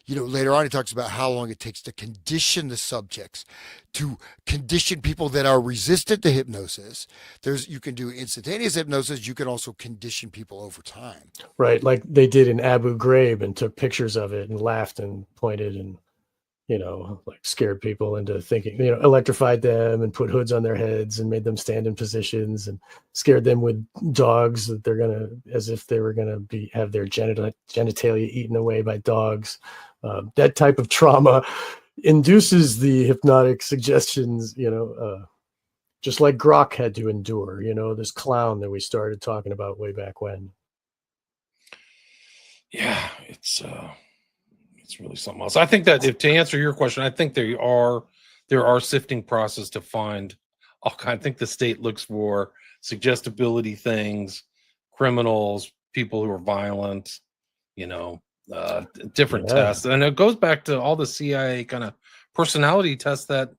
later on he talks about how long it takes to condition the subjects, to condition people that are resistant to hypnosis. You can do instantaneous hypnosis. You can also condition people over time. Right. Like they did in Abu Ghraib and took pictures of it and laughed and pointed and, like scared people into thinking, electrified them and put hoods on their heads and made them stand in positions and scared them with dogs that as if they were going to have their genitalia eaten away by dogs. That type of trauma induces the hypnotic suggestions, just like Grok had to endure, this clown that we started talking about way back when. Yeah, it's really something else. I think that to answer your question, I think there are sifting process to find all kind. I think the state looks for suggestibility things, criminals, people who are violent, different tests. And it goes back to all the CIA kind of personality tests that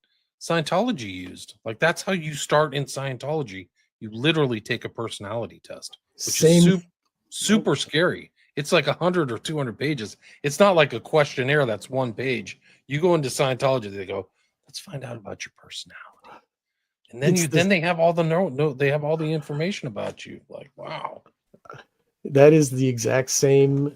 Scientology used. Like that's how you start in Scientology. You literally take a personality test, which is super scary. It's like 100 or 200 pages. It's not like a questionnaire that's one page. You go into Scientology, they go, let's find out about your personality. And then then they have all they have all the information about you. Like, wow. That is the exact same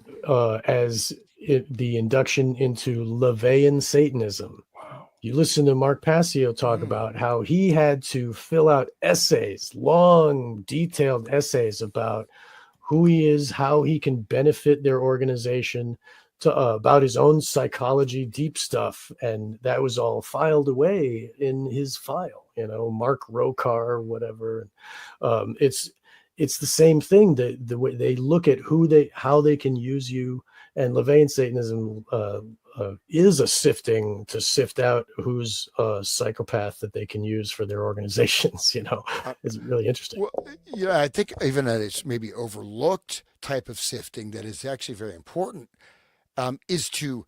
as the induction into LaVeyan Satanism. Wow. You listen to Mark Passio talk about how he had to fill out essays, long, detailed essays about who he is, how he can benefit their organization, about his own psychology, deep stuff. And that was all filed away in his file, Mark Rokar, whatever. It's the same thing, the way they look at how they can use you. And LaVeyan Satanism is a sifting to sift out who's a psychopath that they can use for their organizations. It's really interesting. Well, I think even that it's maybe overlooked type of sifting that is actually very important, is to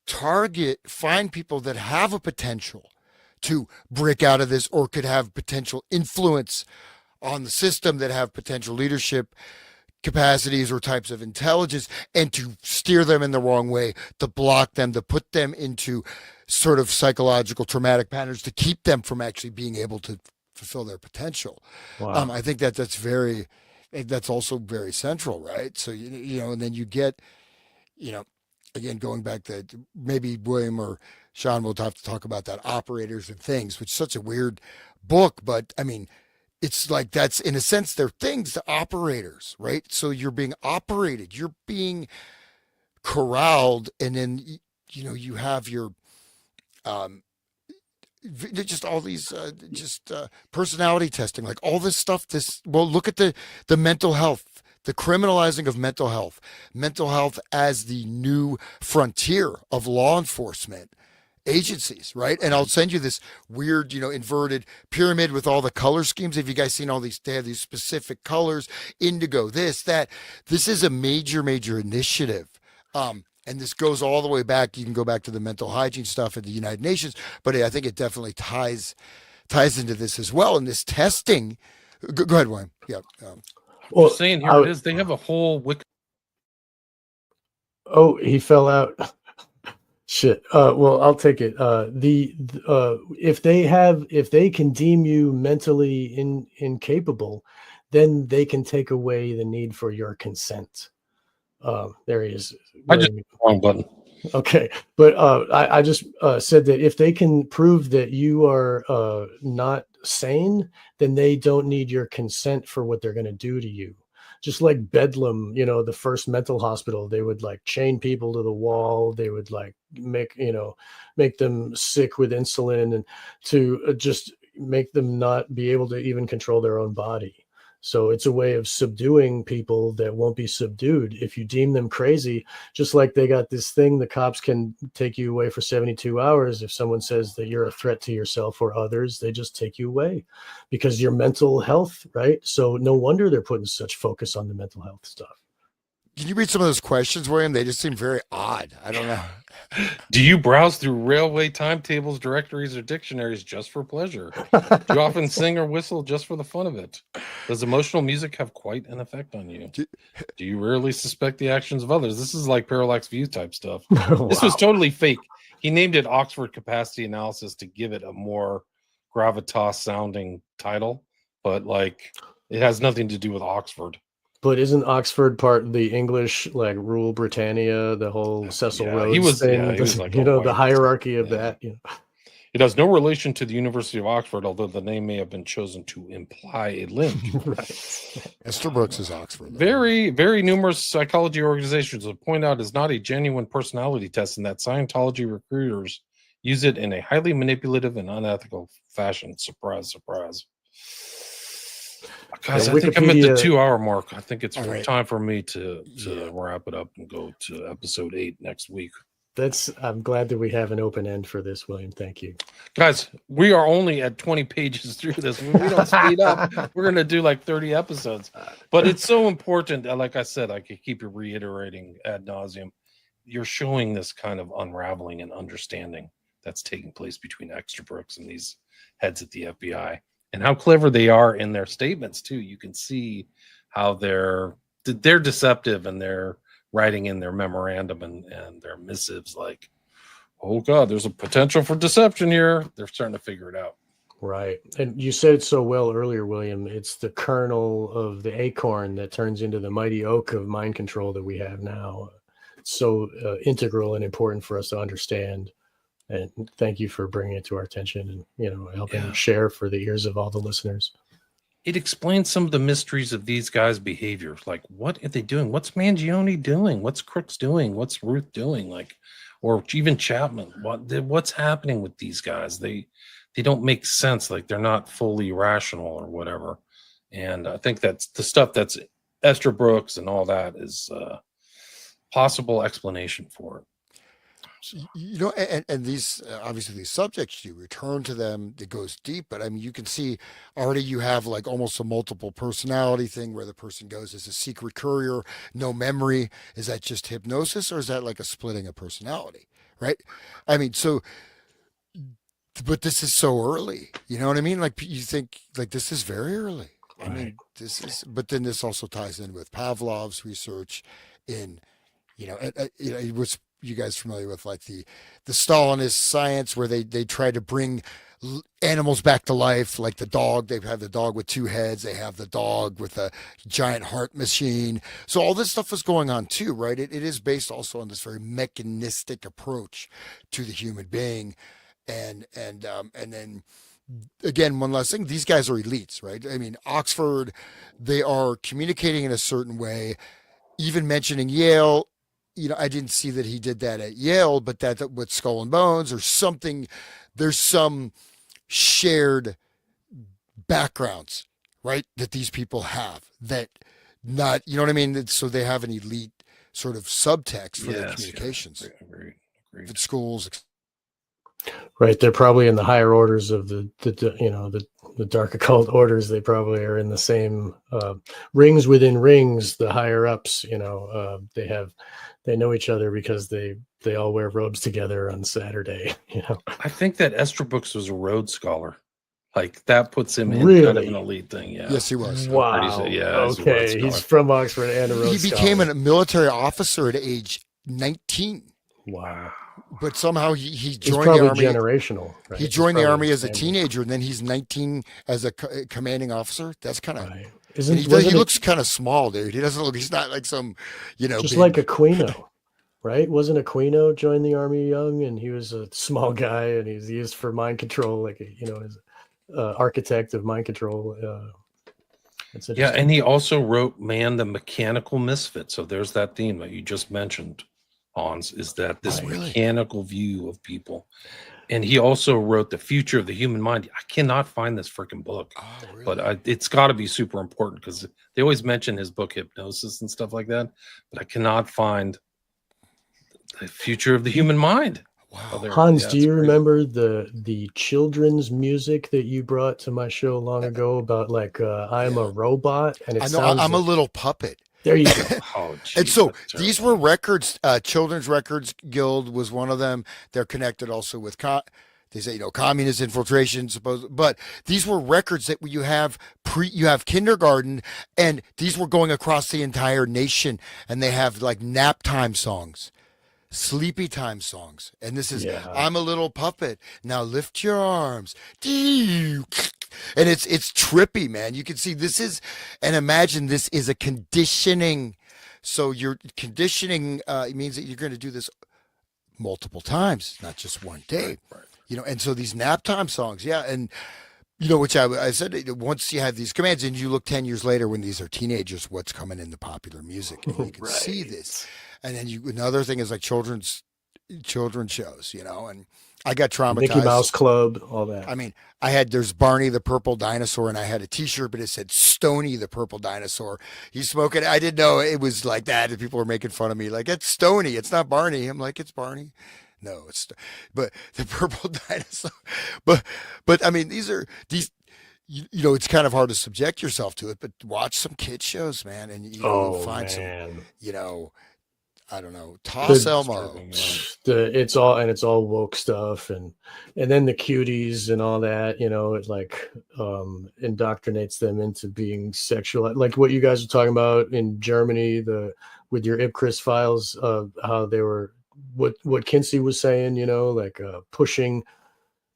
find people that have a potential to break out of this or could have potential influence on the system, that have potential leadership capacities or types of intelligence, and to steer them in the wrong way, to block them, to put them into sort of psychological traumatic patterns, to keep them from actually being able to fulfill their potential. Wow. I think that's also very central, right? So, and then you get, again, going back to maybe William or Sean will have to talk about that, Operators and Things, which is such a weird book, but I mean, it's like that's in a sense they're things, the operators, right? So you're being operated, you're being corralled, and then you have your just all these personality testing, like all this stuff. Look at the mental health, the criminalizing of mental health as the new frontier of law enforcement agencies, right? And I'll send you this weird, inverted pyramid with all the color schemes. Have you guys seen all these? They have these specific colors, indigo, this, that. This is a major initiative. And this goes all the way back. You can go back to the mental hygiene stuff at the United Nations, but I think it definitely ties into this as well. And this testing. Go ahead, William. Yeah. Well, saying here it is. They have a whole wiki. Oh, he fell out. Shit. Well, I'll take it. If they can deem you mentally incapable, then they can take away the need for your consent. There he is. I just wrong button. Okay, but I just said that if they can prove that you are not sane, then they don't need your consent for what they're going to do to you. Just like Bedlam, the first mental hospital, they would like chain people to the wall. They would like make them sick with insulin and to just make them not be able to even control their own body. So it's a way of subduing people that won't be subdued. If you deem them crazy, just like they got this thing, the cops can take you away for 72 hours. If someone says that you're a threat to yourself or others, they just take you away because your mental health, right? So no wonder they're putting such focus on the mental health stuff. Can you read some of those questions, William? They just seem very odd. I don't know. Do you browse through railway timetables, directories, or dictionaries just for pleasure? Do you often sing or whistle just for the fun of it? Does emotional music have quite an effect on you? Do you rarely suspect the actions of others? This is like parallax view type stuff. This was totally fake. He named it Oxford Capacity Analysis to give it a more gravitas sounding title, but like it has nothing to do with Oxford. But isn't Oxford part of the English, like Rule Britannia, the whole Cecil Rhodes thing? He was like the hierarchy of that. It has no relation to the University of Oxford, although the name may have been chosen to imply a link. Right. Esther Brooks is Oxford. Very, very numerous psychology organizations would point out is not a genuine personality test, and that Scientology recruiters use it in a highly manipulative and unethical fashion. Surprise, surprise. Guys, I think I'm at the 2-hour mark. I think it's time for me to wrap it up and go to episode 8 next week. I'm glad that we have an open end for this, William. Thank you. Guys, we are only at 20 pages through this. We don't speed up. We're going to do like 30 episodes. But it's so important. Like I said, I could keep reiterating ad nauseum. You're showing this kind of unraveling and understanding that's taking place between Extra Brooks and these heads at the FBI. And how clever they are in their statements, too. You can see how they're deceptive and they're writing in their memorandum and their missives like, oh, God, there's a potential for deception here. They're starting to figure it out. Right. And you said it so well earlier, William. It's the kernel of the acorn that turns into the mighty oak of mind control that we have now. It's so integral and important for us to understand. And thank you for bringing it to our attention and, helping share for the ears of all the listeners. It explains some of the mysteries of these guys' behaviors. Like, what are they doing? What's Mangione doing? What's Crooks doing? What's Ruth doing? Like, or even Chapman. What's happening with these guys? They don't make sense. Like, they're not fully rational or whatever. And I think that's the stuff that's Esther Brooks and all that is possible explanation for it. And these obviously these subjects, you return to them, it goes deep, but I mean, you can see already you have like almost a multiple personality thing where the person goes as a secret courier, no memory. Is that just hypnosis, or is that like a splitting of personality, right? I mean, but this is so early, you know what I mean? Like, you think like this is very early. I mean, but then this also ties in with Pavlov's research in, it was, you guys familiar with like the Stalinist science where they try to bring animals back to life, like the dog. They have the dog with 2 heads. They have the dog with a giant heart machine. So all this stuff is going on too, right? It is based also on this very mechanistic approach to the human being. And then again, one last thing, these guys are elites, right? I mean, Oxford, they are communicating in a certain way, even mentioning Yale. I didn't see that he did that at Yale, but that with Skull and Bones or something, there's some shared backgrounds, right? That these people have that not, you know what I mean? So they have an elite sort of subtext for their communications. Agreed. At schools. Right. They're probably in the higher orders of the dark occult orders. They probably are in the same rings within rings, the higher ups, they know each other because they all wear robes together on Saturday. I think that Esther Brooks was a Rhodes Scholar. Like, that puts him in kind of an elite thing. Yeah. Yes, he was. Wow. Okay. He's from Oxford and a Rhodes Scholar. He became a military officer at age 19. Wow. But somehow he joined the army. Generational. Right? He joined the army as a teenager, and then he's 19 as a commanding officer. That's kind of. Right. He looks kind of small, dude. He doesn't look. He's not like some, just big, like Aquino, right? Wasn't Aquino joined the army young, and he was a small guy, and he's used for mind control, like as architect of mind control. Yeah, and he also wrote "Man, the Mechanical Misfit." So there's that theme that you just mentioned, Hans, is that this mechanical view of people. And he also wrote The Future of the Human Mind. I cannot find this freaking book, but it's got to be super important because they always mention his book Hypnosis and stuff like that, but I cannot find The Future of the Human Mind. Wow. Hans, do you remember the children's music that you brought to my show long ago about like I'm a robot? And I know I'm a little puppet. There you go. Oh, And geez, so that's these terrible. were records. Children's Records Guild was one of them. They're connected also with they say communist infiltration, but these were records that you have you have kindergarten, and these were going across the entire nation, and they have like nap time songs, sleepy time songs, and this is Yeah. I'm a little puppet, now lift your arms, and it's trippy, man. You can see this is, and imagine this is a conditioning. So you're conditioning it means that you're going to do this multiple times, not just one day. Right. And so these nap time songs, yeah, and which I said, once you have these commands, and you look 10 years later when these are teenagers, what's coming into popular music, and you can see this. And then another thing is like children's shows, and I got traumatized. Mickey Mouse Club, all that. I mean, there's Barney the Purple Dinosaur, and I had a T-shirt, but it said Stony the Purple Dinosaur. He's smoking. I didn't know it was like that, and people were making fun of me, like, it's Stony, it's not Barney. I'm like, it's Barney. No, but the Purple Dinosaur. But I mean, these, it's kind of hard to subject yourself to it, but watch some kid shows, man, and you'll find some, I don't know, Toss Elmo. It's all woke stuff, and then the cuties and all that, it like indoctrinates them into being sexual, like what you guys are talking about in Germany, with your Ipcris files, how they were, what Kinsey was saying, like pushing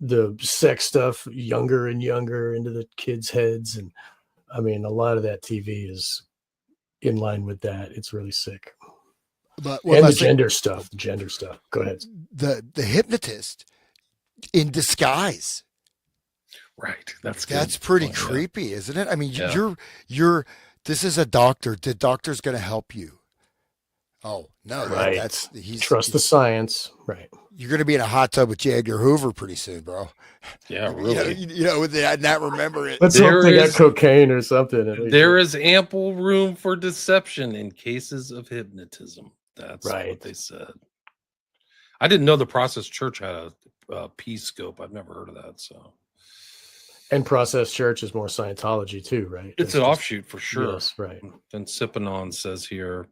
the sex stuff younger and younger into the kids' heads. And I mean, a lot of that TV is in line with that. It's really sick. But and the gender stuff. Go ahead. The hypnotist in disguise. Right. That's pretty creepy, isn't it? I mean, you're this is a doctor. The doctor's going to help you. Oh no! Right. Trust the science. Right. You're going to be in a hot tub with J. Edgar Hoover pretty soon, bro. Yeah, really. I'd not remember it. Let's hope they got cocaine or something. There is ample room for deception in cases of hypnotism. That's what they said. I didn't know the Process Church had a peace scope. I've never heard of that. So. And Process Church is more Scientology too, right? It's an offshoot for sure. Yes, right. Then Sipping On says here,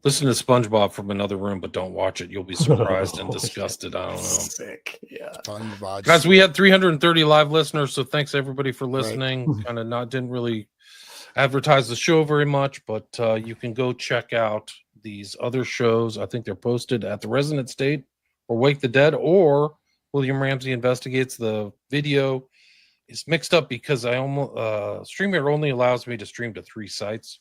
listen to SpongeBob from another room, but don't watch it. You'll be surprised and disgusted. I don't know. Sick. Yeah. SpongeBob. Guys, we had 330 live listeners, so thanks everybody for listening. Right. Didn't really advertise the show very much, but you can go check out these other shows. I think they're posted at the Resonant State or Wake the Dead or William Ramsey Investigates. The video is mixed up because I almost StreamYard only allows me to stream to 3 sites.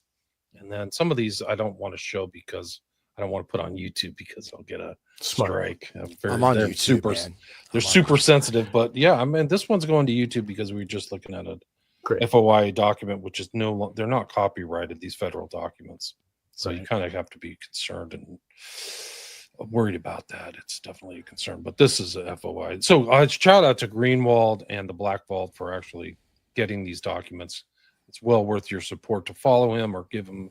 And then some of these I don't want to show because I don't want to put on YouTube because I'll get a strike. I'm on YouTube, man. They're super sensitive, but yeah, I mean, this one's going to YouTube because we were just looking at a FOIA document, which is they're not copyrighted, these federal documents. So you kind of have to be concerned and worried about that. It's definitely a concern, but this is a FOI. So shout out to Greenwald and the Black Vault for actually getting these documents. It's well worth your support to follow him or give him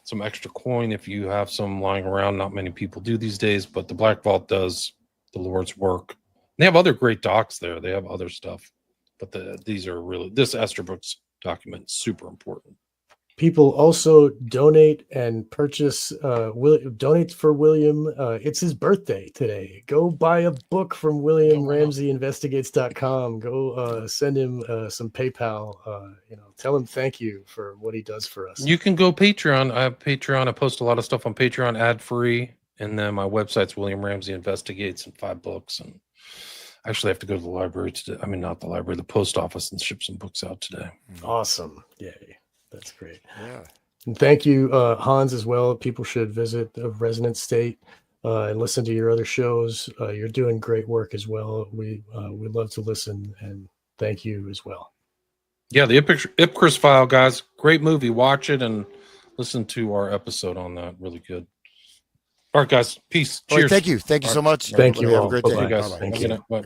some extra coin if you have some lying around. Not many people do these days, but the Black Vault does the Lord's work. They have other great docs there. They have other stuff, but these are really, this Esterbrook's document is super important. People also donate and purchase, donate for William. It's his birthday today. Go buy a book from WilliamRamseyInvestigates.com. Go send him some PayPal. Tell him thank you for what he does for us. You can go Patreon. I have Patreon. I post a lot of stuff on Patreon, ad free. And then my website's William Ramsey Investigates and 5 books. And I actually have to go to the library today. I mean, not the library, the post office, and ship some books out today. Awesome. Yay. That's great. Yeah. And thank you, Hans, as well. People should visit the Resonant State and listen to your other shows. You're doing great work as well. We love to listen, and thank you as well. Yeah, the Ipcris File, guys. Great movie. Watch it and listen to our episode on that. Really good. All right, guys. Peace. Cheers. Right, thank you. Thank you so much. Thank you. Have a great day. Bye, guys. Thank you. Bye.